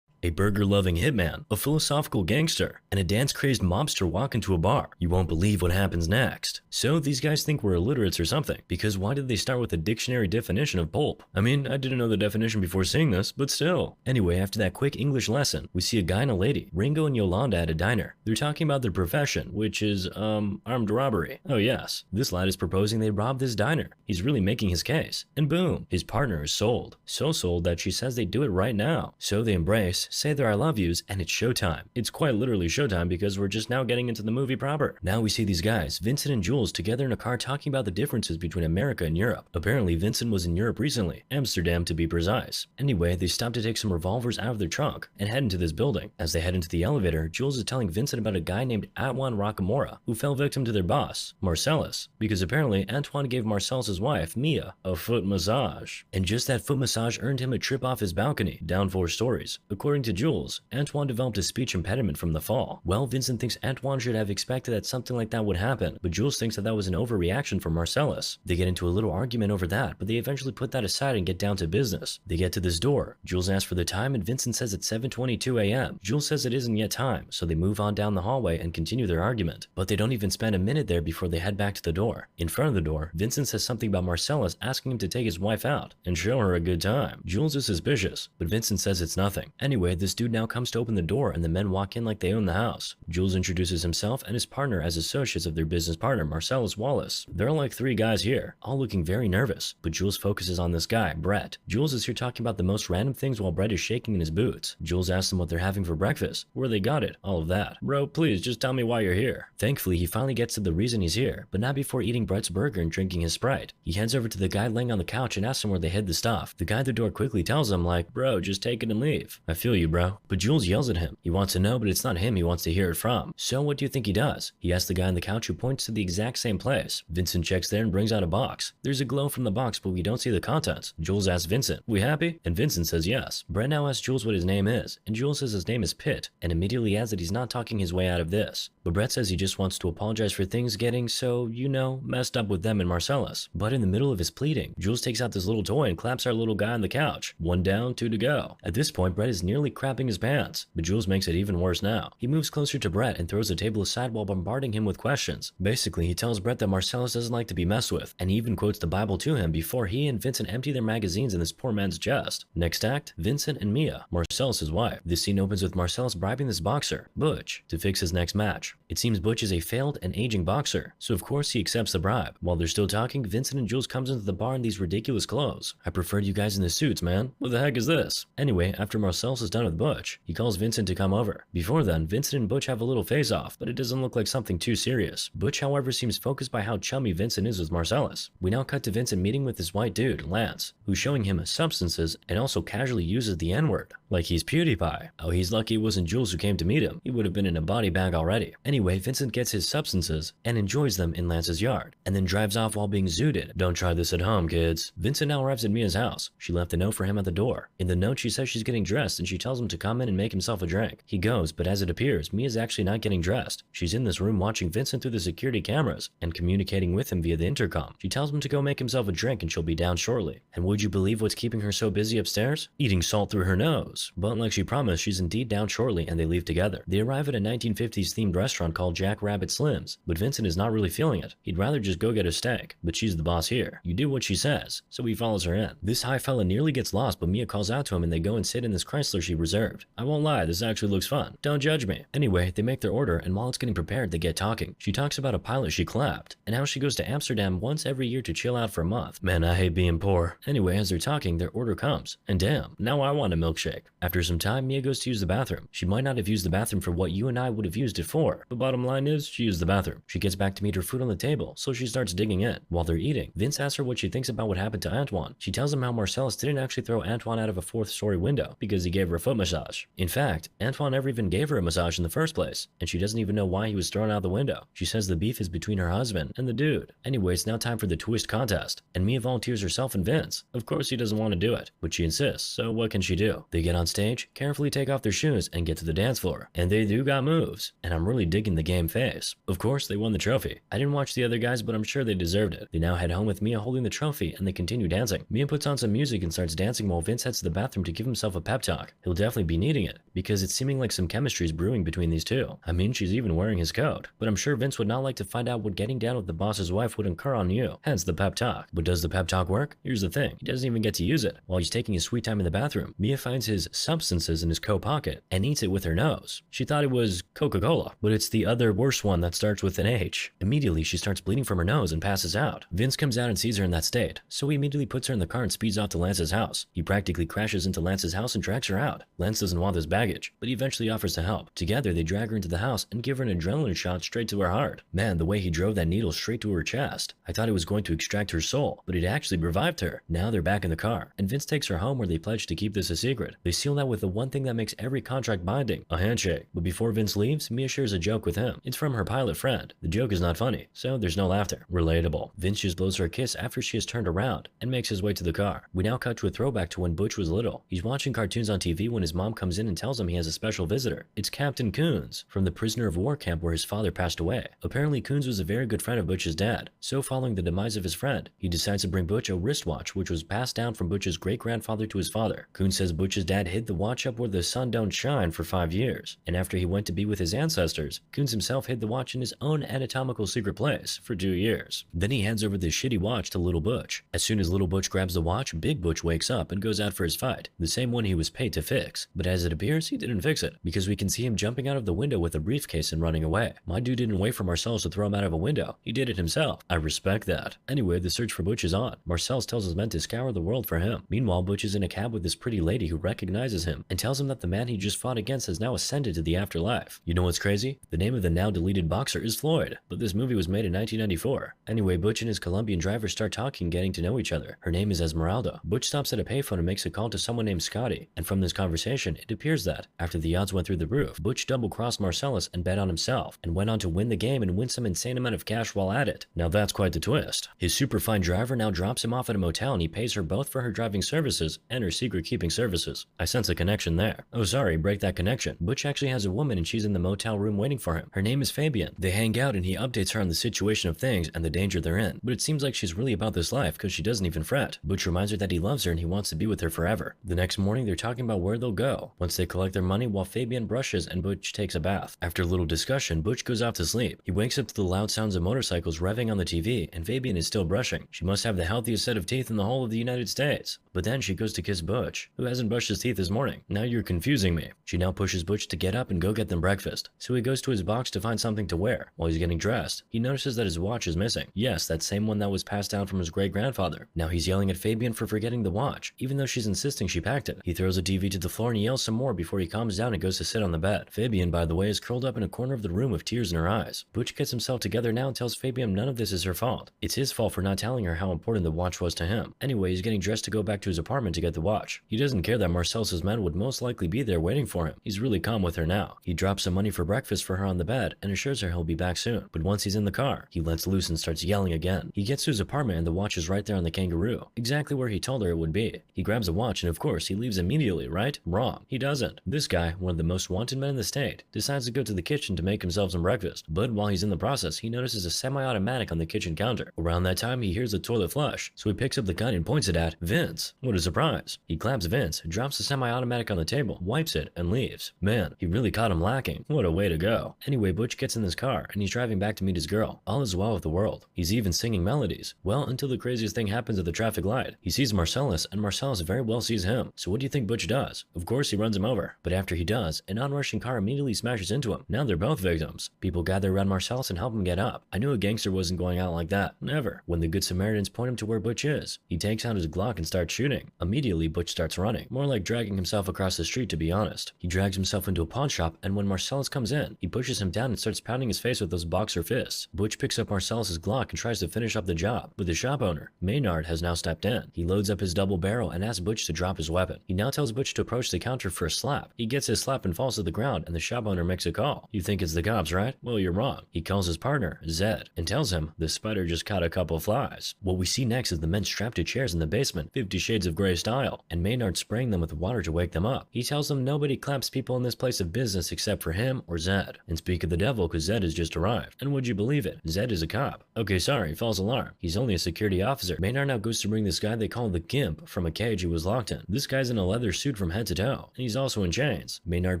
a burger-loving hitman, a philosophical gangster, and a dance-crazed mobster walk into a bar. You won't believe what happens next. So these guys think we're illiterates or something, because why did they start with a dictionary definition of pulp? I mean, I didn't know the definition before seeing this, but still. Anyway, after that quick English lesson, we see a guy and a lady, Ringo and Yolanda, at a diner. They're talking about their profession, which is, armed robbery. Oh yes, this lad is proposing they rob this diner. He's really making his case. And boom, his partner is sold. So sold that she says they do it right now. So they embrace, say their I love yous, and it's showtime. It's quite literally showtime because we're just now getting into the movie proper. Now we see these guys, Vincent and Jules, together in a car talking about the differences between America and Europe. Apparently, Vincent was in Europe recently, Amsterdam to be precise. Anyway, they stop to take some revolvers out of their trunk and head into this building. As they head into the elevator, Jules is telling Vincent about a guy named Antoine Rocamora who fell victim to their boss, Marcellus, because apparently Antoine gave Marcellus's wife, Mia, a foot massage. And just that foot massage earned him a trip off his balcony, down 4 stories. According to Jules, Antoine developed a speech impediment from the fall. Well, Vincent thinks Antoine should have expected that something like that would happen, but Jules thinks that that was an overreaction from Marcellus. They get into a little argument over that, but they eventually put that aside and get down to business. They get to this door. Jules asks for the time and Vincent says it's 7:22 a.m. Jules says it isn't yet time, so they move on down the hallway and continue their argument. But they don't even spend a minute there before they head back to the door. In front of the door, Vincent says something about Marcellus asking him to take his wife out and show her a good time. Jules is suspicious, but Vincent says it's nothing. Anyway, this dude now comes to open the door and the men walk in like they own the house. Jules introduces himself and his partner as associates of their business partner, Marcellus Wallace. There are like 3 guys here, all looking very nervous, but Jules focuses on this guy, Brett. Jules is here talking about the most random things while Brett is shaking in his boots. Jules asks them what they're having for breakfast, where they got it, all of that. Bro, please just tell me why you're here. Thankfully, he finally gets to the reason he's here, but not before eating Brett's burger and drinking his Sprite. He heads over to the guy laying on the couch and asks him where they hid the stuff. The guy at the door quickly tells him like, bro, just take it and leave. I feel you, bro. But Jules yells at him. He wants to know, but it's not him he wants to hear it from. So what do you think he does? He asks the guy on the couch who points to the exact same place. Vincent checks there and brings out a box. There's a glow from the box, but we don't see the contents. Jules asks Vincent, we happy? And Vincent says yes. Brett now asks Jules what his name is, and Jules says his name is Pitt, and immediately adds that he's not talking his way out of this. But Brett says he just wants to apologize for things getting so, you know, messed up with them and Marcellus. But in the middle of his pleading, Jules takes out this little toy and claps our little guy on the couch. 1 down, 2 to go. At this point, Brett is nearly crapping his pants, but Jules makes it even worse now. He moves closer to Brett and throws the table aside while bombarding him with questions. Basically, he tells Brett that Marcellus doesn't like to be messed with, and he even quotes the Bible to him before he and Vincent empty their magazines in this poor man's chest. Next act, Vincent and Mia, Marcellus' wife. This scene opens with Marcellus bribing this boxer, Butch, to fix his next match. It seems Butch is a failed and aging boxer, so of course he accepts the bribe. While they're still talking, Vincent and Jules comes into the bar in these ridiculous clothes. I preferred you guys in the suits, man. What the heck is this? Anyway, after Marcellus is done with Butch, he calls Vincent to come over. Before then, Vincent and Butch have a little face-off, but it doesn't look like something too serious. Butch, however, seems focused by how chummy Vincent is with Marcellus. We now cut to Vincent meeting with this white dude, Lance, who's showing him substances and also casually uses the N-word, like he's PewDiePie. Oh, he's lucky it wasn't Jules who came to meet him. He would have been in a body bag already. Anyway, Vincent gets his substances and enjoys them in Lance's yard, and then drives off while being zooted. Don't try this at home, kids. Vincent now arrives at Mia's house. She left a note for him at the door. In the note, she says she's getting dressed and she tells him to come in and make himself a drink. He goes, but as it appears, Mia's actually not getting dressed. She's in this room watching Vincent through the security cameras and communicating with him via the intercom. She tells him to go make himself a drink and she'll be down shortly. And would you believe what's keeping her so busy upstairs? Eating salt through her nose. But like she promised, she's indeed down shortly and they leave together. They arrive at a 1950s themed restaurant called Jack Rabbit Slim's, but Vincent is not really feeling it. He'd rather just go get a steak, but she's the boss here. You do what she says, so he follows her in. This high fella nearly gets lost, but Mia calls out to him and they go and sit in this Chrysler she reserved. I won't lie, this actually looks fun. Don't judge me. Anyway, they make their order, and while it's getting prepared, they get talking. She talks about a pilot she clapped, and how she goes to Amsterdam once every year to chill out for a month. Man, I hate being poor. Anyway, as they're talking, their order comes, and damn, now I want a milkshake. After some time, Mia goes to use the bathroom. She might not have used the bathroom for what you and I would have used it for, but bottom line is, she used the bathroom. She gets back to meet her food on the table, so she starts digging in. While they're eating, Vince asks her what she thinks about what happened to Antoine. She tells him how Marcellus didn't actually throw Antoine out of a 4th-story window because he gave her a foot massage. In fact, Antoine never even gave her a massage in the first place, and she doesn't even know why he was thrown out the window. She says the beef is between her husband and the dude. Anyway, it's now time for the twist contest, and Mia volunteers herself and Vince. Of course he doesn't want to do it, but she insists, so what can she do? They get on stage, carefully take off their shoes, and get to the dance floor. And they do got moves, and I'm really digging the game face. Of course, they won the trophy. I didn't watch the other guys, but I'm sure they deserved it. They now head home with Mia holding the trophy, and they continue dancing. Mia puts on some music and starts dancing while Vince heads to the bathroom to give himself a pep talk. He'll definitely be needing it, because it's seeming like some chemistry is brewing between these two. I mean, she's even wearing his coat. But I'm sure Vince would not like to find out what getting down with the boss's wife would incur on you, hence the pep talk. But does the pep talk work? Here's the thing, he doesn't even get to use it. While he's taking his sweet time in the bathroom, Mia finds his substances in his coat pocket and eats it with her nose. She thought it was Coca-Cola, but it's the other worse one that starts with an H. Immediately, she starts bleeding from her nose and passes out. Vince comes out and sees her in that state, so he immediately puts her in the car and speeds off to Lance's house. He practically crashes into Lance's house and drags her out. Lance doesn't want this baggage, but he eventually offers to help. Together, they drag her into the house and give her an adrenaline shot straight to her heart. Man, the way he drove that needle straight to her chest. I thought it was going to extract her soul, but it actually revived her. Now they're back in the car, and Vince takes her home where they pledge to keep this a secret. They seal that with the one thing that makes every contract binding, a handshake. But before Vince leaves, Mia shares a joke with him. It's from her pilot friend. The joke is not funny, so there's no laughter. Relatable. Vince just blows her a kiss after she has turned around and makes his way to the car. We now cut to a throwback to when Butch was little. He's watching cartoons on TV when his mom comes in and tells him he has a special visitor. It's Captain Coons from the prisoner of war camp where his father passed away. Apparently, Coons was a very good friend of Butch's dad, so following the demise of his friend, he decides to bring Butch a wristwatch which was passed down from Butch's great-grandfather to his father. Coons says Butch's dad hid the watch up where the sun don't shine for 5 years, and after he went to be with his ancestors, Coons himself hid the watch in his own anatomical secret place for 2 years. Then he hands over the shitty watch to Little Butch. As soon as Little Butch grabs the watch, Big Butch wakes up and goes out for his fight, the same one he was paid to fix. But as it appears, he didn't fix it, because we can see him jumping out of the window with a briefcase and running away. My dude didn't wait for Marcellus to throw him out of a window. He did it himself. I respect that. Anyway, the search for Butch is on. Marcellus tells his men to scour the world for him. Meanwhile, Butch is in a cab with this pretty lady who recognizes him and tells him that the man he just fought against has now ascended to the afterlife. You know what's crazy? The name of the now deleted boxer is Floyd, but this movie was made in 1994. Anyway, Butch and his Colombian driver start talking, getting to know each other. Her name is Esmeralda. Butch stops at a payphone and makes a call to someone named Scotty, and from this conversation, it appears that, after the odds went through the roof, Butch double-crossed Marcellus and bet on himself, and went on to win the game and win some insane amount of cash while at it. Now that's quite the twist. His super fine driver now drops him off at a motel and he pays her both for her driving services and her secret-keeping services. I sense a connection there. Oh sorry, break that connection. Butch actually has a woman and she's in the motel room waiting for him. Her name is Fabian. They hang out and he updates her on the situation of things and the danger they're in. But it seems like she's really about this life because she doesn't even fret. Butch reminds her that he loves her and he wants to be with her forever. The next morning they're talking about where they'll go once they collect their money while Fabian brushes and Butch takes a bath. After a little discussion, Butch goes off to sleep. He wakes up to the loud sounds of motorcycles revving on the TV and Fabian is still brushing. She must have the healthiest set of teeth in the whole of the United States. But then she goes to kiss Butch, who hasn't brushed his teeth this morning. Now you're confusing me. She now pushes Butch to get up and go get them breakfast. So he goes to his box to find something to wear. While he's getting dressed, he notices that his watch is missing. Yes, that same one that was passed down from his great-grandfather. Now he's yelling at Fabian for forgetting the watch, even though she's insisting she packed it. He throws the TV to the floor and he yells some more before he calms down and goes to sit on the bed. Fabian, by the way, is curled up in a corner of the room with tears in her eyes. Butch gets himself together now and tells Fabian none of this is her fault. It's his fault for not telling her how important the watch was to him. Anyway, he's getting dressed to go back to his apartment to get the watch. He doesn't care that Marcellus's men would most likely be there waiting for him. He's really calm with her now. He drops some money for breakfast for her on the bed and assures her he'll be back soon. But once he's in the car, he lets loose and starts yelling again. He gets to his apartment and the watch is right there on the kangaroo, exactly where he told her it would be. He grabs a watch and of course he leaves immediately, right? right? Wrong. He doesn't. This guy, one of the most wanted men in the state, decides to go to the kitchen to make himself some breakfast. But while he's in the process, he notices a semi-automatic on the kitchen counter. Around that time, he hears the toilet flush, so he picks up the gun and points it at Vince. What a surprise. He claps Vince, drops the semi-automatic on the table, wipes it, and leaves. Man, he really caught him lacking. What a way to go. Anyway, Butch gets in his car, and he's driving back to meet his girl. All is well with the world. He's even singing melodies. Well, until the craziest thing happens at the traffic light. He sees Marcellus, and Marcellus very well sees him. So what do you think Butch does? Of course, he runs him over. But after he does, an onrushing car immediately smashes into him. Now they're both victims. People gather around Marcellus and help him get up. I knew a gangster wasn't going out like that. Never. When the good Samaritans point him to where Butch is, he takes out his Glock and starts shooting. Immediately, Butch starts running. More like dragging himself across the street, to be honest. He drags himself into a pawn shop, and when Marcellus comes in, he pushes him down and starts pounding his face with those boxer fists. Butch picks up Marcellus's Glock and tries to finish up the job, but the shop owner, Maynard, has now stepped in. He loads up his double barrel and asks Butch to drop his weapon. He now tells Butch to approach the counter for a slap. He gets his slap and falls to the ground, and the shop owner makes a call. You think it's the cops, right? Well, you're wrong. He calls his partner, Zed, and tells him the spider just caught a couple flies. What we see next is the men strapped to chairs in the basement, 50 Shades of Grey style, and Maynard spraying them with water to wake them up. He tells them nobody claps people in this place of business except for him or Zed. And speak of the devil, because Zed has just arrived. And would you believe it? Zed is a cop. Okay, sorry, false alarm. He's only a security officer. Maynard now goes to bring this guy they call the Gimp from a cage he was locked in. This guy's in a leather suit from head to toe, and he's also in chains. Maynard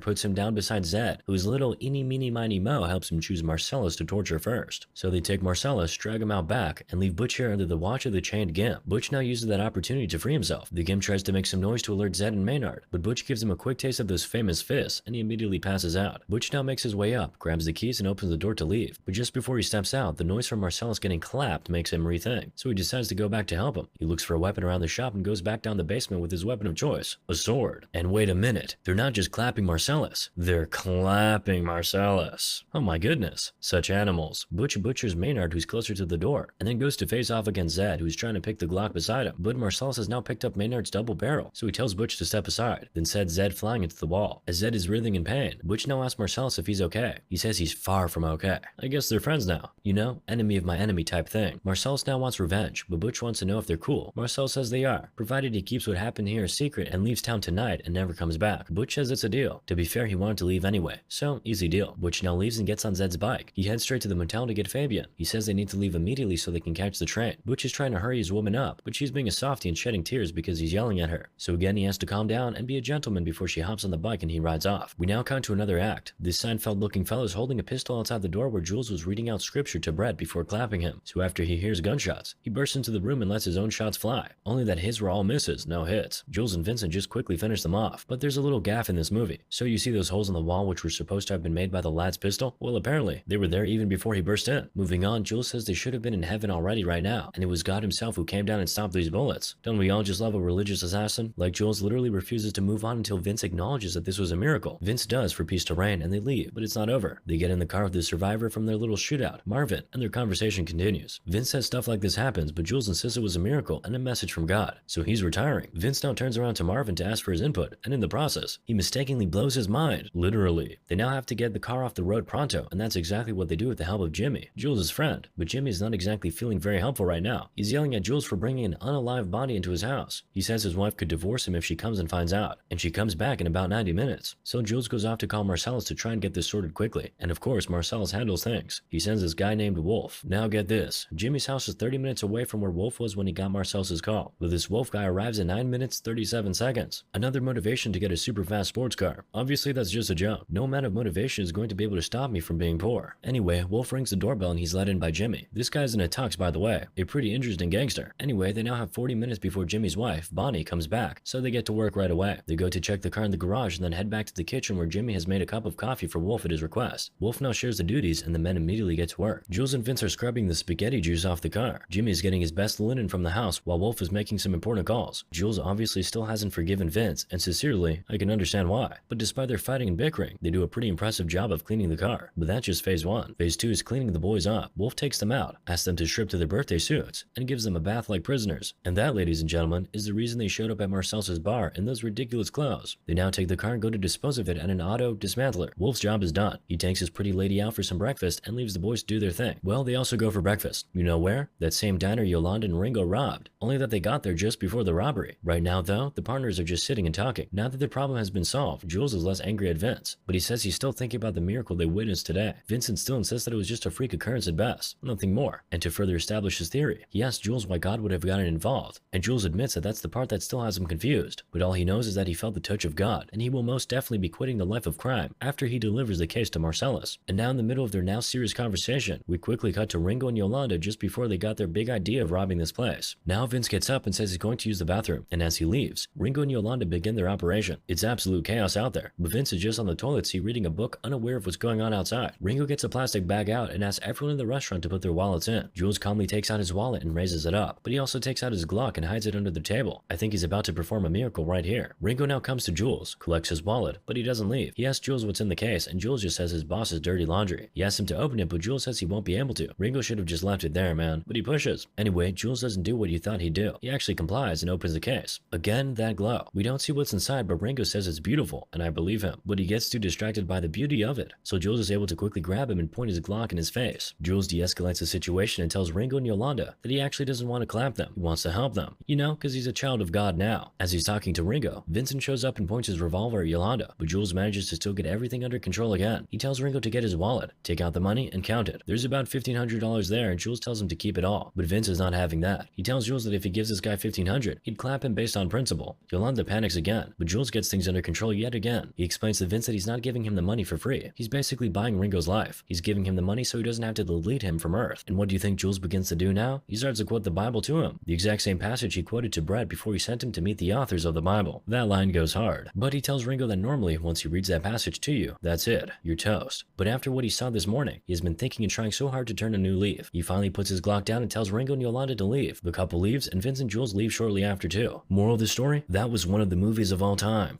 puts him down beside Zed, whose little eeny meeny miny mo helps him choose Marcellus to torture first. So they take Marcellus, drag him out back, and leave Butch here under the watch of the chained Gimp. Butch now uses that opportunity to free himself. The Gimp tries to make some noise to alert Zed and Maynard, but Butch gives him a quick taste of those famous fists, and he immediately passes out. Butch now makes his way up, grabs the keys, and opens the door to leave. But just before he steps out, the noise from Marcellus getting clapped makes him rethink, so he decides to go back to help him. He looks for a weapon around the shop and goes back down the basement with his weapon of choice, a sword. And wait a minute, they're not just clapping Marcellus, they're clapping Marcellus. Oh my goodness, such animals. Butch butchers Maynard, who's closer to the door, and then goes to face off against Zed, who's trying to pick the Glock beside him. But Marcellus has now picked up Maynard's double barrel, so he tells Butch to step aside, then sends Zed flying into the wall. As Zed is writhing in pain, Butch now asks Marcellus if he's okay. He says he's far from okay. I guess they're friends now. You know, enemy of my enemy type thing. Marcellus now wants revenge, but Butch wants to know if they're cool. Marcellus says they are, provided he keeps what happened here a secret and leaves town tonight and never comes back. Butch says it's a deal. To be fair, he wanted to leave anyway, so easy deal. Butch now leaves and gets on Zed's bike. He heads straight to the motel to get Fabian. He says they need to leave immediately so they can catch the train. Butch is trying to hurry his woman up, but she's being a softie and shedding tears because he's yelling at her. So again, he has to calm down and be a gentleman before she hops on the bike and he rides off. We now come to another act. This Seinfeld-looking fellow is holding a pistol outside the door where Jules was reading out scripture to Brett before clapping him. So after he hears gunshots, he bursts into the room and lets his own shots fly. Only that his were all misses, no hits. Jules and Vincent just quickly finish them off. But there's a little gaffe in this movie. So you see those holes in the wall which were supposed to have been made by the lad's pistol? Well, apparently, they were there even before he burst in. Moving on, Jules says they should have been in heaven already right now, and it was God himself who came down and stopped these bullets. Don't we all just love a religious assassin? Like Jules literally refuses to move on until Vince acknowledges that this was a miracle. Vince does for peace to reign, and they leave, but it's not over. They get in the car with the survivor from their little shootout, Marvin, and their conversation continues. Vince says stuff like this happens, but Jules insists it was a miracle and a message from God, so he's retiring. Vince now turns around to Marvin to ask for his input, and in the process, he mistakenly blows his mind. Literally. They now have to get the car off the road pronto, and that's exactly what they do with the help of Jimmy, Jules' friend. But Jimmy is not exactly feeling very helpful right now. He's yelling at Jules for bringing an unalive body into his house. He says his wife could divorce him if she comes and finds out, and she comes back in about 90 minutes. So Jules goes off to call Marcellus to try and get this sorted quickly, and of course Marcellus handles things. He sends this guy named Wolf. Now get this, Jimmy's house is 30 minutes away from where Wolf was when he got Marcellus's call, but this Wolf guy arrives in 9 minutes 37 seconds. Another motivation to get a super fast sports car. Obviously that's just a joke. No amount of motivation is going to be able to stop me from being poor. Anyway, Wolf rings the doorbell and he's let in by Jimmy. This guy's in a tux, by the way, a pretty interesting gangster. Anyway, they now have 40 minutes before Jimmy's wife, Bonnie, comes back, so they get to work right away. They go to check the car in the garage and then head back to the kitchen where Jimmy has made a cup of coffee for Wolf at his request. Wolf now shares the duties and the men immediately get to work. Jules and Vince are scrubbing the spaghetti juice off the car. Jimmy is getting his best linen from the house while Wolf is making some important calls. Jules obviously still hasn't forgiven Vince, and sincerely, I can understand why. But despite their fighting and bickering, they do a pretty impressive job of cleaning the car. But that's just phase 1. Phase 2 is cleaning the boys up. Wolf takes them out, asks them to strip to their birthday suits, and gives them a bath like prisoners. And that, ladies and gentlemen, is the reason they showed up at Marcellus's bar in those ridiculous clothes. They now take the car and go to dispose of it at an auto dismantler. Wolf's job is done. He takes his pretty lady out for some breakfast and leaves the boys to do their thing. Well, they also go for breakfast. You know where? That same diner Yolanda and Ringo robbed. Only that they got there just before the robbery. Right now, though, the partners are just sitting and talking. talking. Now that the problem has been solved, Jules is less angry at Vince, but he says he's still thinking about the miracle they witnessed today. Vincent still insists that it was just a freak occurrence at best, nothing more. And to further establish his theory, he asks Jules why God would have gotten involved, and Jules admits that that's the part that still has him confused. But all he knows is that he felt the touch of God, and he will most definitely be quitting the life of crime after he delivers the case to Marcellus. And now in the middle of their now serious conversation, we quickly cut to Ringo and Yolanda just before they got their big idea of robbing this place. Now Vince gets up and says he's going to use the bathroom, and as he leaves, Ringo and Yolanda begin their operation. It's absolute chaos out there, but Vince is just on the toilet seat reading a book, unaware of what's going on outside. Ringo gets a plastic bag out and asks everyone in the restaurant to put their wallets in. Jules calmly takes out his wallet and raises it up, but he also takes out his Glock and hides it under the table. I think he's about to perform a miracle right here. Ringo now comes to Jules, collects his wallet, but he doesn't leave. He asks Jules what's in the case, and Jules just says his boss's dirty laundry. He asks him to open it, but Jules says he won't be able to. Ringo should have just left it there, man, but he pushes. Anyway, Jules doesn't do what you thought he'd do. He actually complies and opens the case. Again, that glow. We don't see what's inside, but Ringo says it's beautiful, and I believe him. But he gets too distracted by the beauty of it, so Jules is able to quickly grab him and point his Glock in his face. Jules de-escalates the situation and tells Ringo and Yolanda that he actually doesn't want to clap them. He wants to help them. You know, because he's a child of God now. As he's talking to Ringo, Vincent shows up and points his revolver at Yolanda, but Jules manages to still get everything under control again. He tells Ringo to get his wallet, take out the money, and count it. There's about $1,500 there, and Jules tells him to keep it all, but Vince is not having that. He tells Jules that if he gives this guy $1,500, he'd clap him based on principle. Yolanda panics again, but Jules gets things under control yet again. He explains to Vince that he's not giving him the money for free. He's basically buying Ringo's life. He's giving him the money so he doesn't have to delete him from Earth. And what do you think Jules begins to do now? He starts to quote the Bible to him, the exact same passage he quoted to Brett before he sent him to meet the authors of the Bible. That line goes hard, but he tells Ringo that normally once he reads that passage to you, that's it, you're toast. But after what he saw this morning, he has been thinking and trying so hard to turn a new leaf. He finally puts his Glock down and tells Ringo and Yolanda to leave. The couple leaves, and Vince and Jules leave shortly after too. Moral of the story? That was one of the movies of all time.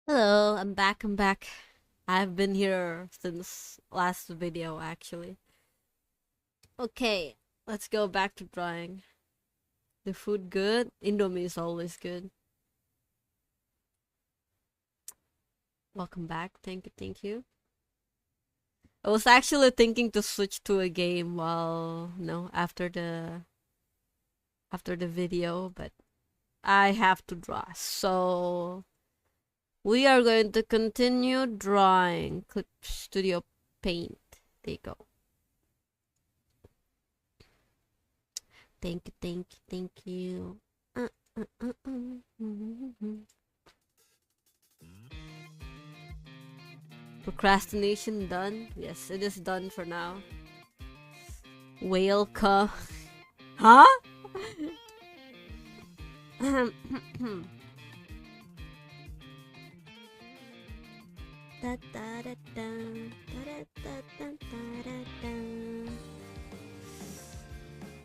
Hello, I'm back. I've been here since last video actually. Okay, let's go back to drawing. The food good? Indomie is always good. Welcome back. Thank you. I was actually thinking to switch to a game while after the video, but I have to draw. So we are going to continue drawing. Clip Studio Paint. There you go. Thank you. Procrastination done? Yes, it is done for now. Whale ka. Huh?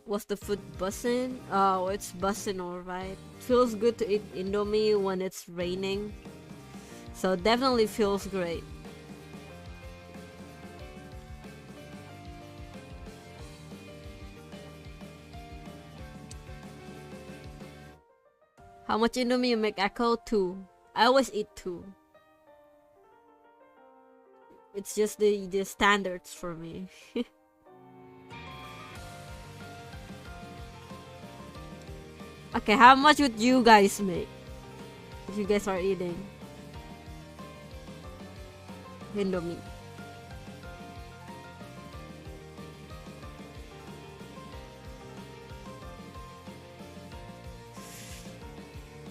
Was the food bussin'? Oh, it's bussin' alright. Feels good to eat Indomie when it's raining. So definitely feels great. How much Indomie you make, Echo? 2. I always eat 2. It's just the standards for me. Okay, how much would you guys make if you guys are eating Indomie?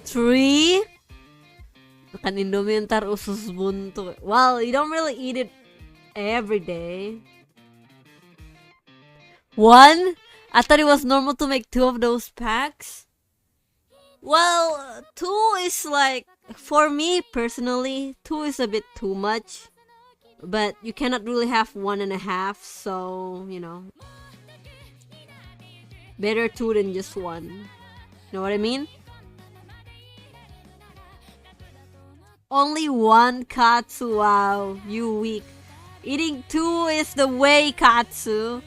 Three? Makan Indomie ntar usus buntu. Well, you don't really eat it every day. 1? I thought it was normal to make 2 of those packs. Well, 2 is like, for me personally, 2 is a bit too much. But you cannot really have 1.5, so, better 2 than just 1. You know what I mean? Only 1 katsu, wow, you weak. Eating 2 is the way, katsu.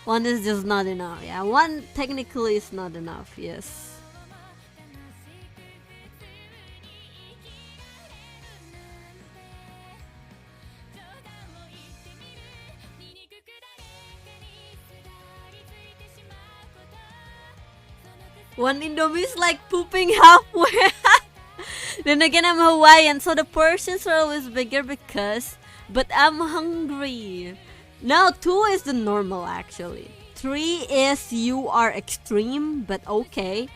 1 is just not enough. Yeah, 1 technically is not enough, yes. One Indomie is like pooping halfway. Then again, I'm Hawaiian, so the portions are always bigger because. But I'm hungry. Now 2 is the normal actually. 3 is you are extreme, but okay.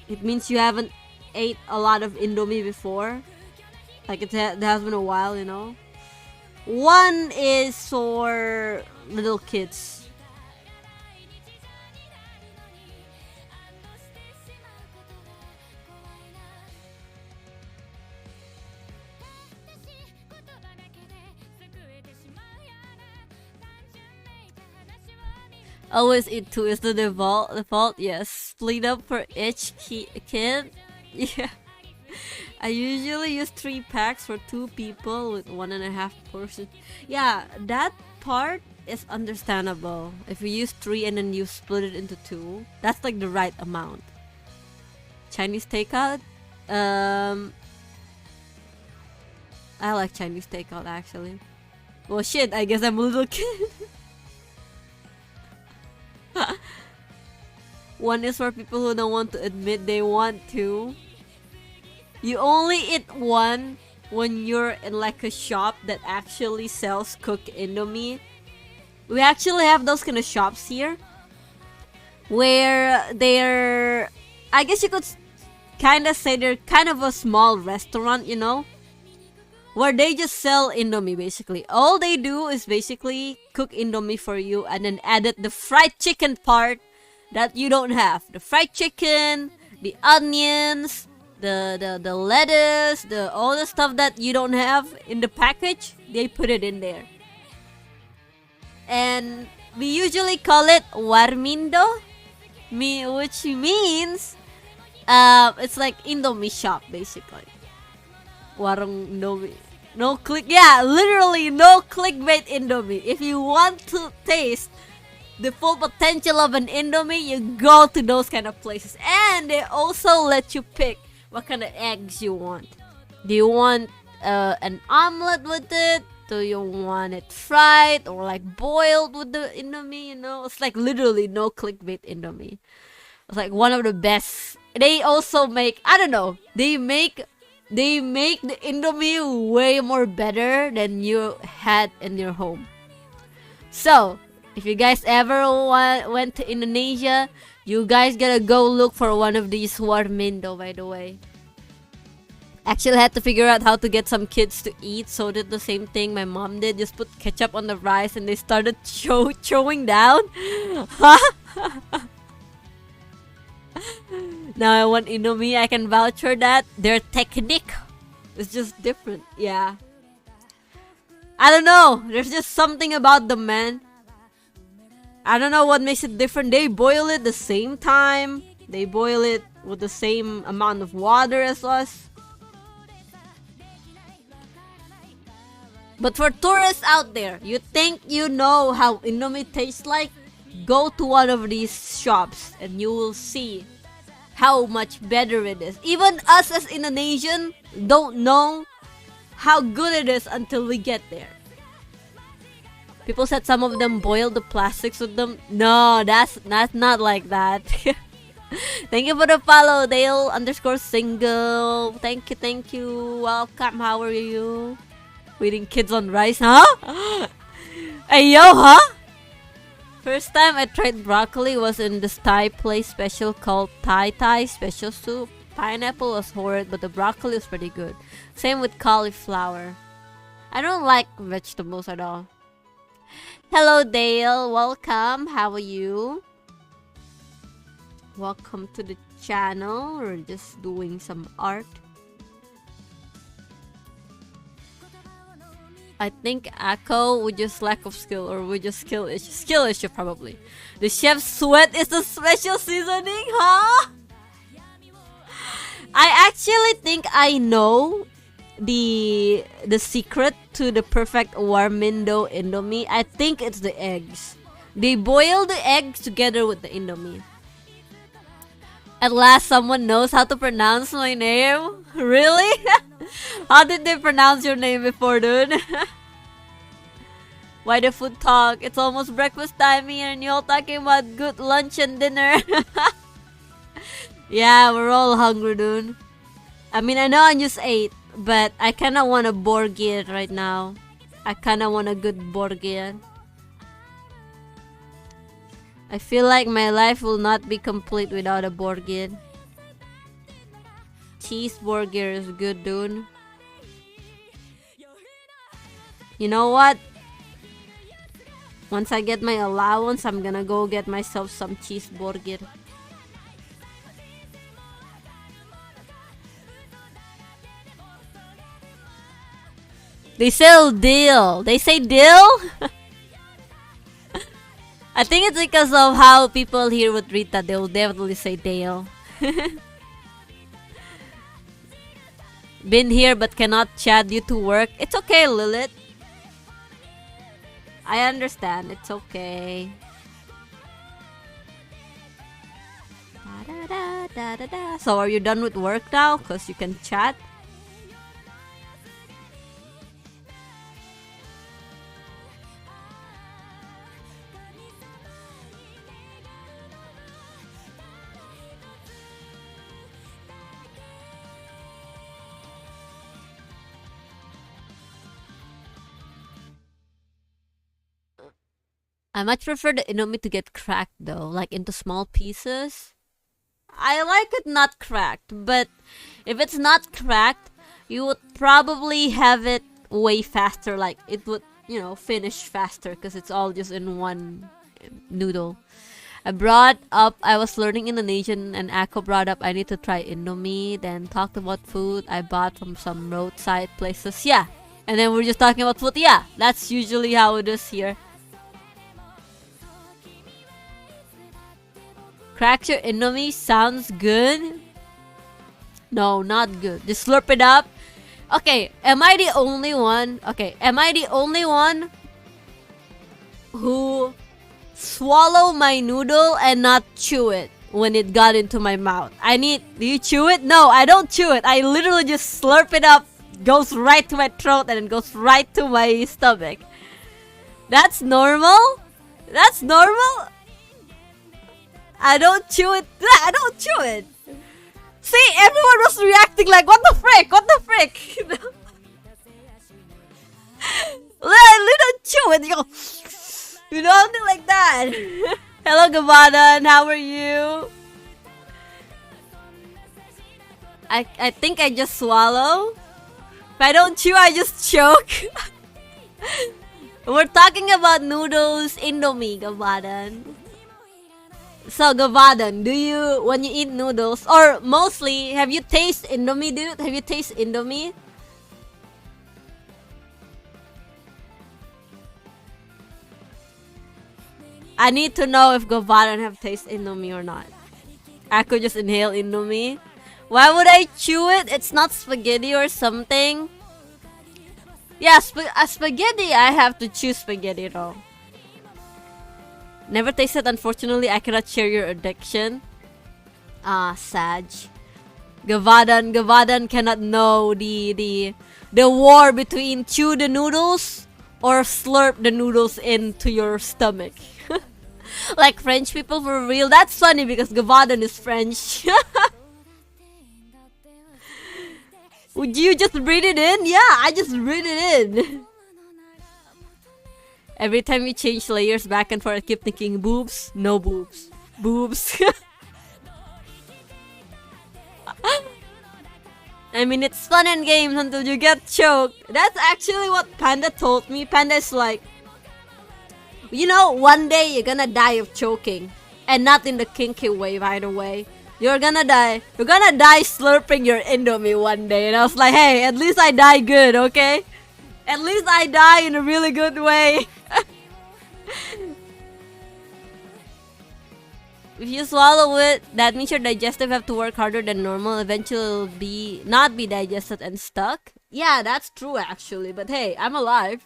It means you haven't ate a lot of Indomie before. Like it has been a while, you know. 1 is for little kids. Always eat 2 is the default. Yes, split up for each kid. Yeah. I usually use 3 packs for 2 people with 1.5 portion. Yeah, that part is understandable. If you use 3 and then you split it into 2, that's like the right amount. Chinese takeout? I like Chinese takeout actually. Well shit, I guess I'm a little kid. 1 is for people who don't want to admit they want to. You only eat 1 when you're in like a shop that actually sells cooked Indomie. We actually have those kind of shops here where they're, I guess you could kind of say they're kind of a small restaurant, you know, where they just sell Indomie basically. All they do is basically cook Indomie for you and then added the fried chicken part that you don't have. The fried chicken, the onions, the lettuce, all the stuff that you don't have in the package, they put it in there. And we usually call it warmindo, which means it's like Indomie shop basically. Warung Indomie. No click, yeah, literally no clickbait Indomie. If you want to taste the full potential of an Indomie, you go to those kind of places. And they also let you pick what kind of eggs you want. Do you want an omelet with it? Do you want it fried or like boiled with the Indomie? You know, it's like literally no clickbait Indomie. It's like one of the best. They also make, I don't know, they make the Indomie way more better than you had in your home. So, if you guys ever went to Indonesia, you guys gotta go look for one of these warmindo, by the way. Actually, I had to figure out how to get some kids to eat, so did the same thing my mom did. Just put ketchup on the rice and they started chowing down. Now I want Indomie, I can vouch for that. Their technique is just different, yeah. I don't know, there's just something about them, man. I don't know what makes it different. They boil it the same time. They boil it with the same amount of water as us. But for tourists out there, you think you know how Indomie tastes like? Go to one of these shops and you will see how much better it is. Even us as Indonesian don't know how good it is until we get there. People said some of them boil the plastics with them. No, that's not like that. Thank you for the follow, Dale_single. Thank you. Welcome, how are you? Feeding kids on rice, huh? Hey yo, huh? First time I tried broccoli was in this Thai place special called Thai special soup. Pineapple was horrid, but the broccoli was pretty good. Same with cauliflower. I don't like vegetables at all. Hello Dale, welcome. How are you? Welcome to the channel. We're just doing some art. I think Akko with just lack of skill or with just skill issue probably. The chef's sweat is the special seasoning, huh? I actually think I know the secret to the perfect warmindo Indomie. I think it's the eggs. They boil the eggs together with the Indomie. At last someone knows how to pronounce my name. Really? How did they pronounce your name before, dude? Why the food talk? It's almost breakfast time here and you're all talking about good lunch and dinner. Yeah, we're all hungry, dude. I mean, I know I just ate, but I kinda want a Borgir right now. I kinda want a good Borgir. I feel like my life will not be complete without a Borgir. Cheeseburger is good, dude. You know what? Once I get my allowance, I'm gonna go get myself some cheeseburger. They sell dill. They say dill? I think it's because of how people here with Rita, they will definitely say dill. Been here but cannot chat due to work. It's okay, Lilith. I understand. It's okay. So are you done with work now? Cause you can chat. I much prefer the Indomie to get cracked though, like into small pieces. I like it not cracked, but if it's not cracked, you would probably have it way faster. Like it would, finish faster because it's all just in one noodle. I was learning Indonesian and Ako brought up I need to try Indomie, then talked about food I bought from some roadside places. Yeah. And then we're just talking about food. Yeah, that's usually how it is here. Crack your Indomie sounds good. No, not good. Just slurp it up. Okay, am I the only one? Am I the only one who swallow my noodle and not chew it when it got into my mouth? Do you chew it? No, I don't chew it. I literally just slurp it up, goes right to my throat and it goes right to my stomach. That's normal? That's normal? I don't chew it. I don't chew it. See, everyone was reacting like, what the frick? What the frick? I don't chew it. You don't do like that. Hello, Gavadan. How are you? I think I just swallow. If I don't chew, I just choke. We're talking about noodles, Indomie, Gavadan. So, Gavadan, when you eat noodles, or mostly, have you tasted Indomie, dude? Have you tasted Indomie? I need to know if Gavadan have tasted Indomie or not. I could just inhale Indomie. Why would I chew it? It's not spaghetti or something. Yeah, spaghetti, I have to chew spaghetti though. Never tasted, unfortunately. I cannot share your addiction. Sag. Gavadan cannot know the war between chew the noodles or slurp the noodles into your stomach. Like French people for real. That's funny because Gavadan is French. Would you just breathe it in? Yeah, I just breathe it in. Every time you change layers back and forth, I keep thinking boobs, no boobs, boobs. I mean, it's fun and games until you get choked. That's actually what Panda told me. Panda is like, one day you're gonna die of choking. And not in the kinky way, by the way. You're gonna die. You're gonna die slurping your Indomie one day. And I was like, hey, at least I die good, okay? At least I die in a really good way. If you swallow it, that means your digestive have to work harder than normal. Eventually it'll not be digested and stuck. Yeah, that's true actually. But hey, I'm alive.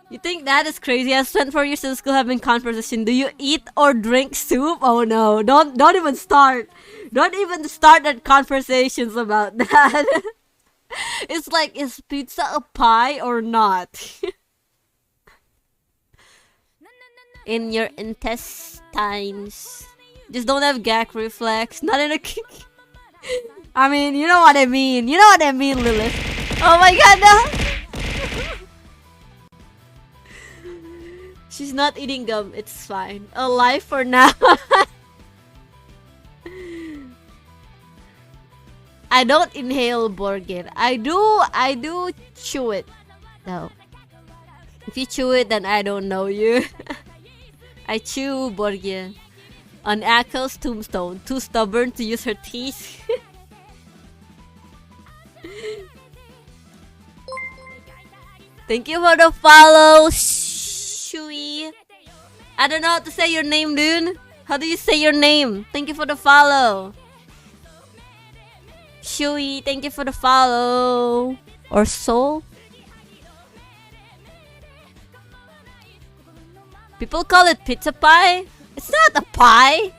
You think that is crazy? I spent 4 years in school having conversation. Do you eat or drink soup? Oh no, don't even start. Don't even start that conversations about that. It's like, is pizza a pie or not? in your intestines. Just don't have gag reflex. Not in a I mean, you know what I mean. You know what I mean, Lilith. Oh my god, no! She's not eating gum. It's fine. Alive for now. I don't inhale Borgir. I do chew it. No. If you chew it, then I don't know you. I chew Borgir. On Akko's tombstone. Too stubborn to use her teeth. Thank you for the follow, Shui. I don't know how to say your name, dude. How do you say your name? Thank you for the follow. Shui, thank you for the follow. Or soul. People call it pizza pie. It's not a pie.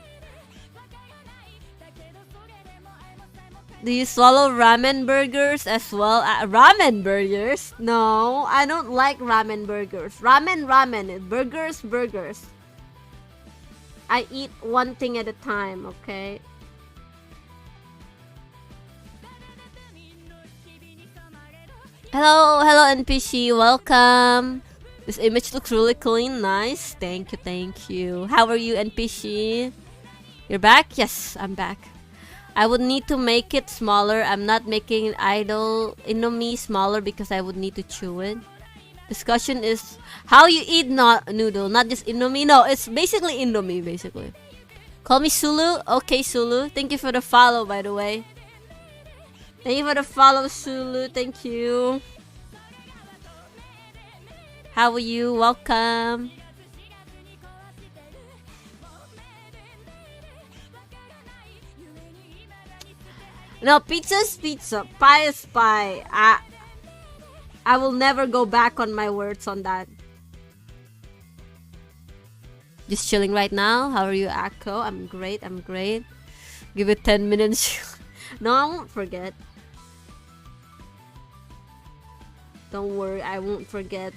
Do you swallow ramen burgers as well? Ramen burgers? No, I don't like ramen burgers. Ramen. Burgers. I eat one thing at a time, okay? Hello NPC, welcome. This image looks really clean, nice. Thank you. How are you, NPC? You're back? Yes, I'm back. I would need to make it smaller. I'm not making idol Indomie smaller because I would need to chew it. Discussion is how you eat noodle, not just Indomie. No, it's basically Indomie, basically. Call me Sulu. Okay, Sulu. Thank you for the follow, by the way. Thank you for the follow, Sulu. Thank you. How are you? Welcome. No, pizza's pizza. Pie is pie. I will never go back on my words on that. Just chilling right now. How are you, Akko? I'm great. Give it 10 minutes. No, I won't forget. Don't worry, I won't forget.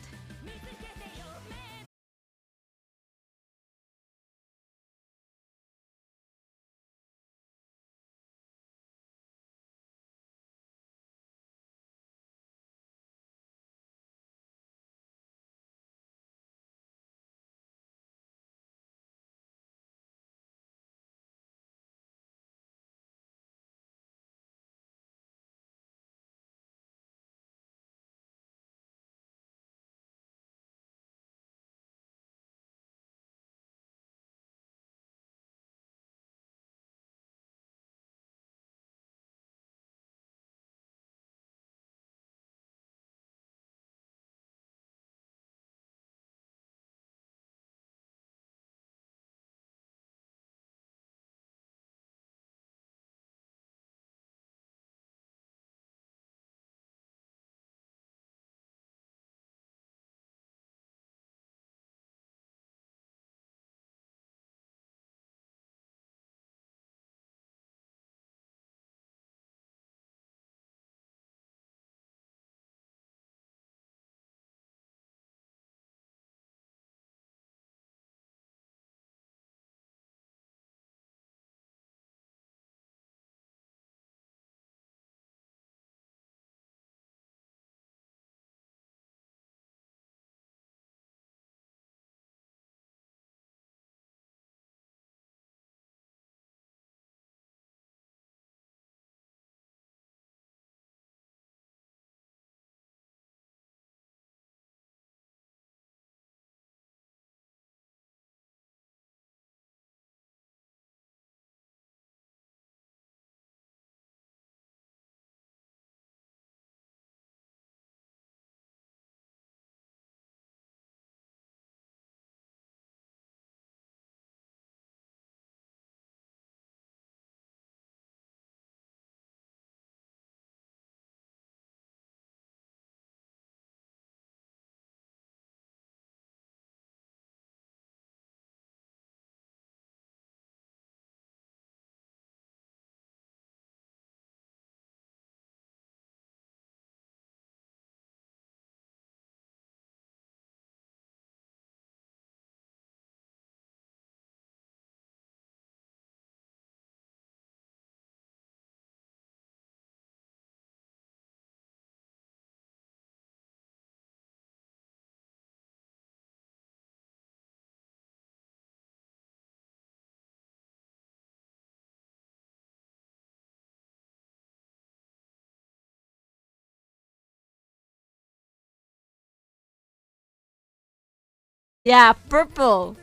Yeah, purple.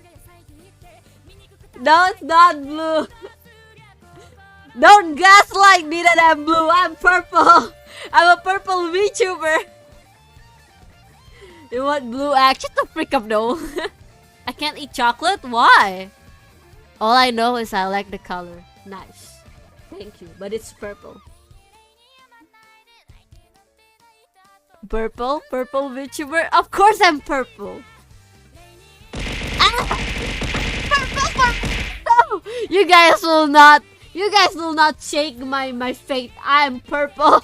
No, it's not blue. Don't gaslight me that I'm blue. I'm purple. I'm a purple VTuber. You want blue act? Shut the freak up, though. I can't eat chocolate? Why? All I know is I like the color. Nice. Thank you. But it's purple. Purple? Purple VTuber? Of course I'm purple. Ah! Purple, purple! No! You guys will not shake my fate. I am purple.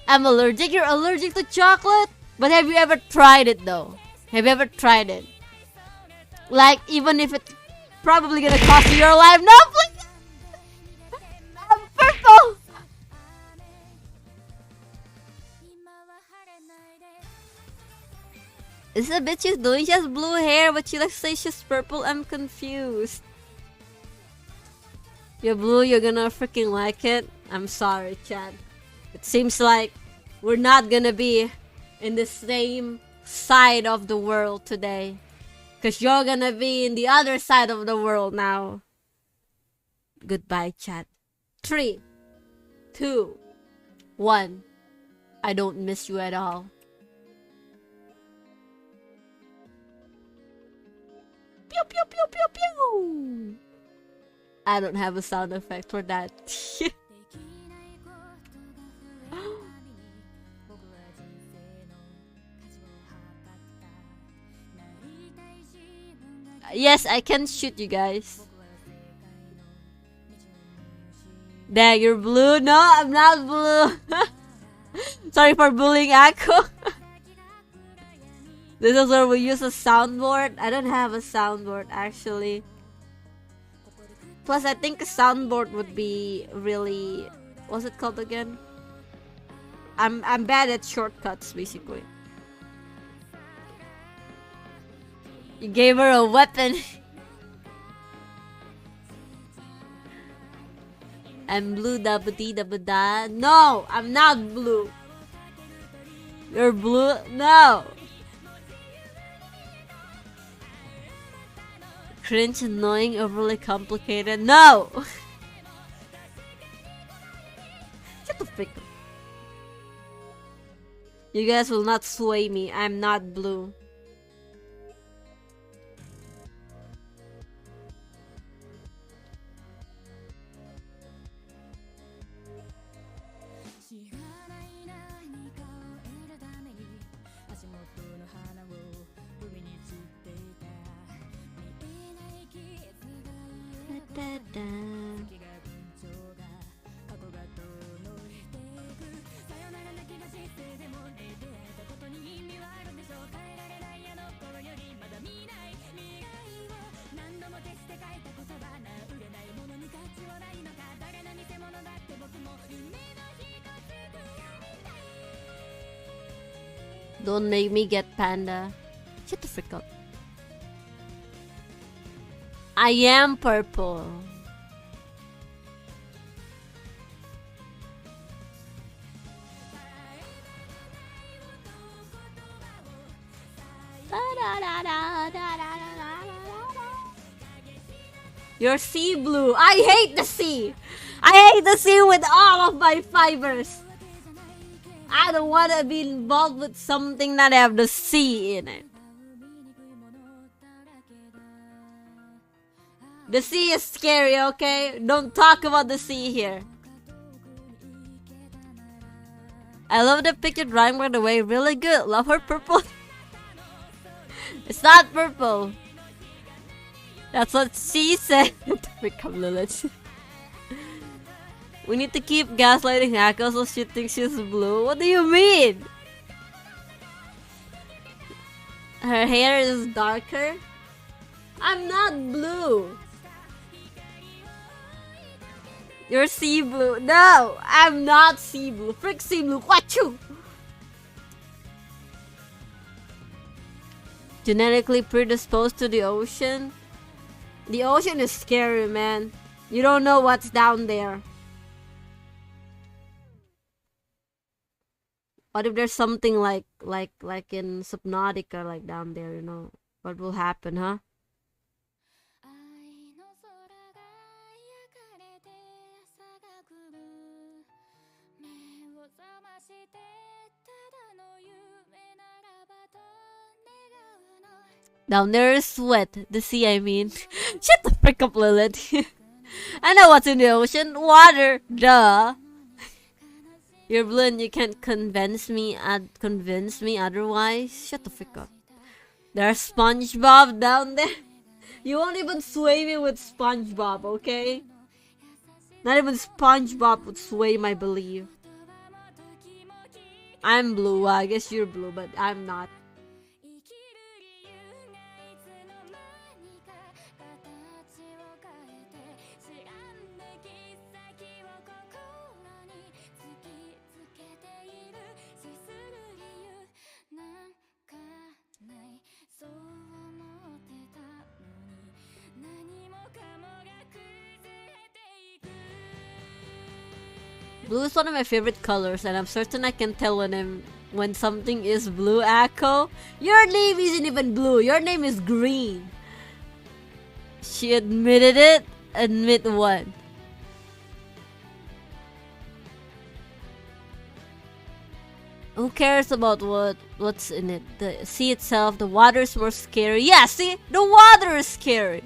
I'm allergic. You're allergic to chocolate? But have you ever tried it though? Have you ever tried it? Like, even if it's probably gonna cost you your life. No, please! I'm purple! Is a bitch she's doing? She has blue hair, but she likes to say she's purple. I'm confused. You're blue, you're gonna freaking like it. I'm sorry, Chad. It seems like we're not gonna be in the same side of the world today. Cause you're gonna be in the other side of the world now. Goodbye, Chad. 3, 2, 1. I don't miss you at all. Pew pew pew pew pew. I don't have a sound effect for that. Yes, I can shoot you guys. Dang, you're blue? No, I'm not blue. Sorry for bullying Akko. This is where we use a soundboard. I don't have a soundboard actually. Plus, I think a soundboard would be really... What's it called again? I'm bad at shortcuts, basically. You gave her a weapon. I'm blue da ba dee da ba da. No, I'm not blue. You're blue? No. Cringe, annoying, overly complicated. No! Shut the frick up. You guys will not sway me. I'm not blue. Don't make me get panda. Shut the frick up. I am purple. You're sea blue. I hate the sea. I hate the sea with all of my fibers. I don't want to be involved with something that have the sea in it. The sea is scary, okay? Don't talk about the sea here. I love the picture drawing, by the way. Really good. Love her purple. It's not purple. That's what she said. Become Lilith. We need to keep gaslighting Akko so she thinks she's blue. What do you mean? Her hair is darker? I'm not blue. You're sea blue. No, I'm not sea blue. Frick sea blue. What you? Genetically predisposed to the ocean? The ocean is scary, man. You don't know what's down there. What if there's something like in Subnautica, like down there, you know? What will happen, huh? Down there is wet. The sea, I mean. Shut the frick up, Lilith. I know what's in the ocean. Water. Duh. You're blue and you can't convince me otherwise. Shut the frick up. There's SpongeBob down there. You won't even sway me with SpongeBob, okay? Not even SpongeBob would sway my belief. I'm blue. Well, I guess you're blue, but I'm not. Blue is one of my favorite colors, and I'm certain I can tell when something is blue. Akko, your name isn't even blue. Your name is green. She admitted it. Admit what? Who cares about what's in it? The sea itself, the water is more scary. Yeah, see, the water is scary.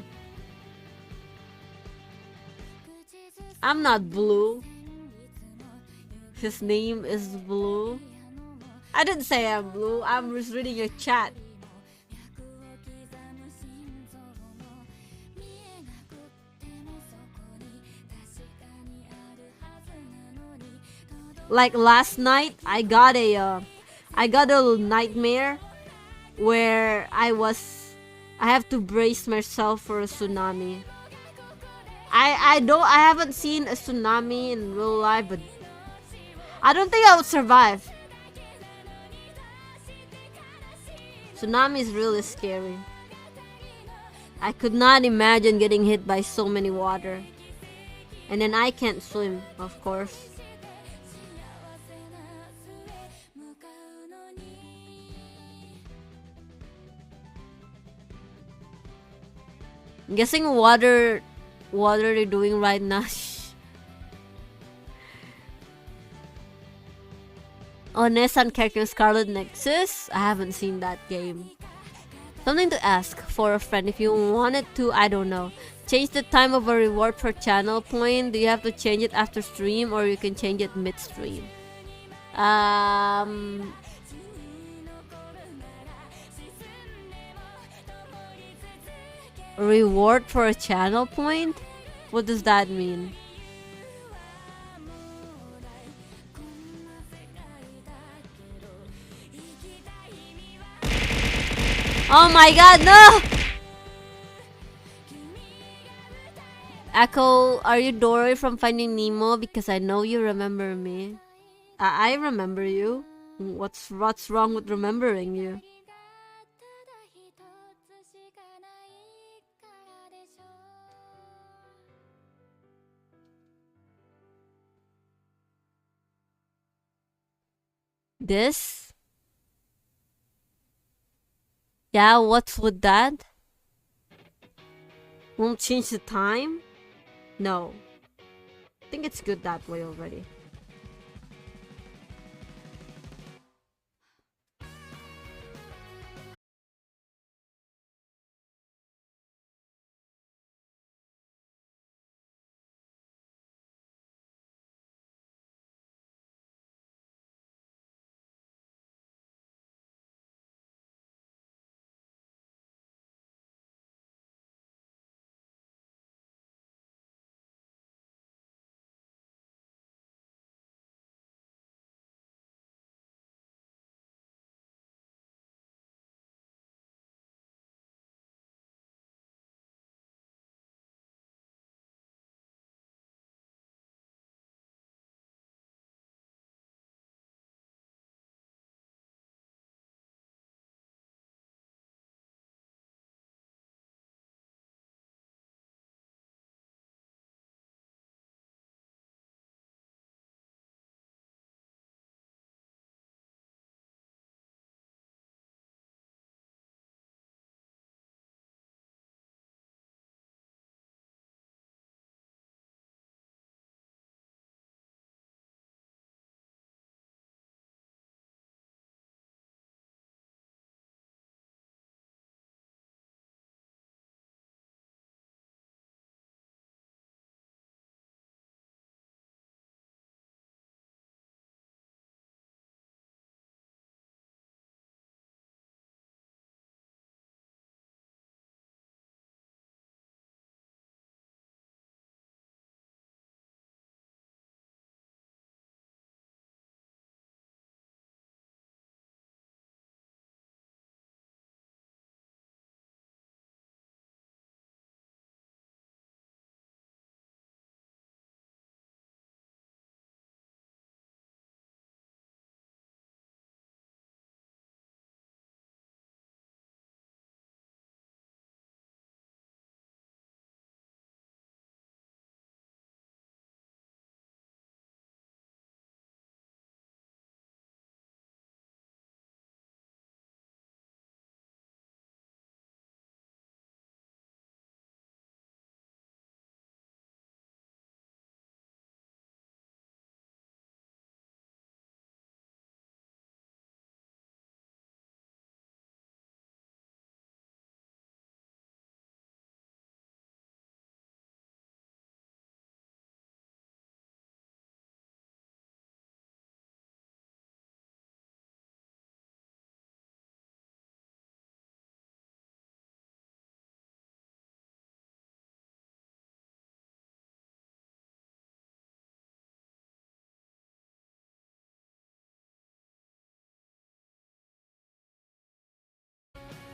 I'm not blue. His name is blue. I didn't say I'm blue. I'm just reading your chat. Like last night, I got a nightmare where I have to brace myself for a tsunami. I haven't seen a tsunami in real life, but I don't think I would survive. Tsunami is really scary. I could not imagine getting hit by so many water. And then I can't swim, of course. I'm guessing what are they doing right now? Oh, Nissan character Scarlet Nexus? I haven't seen that game. Something to ask for a friend. If you wanted to, I don't know, change the time of a reward per channel point, do you have to change it after stream or you can change it mid-stream? Reward for a channel point? What does that mean? Oh my god, no! Akko, are you Dory from Finding Nemo? Because I know you remember me. I remember you. What's wrong with remembering you? This? Yeah, what's with that? Won't change the time? No. I think it's good that way already.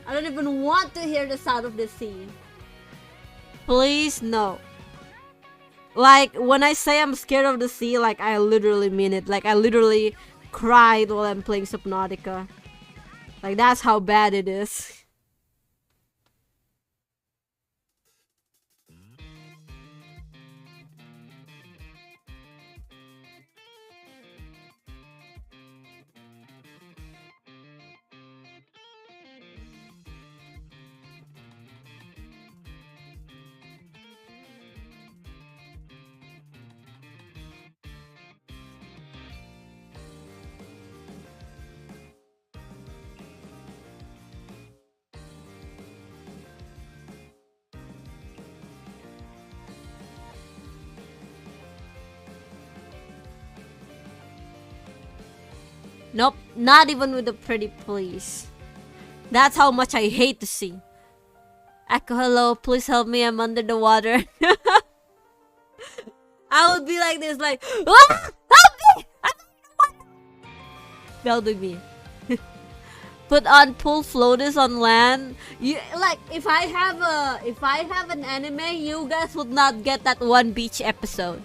I don't even want to hear the sound of the sea. Please, no. Like, when I say I'm scared of the sea, like, I literally mean it. Like, I literally cried while I'm playing Subnautica. Like, that's how bad it is. Nope, not even with the pretty please. That's how much I hate the sea. Echo, hello, please help me, I'm under the water. I would be like this, like, ah, help me! That'll be me. Put on pool floaters on land. You like if I have an anime, you guys would not get that one beach episode.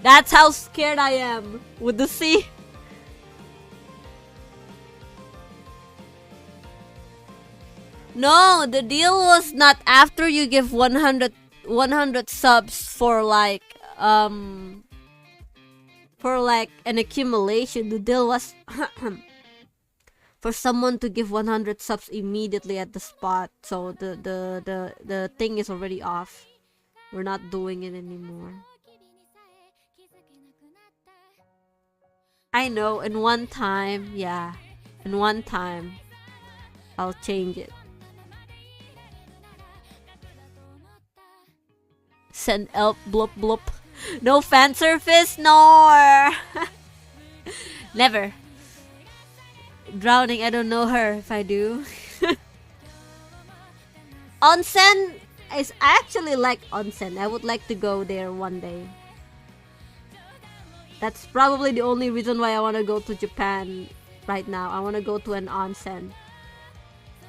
That's how scared I am with the sea. No, the deal was not after you give 100 subs for like an accumulation. The deal was for someone to give 100 subs immediately at the spot. So the thing is already off. We're not doing it anymore. I know, in one time, yeah. In one time, I'll change it. Send elp blop blop. No fan surface, nor never. Drowning, I don't know her if I do. Onsen is actually like onsen. I would like to go there one day. That's probably the only reason why I want to go to Japan right now. I want to go to an onsen.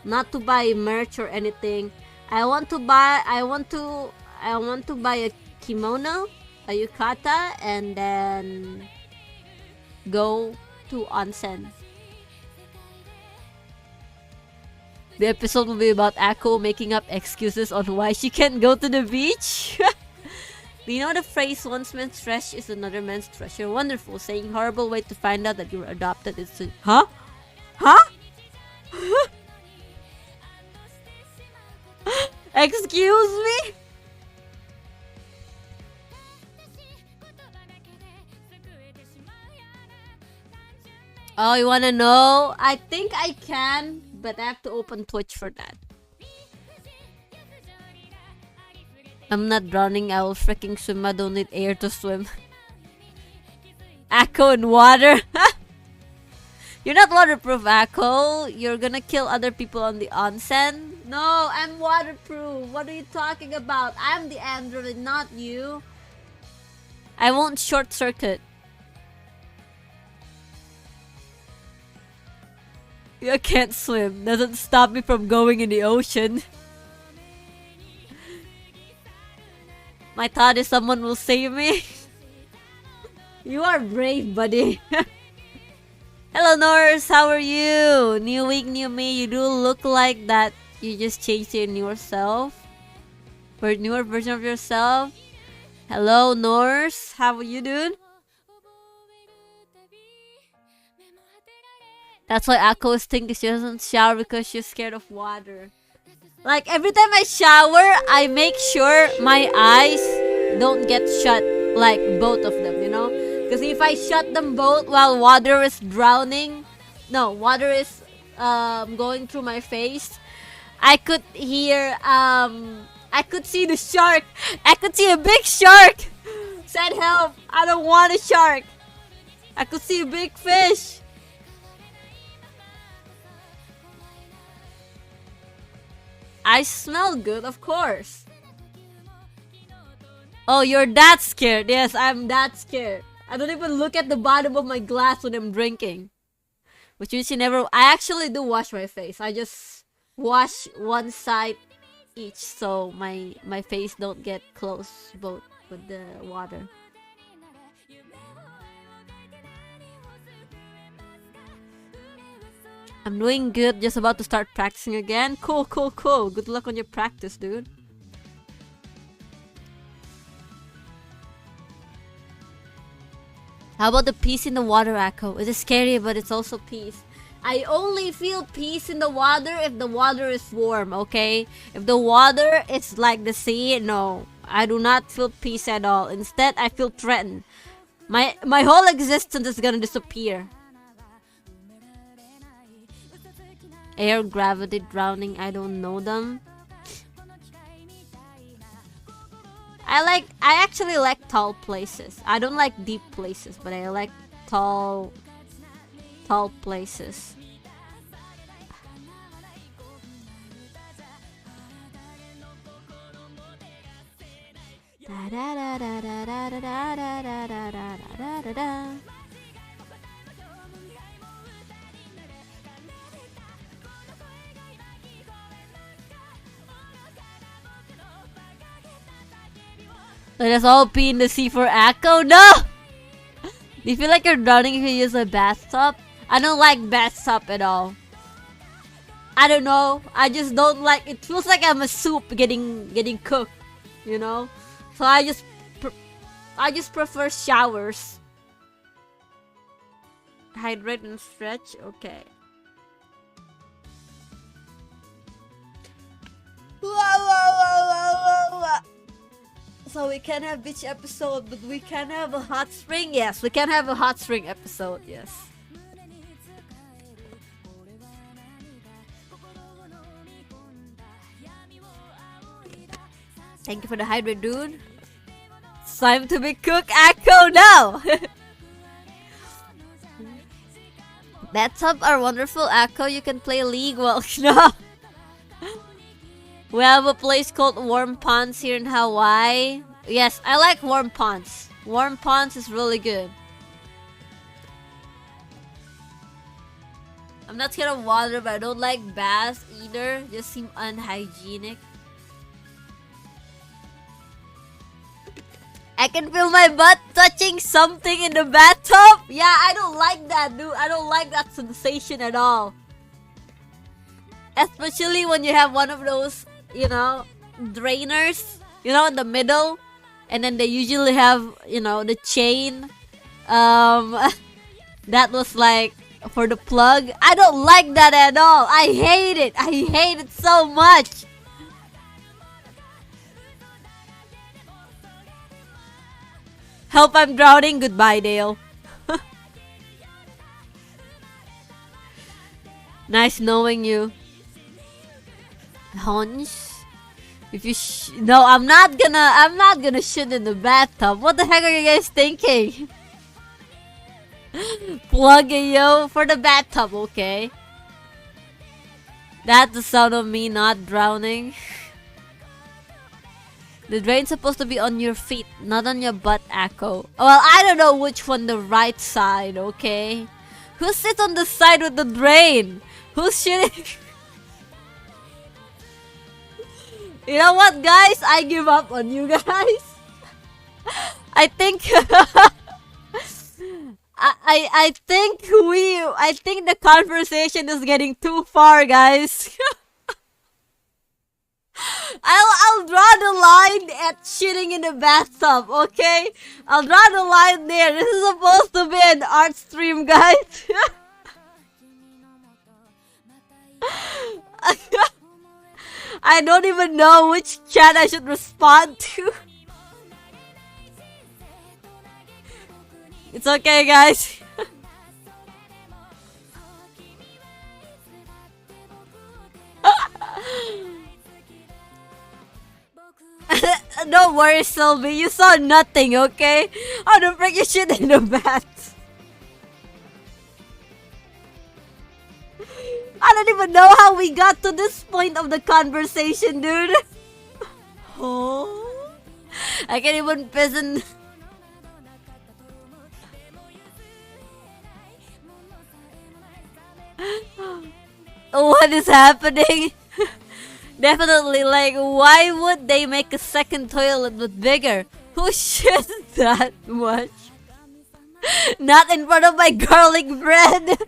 Not to buy merch or anything. I want to buy a kimono, a yukata, and then go to onsen. The episode will be about Akko making up excuses on why she can't go to the beach. Do you know the phrase "once man's trash is another man's treasure"? Wonderful saying. Horrible way to find out that you were adopted. It's a huh? Excuse me? Oh, you wanna know? I think I can, but I have to open Twitch for that. I'm not drowning, I will freaking swim. I don't need air to swim. Akko in water. You're not waterproof, Akko. You're gonna kill other people on the onsen. No, I'm waterproof. What are you talking about? I'm the android, not you. I won't short circuit. I can't swim. Doesn't stop me from going in the ocean. My thought is someone will save me. You are brave, buddy. Hello, Norse. How are you? New week, new me. You do look like that. You just changed to a newer self. For a newer version of yourself. Hello, Norse. How are you, dude? That's why Akko is thinking she doesn't shower because she's scared of water. Like, every time I shower, I make sure my eyes don't get shut, like, both of them, you know? Because if I shut them both while water is drowning, no, water is going through my face, I could hear, I could see the shark. I could see a big shark. Said help, I don't want a shark. I could see a big fish. I smell good, of course. Oh, you're that scared. Yes, I'm that scared. I don't even look at the bottom of my glass when I'm drinking. Which means you never... I actually do wash my face. I just wash one side each so my face don't get close both with the water. I'm doing good, just about to start practicing again. Cool. Good luck on your practice, dude. How about the peace in the water, Akko? It is scary, but it's also peace. I only feel peace in the water if the water is warm, okay? If the water is like the sea, no. I do not feel peace at all. Instead, I feel threatened. My whole existence is gonna disappear. Air, gravity, drowning, I don't know them. I actually like tall places. I don't like deep places, but I like tall places. Let us all pee in the sea for Akko. No! Do you feel like you're drowning if you use a bathtub? I don't like bathtub at all. I don't know. I just don't like. It feels like I'm a soup getting cooked, you know. So I just prefer showers. Hydrate and stretch. Okay. So we can have beach episode, but we can have a hot spring. Yes, we can have a hot spring episode. Yes. Thank you for the hydrate, dude. It's time to be cooked, Akko now. Bathtub are wonderful, Akko. You can play League. Well, no. We have a place called Warm Ponds here in Hawaii. Yes, I like Warm Ponds. Warm Ponds is really good. I'm not scared of water, but I don't like baths either. Just seem unhygienic. I can feel my butt touching something in the bathtub. Yeah, I don't like that, dude. I don't like that sensation at all. Especially when you have one of those, you know, drainers, you know, in the middle. And then they usually have, you know, the chain. That was like for the plug. I don't like that at all. I hate it. I hate it so much. Help, I'm drowning. Goodbye, Dale. Nice knowing you. Hunch. If you no, I'm not gonna shit in the bathtub. What the heck are you guys thinking? Plug it, yo, for the bathtub, okay? That's the sound of me not drowning. The drain's supposed to be on your feet, not on your butt, Akko. Well, I don't know which one, the right side, okay? Who sits on the side with the drain? Who's shitting? You know what, guys? I give up on you guys. I think I think the conversation is getting too far, guys. I'll draw the line at shitting in the bathtub, okay? I'll draw the line there. This is supposed to be an art stream, guys. I don't even know which chat I should respond to. It's okay, guys. Don't worry, Sylvie. You saw nothing, okay? How the frick you shit in the bath? I don't even know how we got to this point of the conversation, dude. Oh, I can't even piss in. What is happening? Definitely, like, why would they make a second toilet but bigger? Who shits that much? Not in front of my garlic bread.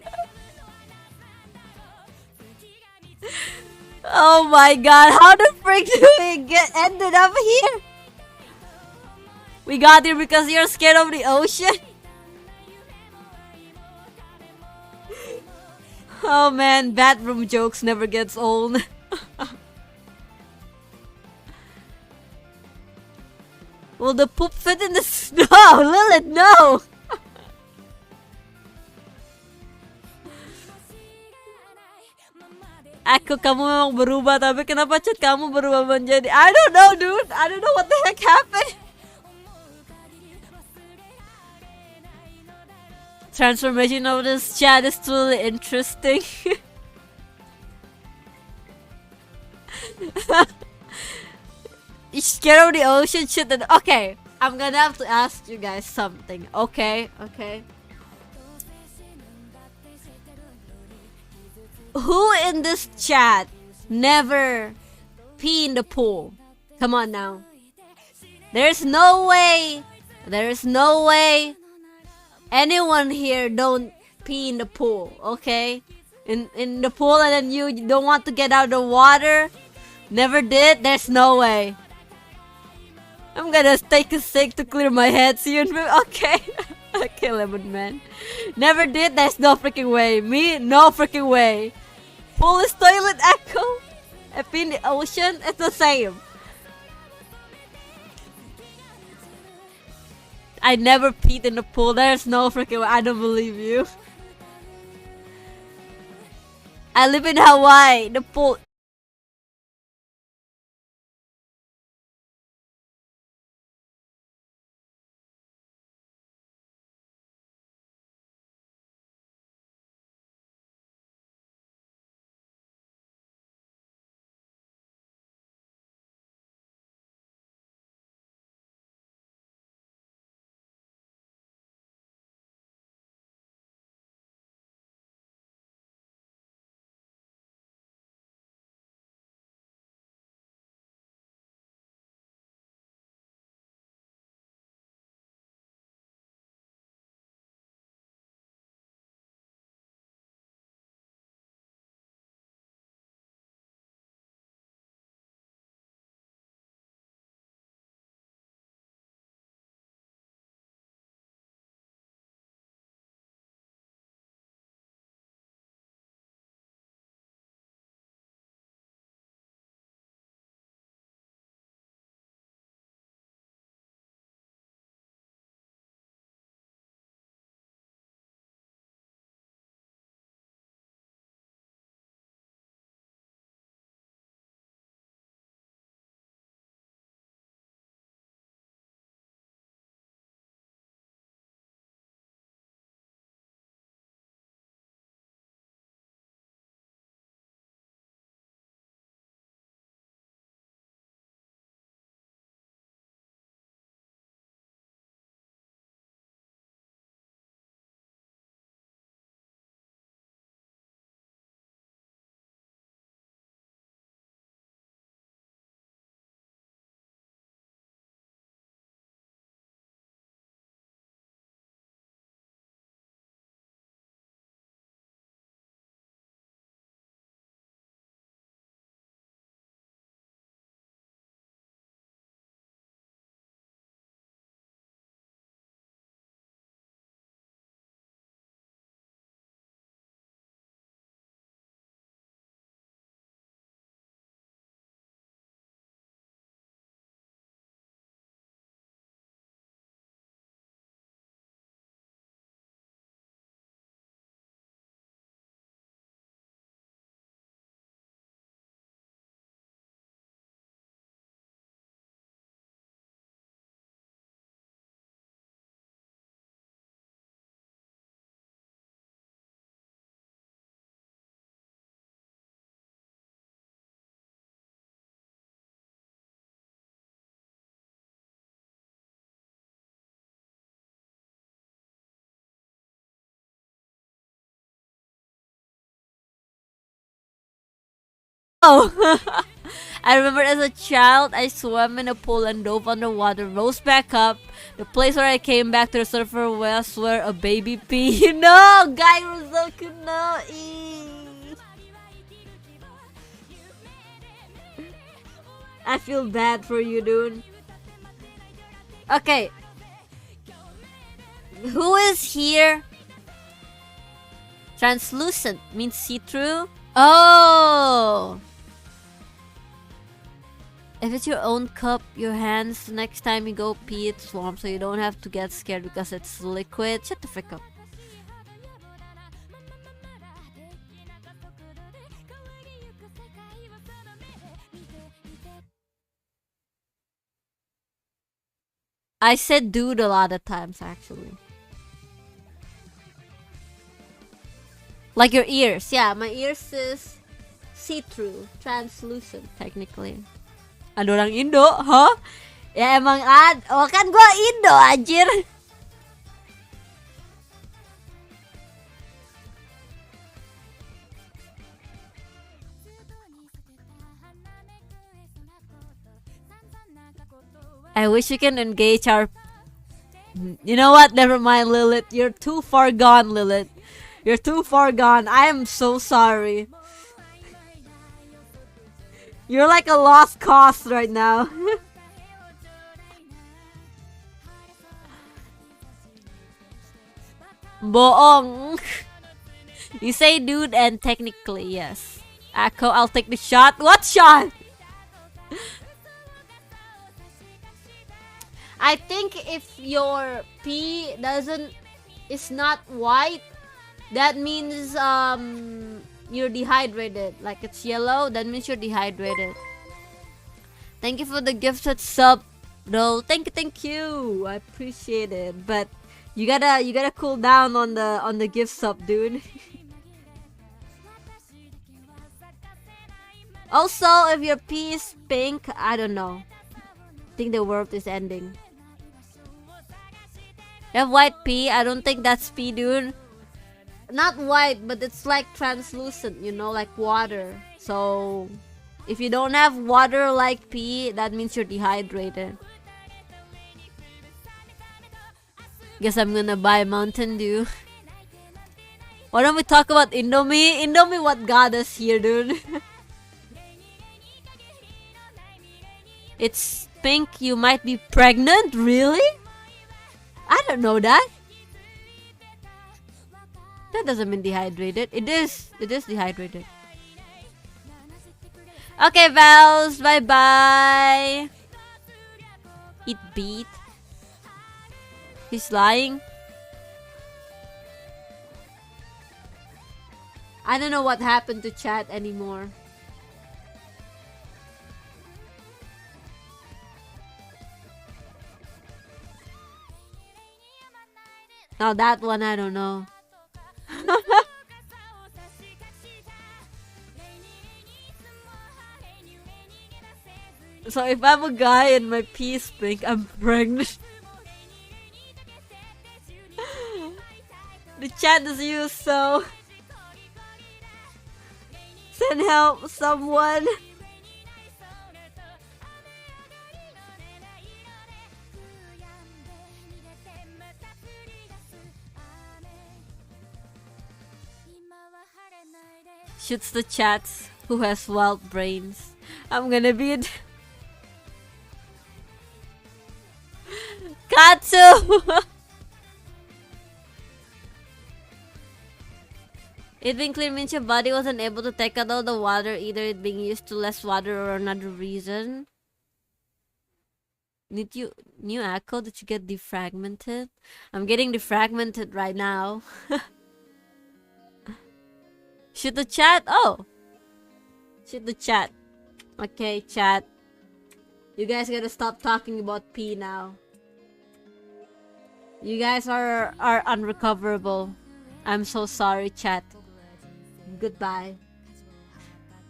Oh my god, how the frick did we get ended up here? We got here because you're scared of the ocean? Oh man, bathroom jokes never gets old. Will the poop fit in the snow? Lilith, no! Aku, kamu memang berubah, tapi kenapa chat kamu berubah menjadi... I don't know, dude. I don't know what the heck happened. Transformation of this chat is truly interesting. You scared of the ocean shit? And okay, I'm gonna have to ask you guys something. Okay. Who in this chat never pee in the pool? Come on now. There's no way anyone here don't pee in the pool, okay? In the pool, and then you don't want to get out of the water? Never did? There's no way. I'm gonna take a sip to clear my head. See you in okay. Okay, Lemon Man. Never did? There's no freaking way. Me? No freaking way. Pool is toilet, Echo. If in the ocean, it's the same. I never peed in the pool. There's no freaking way. I don't believe you. I live in Hawaii. The pool. Oh. I remember as a child, I swam in a pool and dove underwater, rose back up. The place where I came back to the surfer was where a baby pee. No, Guy Rozoku, no. I feel bad for you, dude. Okay. Who is here? Translucent means see-through? Oh! If it's your own cup, your hands, the next time you go pee, it's warm, so you don't have to get scared because it's liquid. Shut the frick up. I said dude a lot of times, actually. Like your ears. Yeah, my ears is see-through, translucent, technically. Ada orang Indo, huh? Ya emang oh kan gua Indo, anjir. I wish you can engage our... You know what? Never mind, Lilith. You're too far gone, Lilith. You're too far gone. I am so sorry. You're like a lost cause right now. Boong. You say dude and technically yes. Akko, I'll take the shot. What shot? I think if your pee is not white, that means you're dehydrated. Like it's yellow, that means you're dehydrated. Thank you for the gifted sub, though. Thank you. I appreciate it. But you gotta cool down on the gift sub, dude. Also, if your pee is pink, I don't know. I think the world is ending. You have white pee? I don't think that's pee, dude. Not white, but it's like translucent, you know, like water. So, if you don't have water like pee, that means you're dehydrated. Guess I'm gonna buy Mountain Dew. Why don't we talk about Indomie? Indomie what got us here, dude. It's pink, you might be pregnant? Really? I don't know that. That doesn't mean dehydrated. It is dehydrated. Okay, Vals, bye bye. Eat beat. He's lying. I don't know what happened to chat anymore. Now that one, I don't know. So if I'm a guy and my pee is pink, I'm pregnant. The chat is used, so send help, someone. Shoots the chats who has wild brains. I'm gonna be it. Katsu! It being clear means your body wasn't able to take out all the water, either it being used to less water or another reason. New echo? Did you get defragmented? I'm getting defragmented right now. Shoot the chat? Oh! Shoot the chat. Okay, chat. You guys gotta stop talking about pee now. You guys are unrecoverable. I'm so sorry, chat. Goodbye.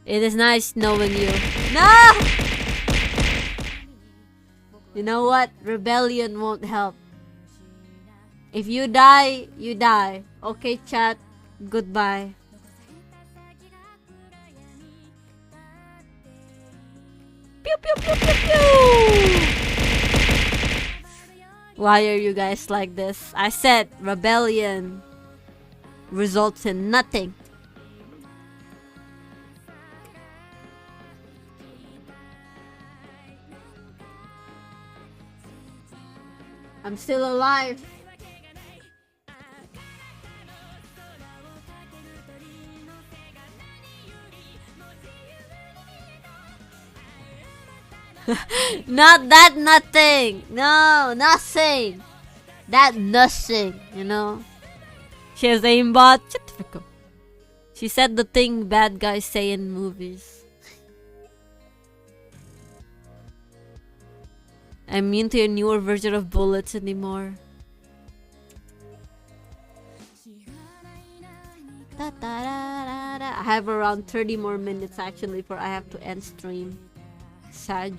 It is nice knowing you. No! You know what? Rebellion won't help. If you die, you die. Okay, chat. Goodbye. pew, pew, pew, pew, pew. Why are you guys like this? I said rebellion results in nothing. I'm still alive. Not that nothing. No, nothing. That nothing, you know. She has aimbot. Shut the frick up. She said the thing bad guys say in movies. I'm immune to a newer version of bullets anymore. I have around 30 more minutes actually before I have to end stream. Sag.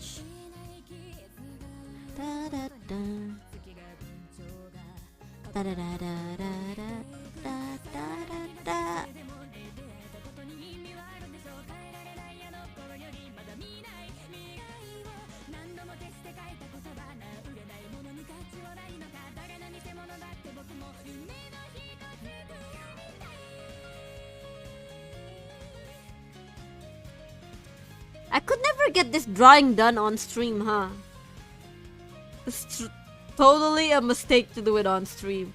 I could never get this drawing done on stream, huh? It's totally a mistake to do it on stream.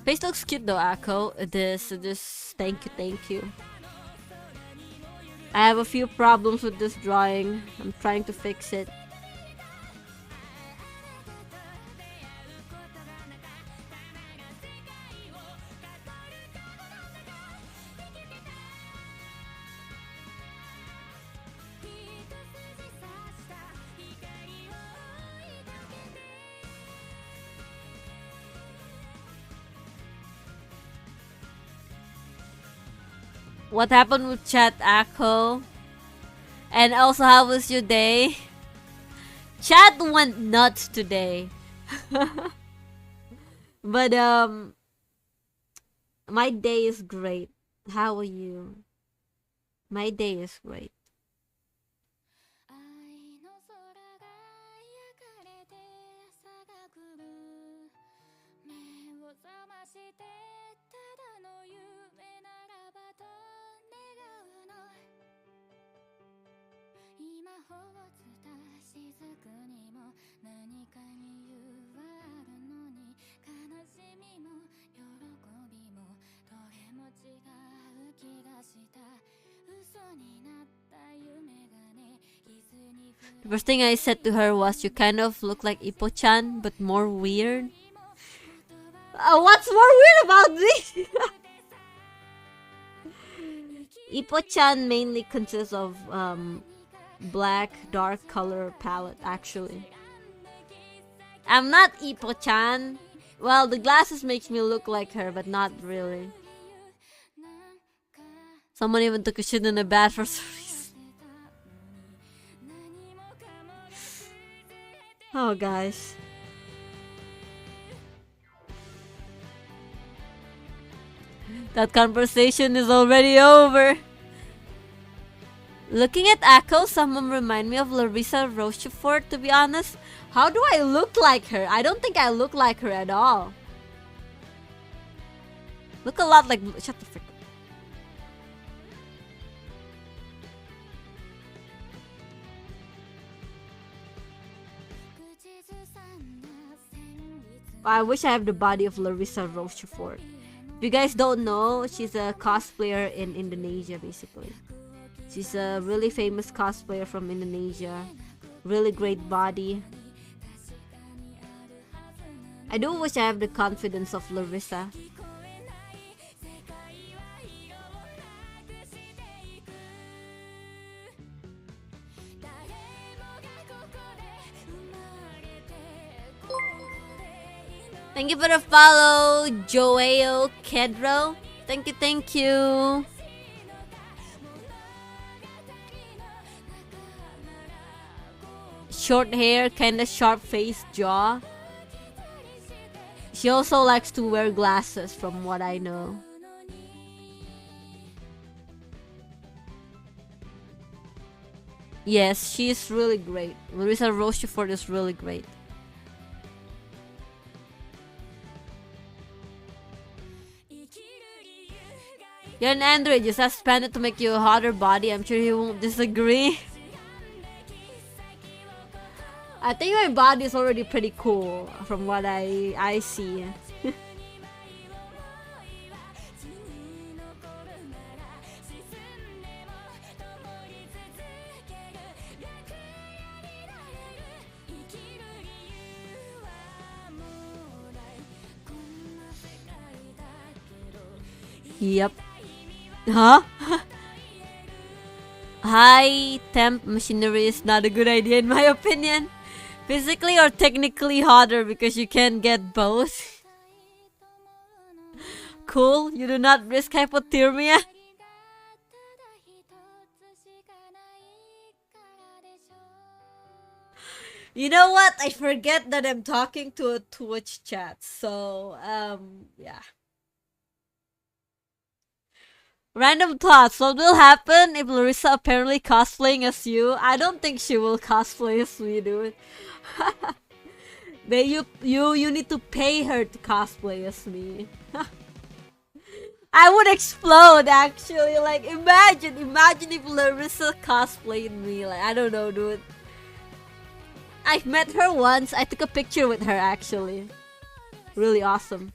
Face looks cute though, Akko. This thank you. I have a few problems with this drawing. I'm trying to fix it. What happened with chat, Akko? And also, how was your day? Chat went nuts today. But my day is great. How are you? My day is great. The first thing I said to her was, "You kind of look like Ippo-chan, but more weird." What's more weird about me? Ippo-chan mainly consists of black, dark color palette, actually. I'm not Ippo-chan. Well, the glasses makes me look like her, but not really. Someone even took a shit in a bath for some reason. Oh, guys. That conversation is already over. Looking at Akko, someone remind me of Larissa Rochefort, to be honest. How do I look like her? I don't think I look like her at all. Look a lot like... Shut the frick up. I wish I have the body of Larissa Rochefort. If you guys don't know, she's a cosplayer in Indonesia, basically. She's a really famous cosplayer from Indonesia. Really great body. I do wish I have the confidence of Larissa. Thank you for the follow, Joeo Kedro. Thank you, thank you. Short hair, kinda sharp face, jaw. She also likes to wear glasses, from what I know. Yes, she's really great. Larissa Rochefort is really great. You're an android, just ask Panda to make you a hotter body. I'm sure he won't disagree. I think my body is already pretty cool from what I see. Yep. Huh? High temp machinery is not a good idea in my opinion. Physically or technically hotter because you can get both. Cool, you do not risk hypothermia. You know what? I forget that I'm talking to a Twitch chat. So, yeah. Random thoughts. What will happen if Larissa apparently cosplaying as you? I don't think she will cosplay as me, dude. You need to pay her to cosplay as me. I would explode actually. Like imagine if Larissa cosplayed me. Like I don't know, dude. I've met her once. I took a picture with her actually. Really awesome.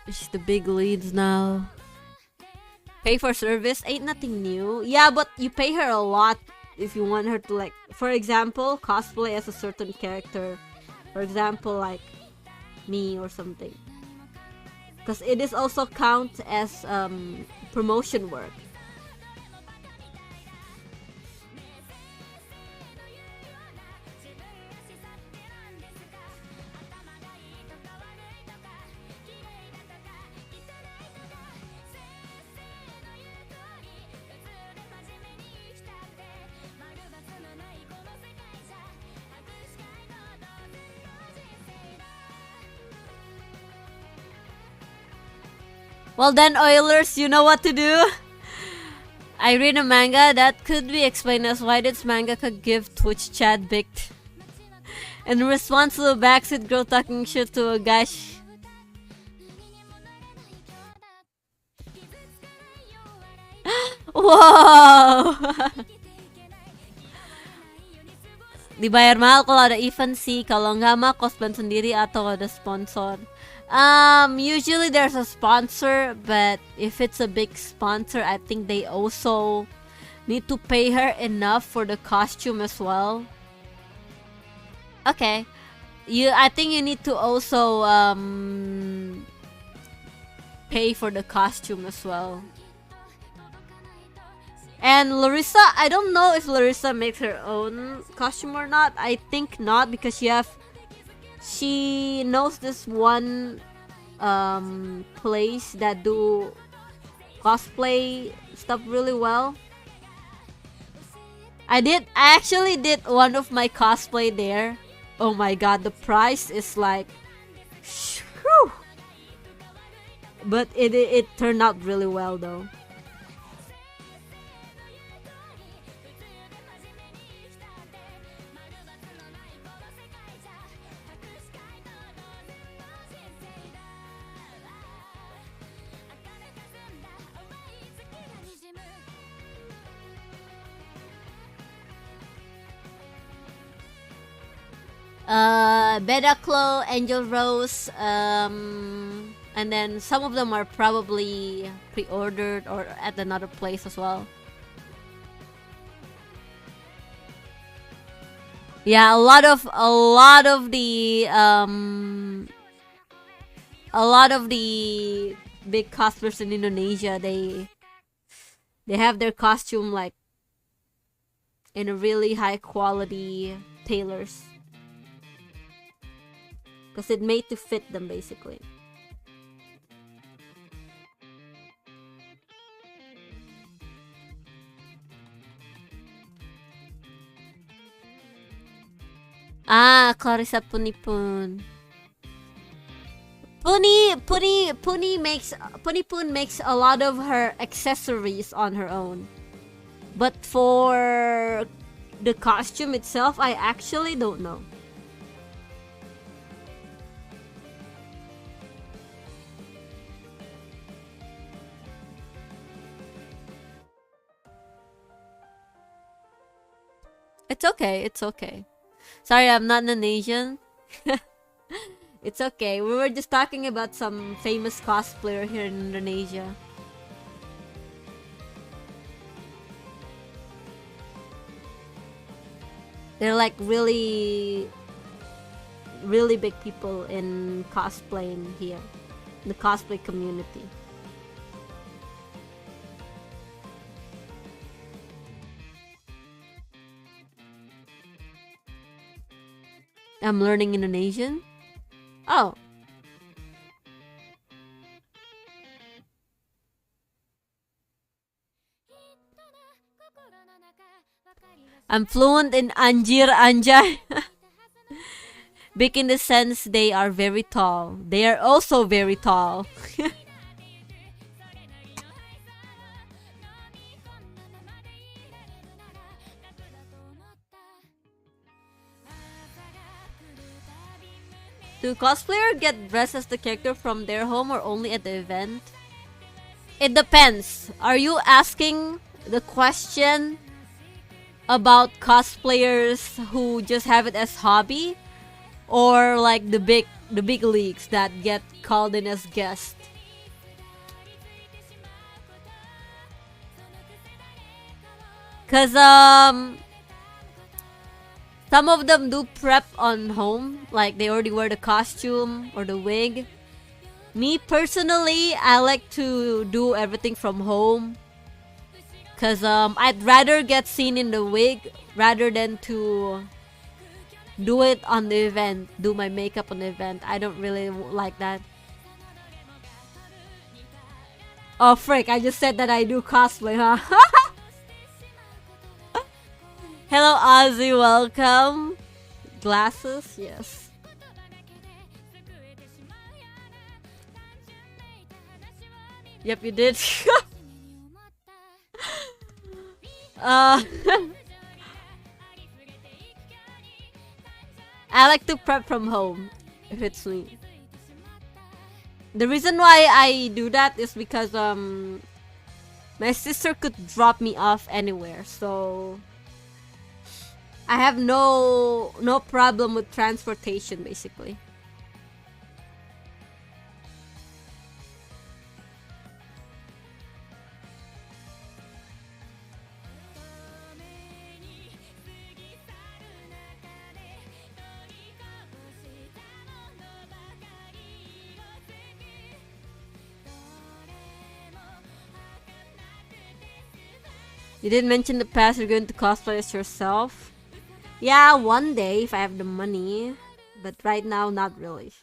She's the big leads now. Pay for service ain't nothing new. Yeah, but you pay her a lot if you want her to, like, for example, cosplay as a certain character. For example, like me or something. Because it is also count as promotion work. Well then, Oilers, you know what to do. I read a manga that could be explained as why did mangaka give Twitch chat big in response to the backseat girl talking shit to a guy. Wow. Dibayar mahal kalau ada event sih, kalau nggak mah cosplay sendiri atau ada sponsor. Usually there's a sponsor, but if it's a big sponsor, I think they also need to pay her enough for the costume as well. Okay. I think you need to also pay for the costume as well. And Larissa, I don't know if Larissa makes her own costume or not. I think not, because she knows this one place that do cosplay stuff really well. I actually did one of my cosplay there. Oh my god, the price is like whew. But it turned out really well though. Bedaclo, Angel Rose, and then some of them are probably pre-ordered or at another place as well. Yeah, a lot of the a lot of the big cosplayers in Indonesia, they have their costume like in a really high quality tailors, because it's made to fit them basically. Ah, Clarissa Punipun. Punipun makes a lot of her accessories on her own. But for the costume itself, I actually don't know. It's okay, it's okay. Sorry, I'm not an Asian. It's okay. We were just talking about some famous cosplayer here in Indonesia. They're like really big people in cosplaying here, the cosplay community. I'm learning Indonesian. Oh. I'm fluent in Anjir Anjay. Big in the sense they are very tall. They are also very tall. Do cosplayers get dressed as the character from their home or only at the event? It depends. Are you asking the question about cosplayers who just have it as hobby, or like the big leagues that get called in as guests? Cause some of them do prep on home, like they already wear the costume or the wig. Me personally, I like to do everything from home, cause I'd rather get seen in the wig rather than to do it on the event, do my makeup on the event. I don't really like that. Oh frick, I just said that I do cosplay, huh? Hello Ozzy, welcome. Glasses, yes. Yep, you did. I like to prep from home, if it's me. The reason why I do that is because my sister could drop me off anywhere, so I have no problem with transportation basically. You did mention the past you're going to cosplay as yourself. Yeah, one day if I have the money, but right now not really.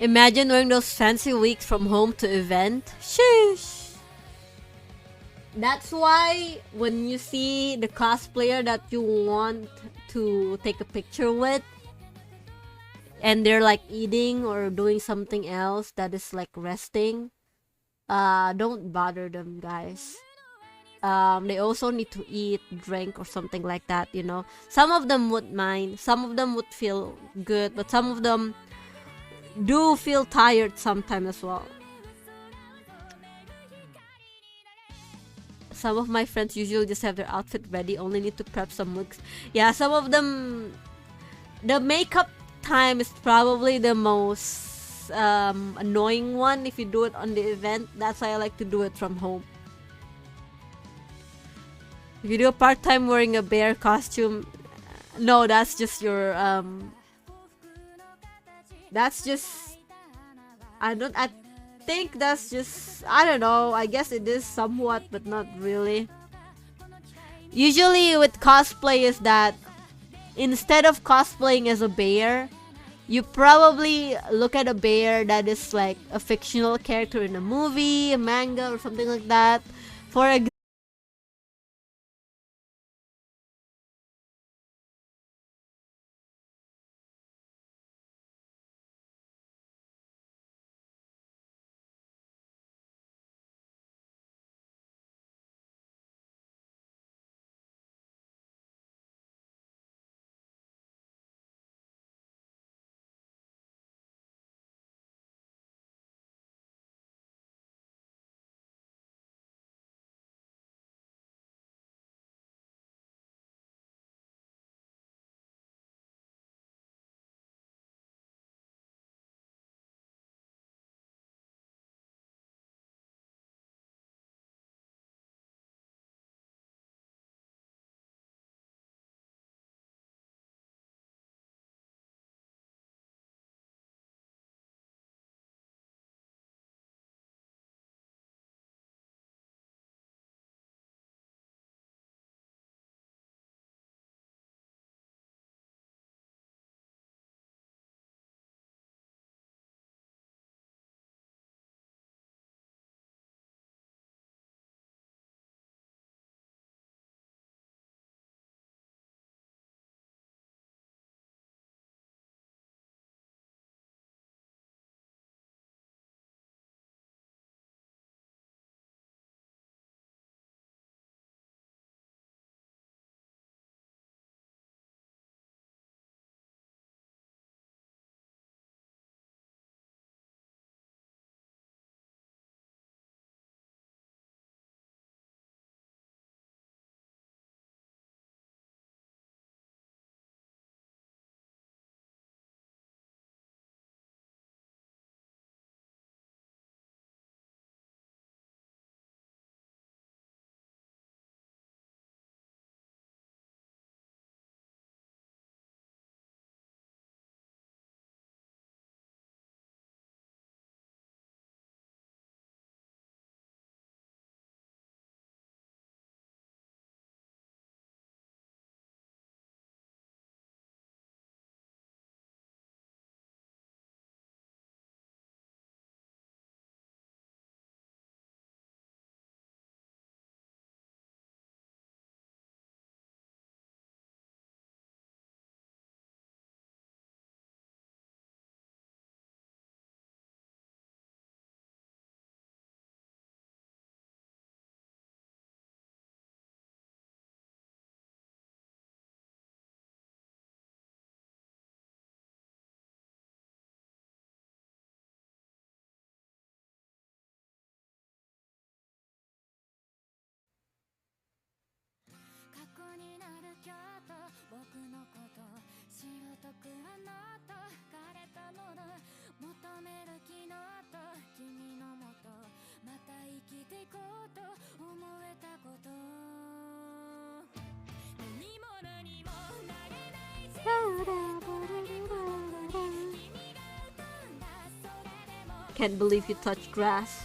Imagine wearing those fancy wigs from home to event. Sheesh. That's why when you see the cosplayer that you want to take a picture with, and they're like eating or doing something else that is like resting, don't bother them, guys. They also need to eat, drink, or something like that, you know. Some of them would mind, some of them would feel good, but some of them, do feel tired sometimes as well. Some of my friends usually just have their outfit ready, only need to prep some looks. Yeah, some of them, the makeup time is probably the most annoying one if you do it on the event. That's why I like to do it from home. If you do a part-time wearing a bear costume, no, that's just your that's just, I think that's just, I don't know, I guess it is somewhat, but not really. Usually with cosplay is that instead of cosplaying as a bear, you probably look at a bear that is like a fictional character in a movie, a manga, or something like that. For example, can't believe you touched grass.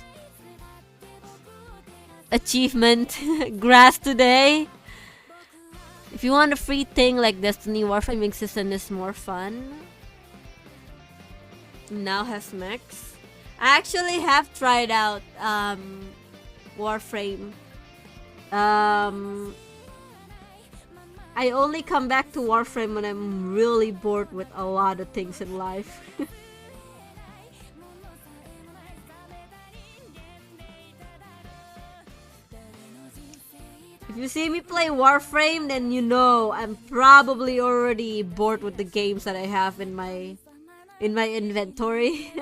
Achievement, grass today. If you want a free thing like Destiny, Warframing Season is more fun. Now has Max. I actually have tried out Warframe. I only come back to Warframe when I'm really bored with a lot of things in life. If you see me play Warframe, then you know I'm probably already bored with the games that I have in my in my inventory.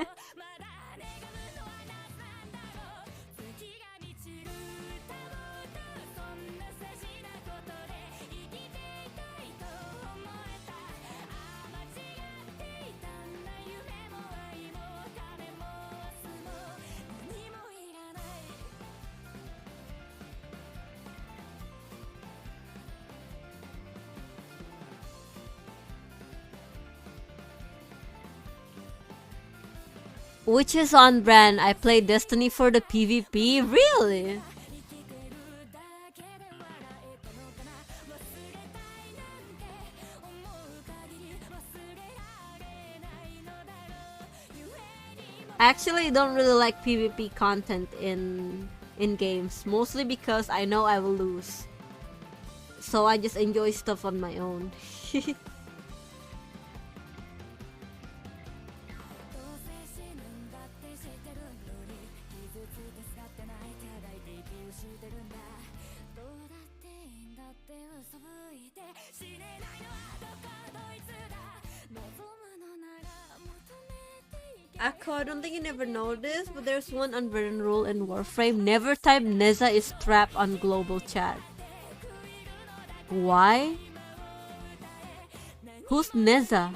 Which is on brand. I play Destiny for the PvP. Really? I actually don't really like PvP content in games, mostly because I know I will lose. So I just enjoy stuff on my own. Akko, I don't think you never noticed, but there's one unwritten rule in Warframe. Never type Neza is trapped on global chat. Why? Who's Neza?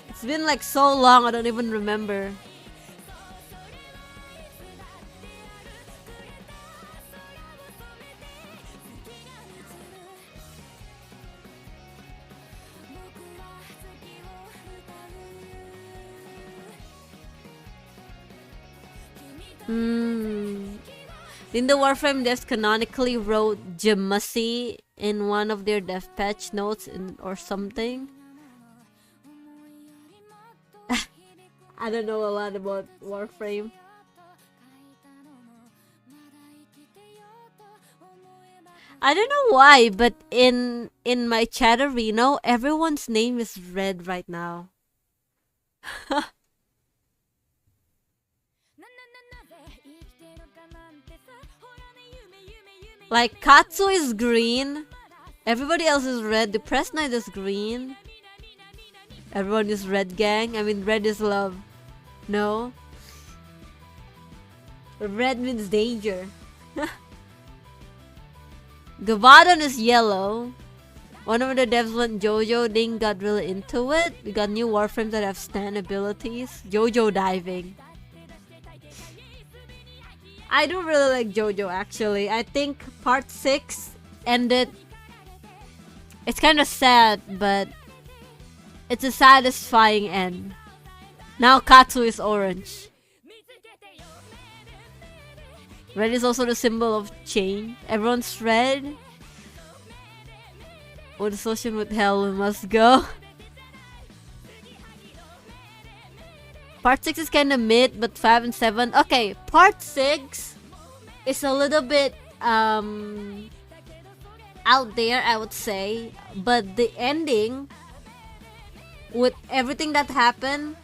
It's been like so long, I don't even remember. In the Warframe devs canonically wrote Jamassi in one of their dev patch notes or something. I don't know a lot about Warframe. I don't know why, but in my Chatterino, everyone's name is red right now. Like, Katsu is green. Everybody else is red. Depressed Knight is green. Everyone is red, gang. I mean, red is love. No? Red means danger. Gavadon is yellow. One of the devs went Jojo. Ding got really into it. We got new Warframes that have stand abilities. Jojo diving. I do really like JoJo actually. I think part 6 ended. It's kind of sad, but it's a satisfying end. Now Katsu is orange. Red is also the symbol of change. Everyone's red. With association with hell, we must go. Part 6 is kind of mid, but 5 and 7. Okay, part 6 is a little bit out there, I would say. But the ending, with everything that happened,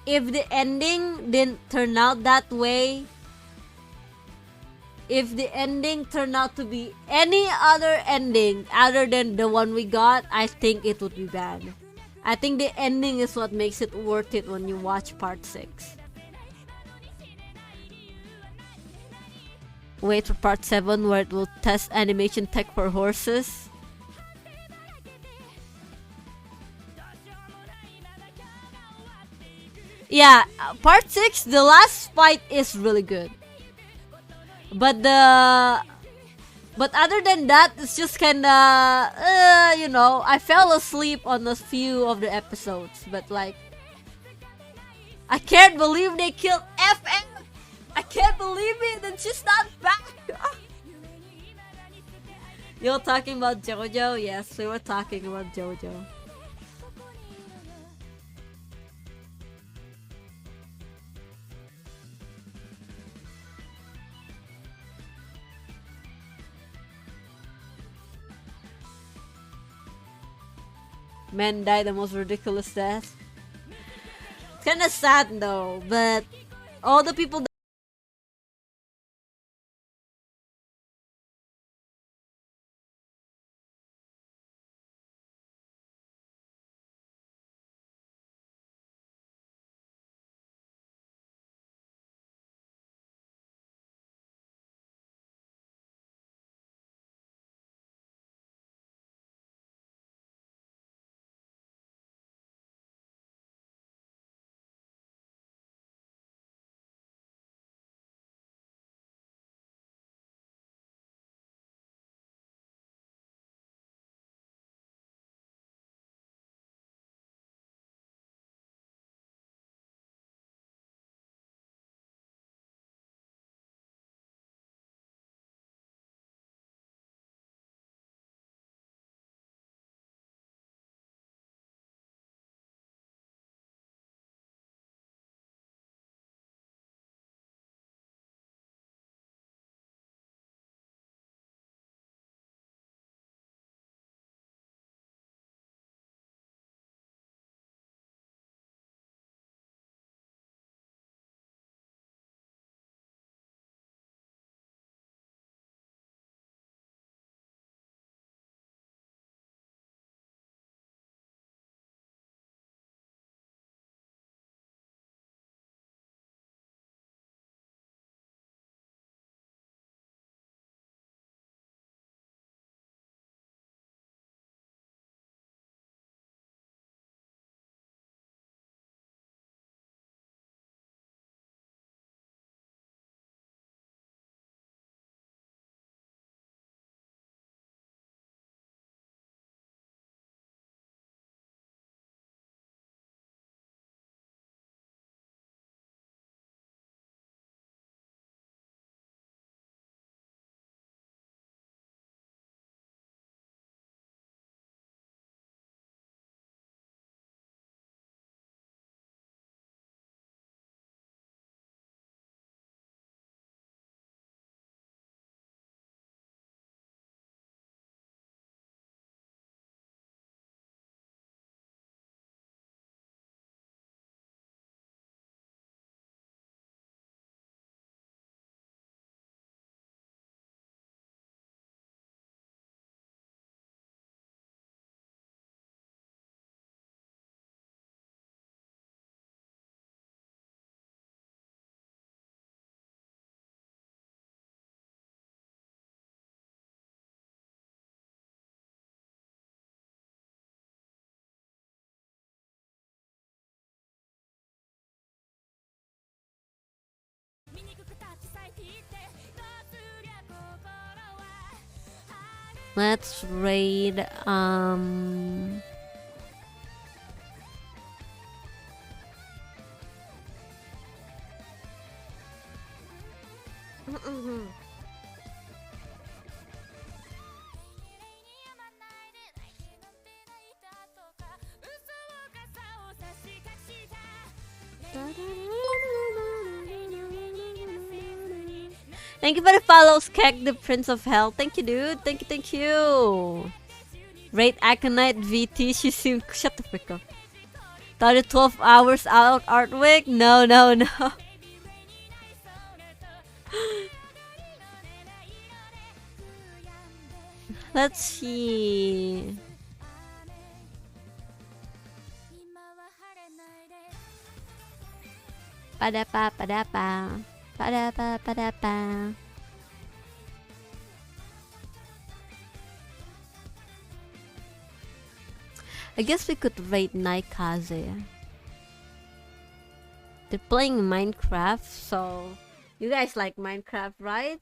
if the ending didn't turn out that way, if the ending turned out to be any other ending other than the one we got, I think it would be bad. I think the ending is what makes it worth it when you watch part 6. Wait for part 7 where it will test animation tech for horses. Yeah, part 6, the last fight is really good. But other than that, it's just kinda, you know, I fell asleep on a few of the episodes. But like, I can't believe they killed FM! I can't believe it, and she's not back! You're talking about JoJo? Yes, we were talking about JoJo. Men die the most ridiculous death. It's kinda sad though, but all the people Let's raid Thank you for the follows, Kek, the Prince of Hell. Thank you, dude. Thank you, thank you. Rate Aconite VT. She seemed. Shut the frick up. 12 hours out, Artwick? No, no, no. Let's see. Padapa, padapa. Padapa, padapa. I guess we could rate Naikaze. They're playing Minecraft, so you guys like Minecraft, right?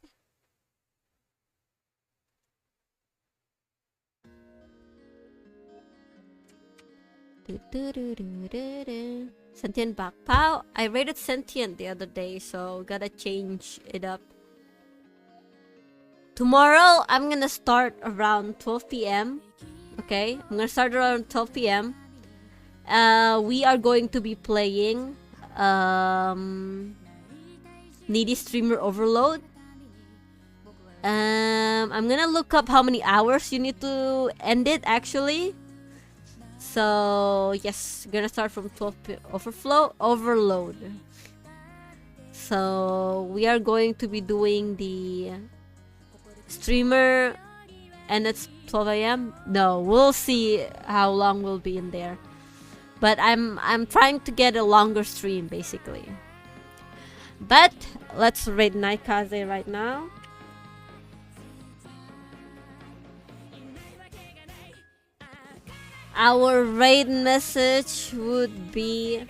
Sentient Bakpao. I rated Sentient the other day, so gotta change it up. Tomorrow, I'm gonna start around 12 p.m. Okay, I'm gonna start around 12 p.m. We are going to be playing Needy Streamer Overload. I'm gonna look up how many hours you need to end it actually. So yes, gonna start from 12 Overload. So we are going to be doing the streamer, and it's 12 a.m. No, we'll see how long we'll be in there. But I'm trying to get a longer stream basically. But let's raid Naikaze right now. Our raid message would be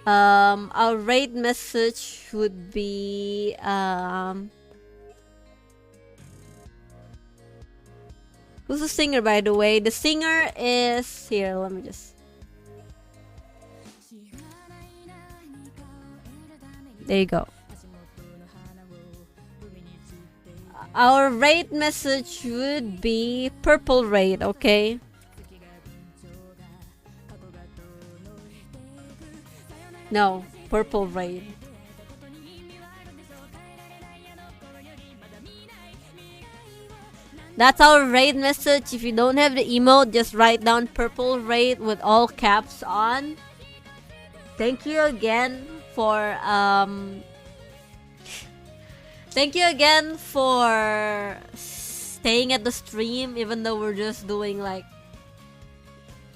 our raid message would be who's the singer, by the way? The singer is here. Let me just. There you go. Our raid message would be Purple Raid, okay? No, Purple Raid. That's our raid message. If you don't have the emote, just write down Purple Raid with all caps on. Thank you again for thank you again for staying at the stream, even though we're just doing like,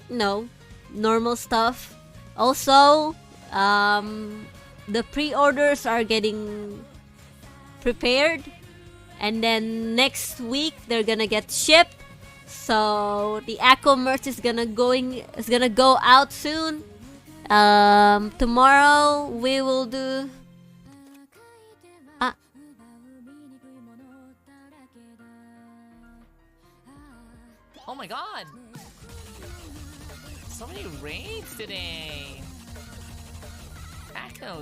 you know, normal stuff. Also, the pre-orders are getting prepared, and then next week they're gonna get shipped. So the Akko merch is gonna go out soon. Tomorrow we will do Oh my god! So many raids today! Akko,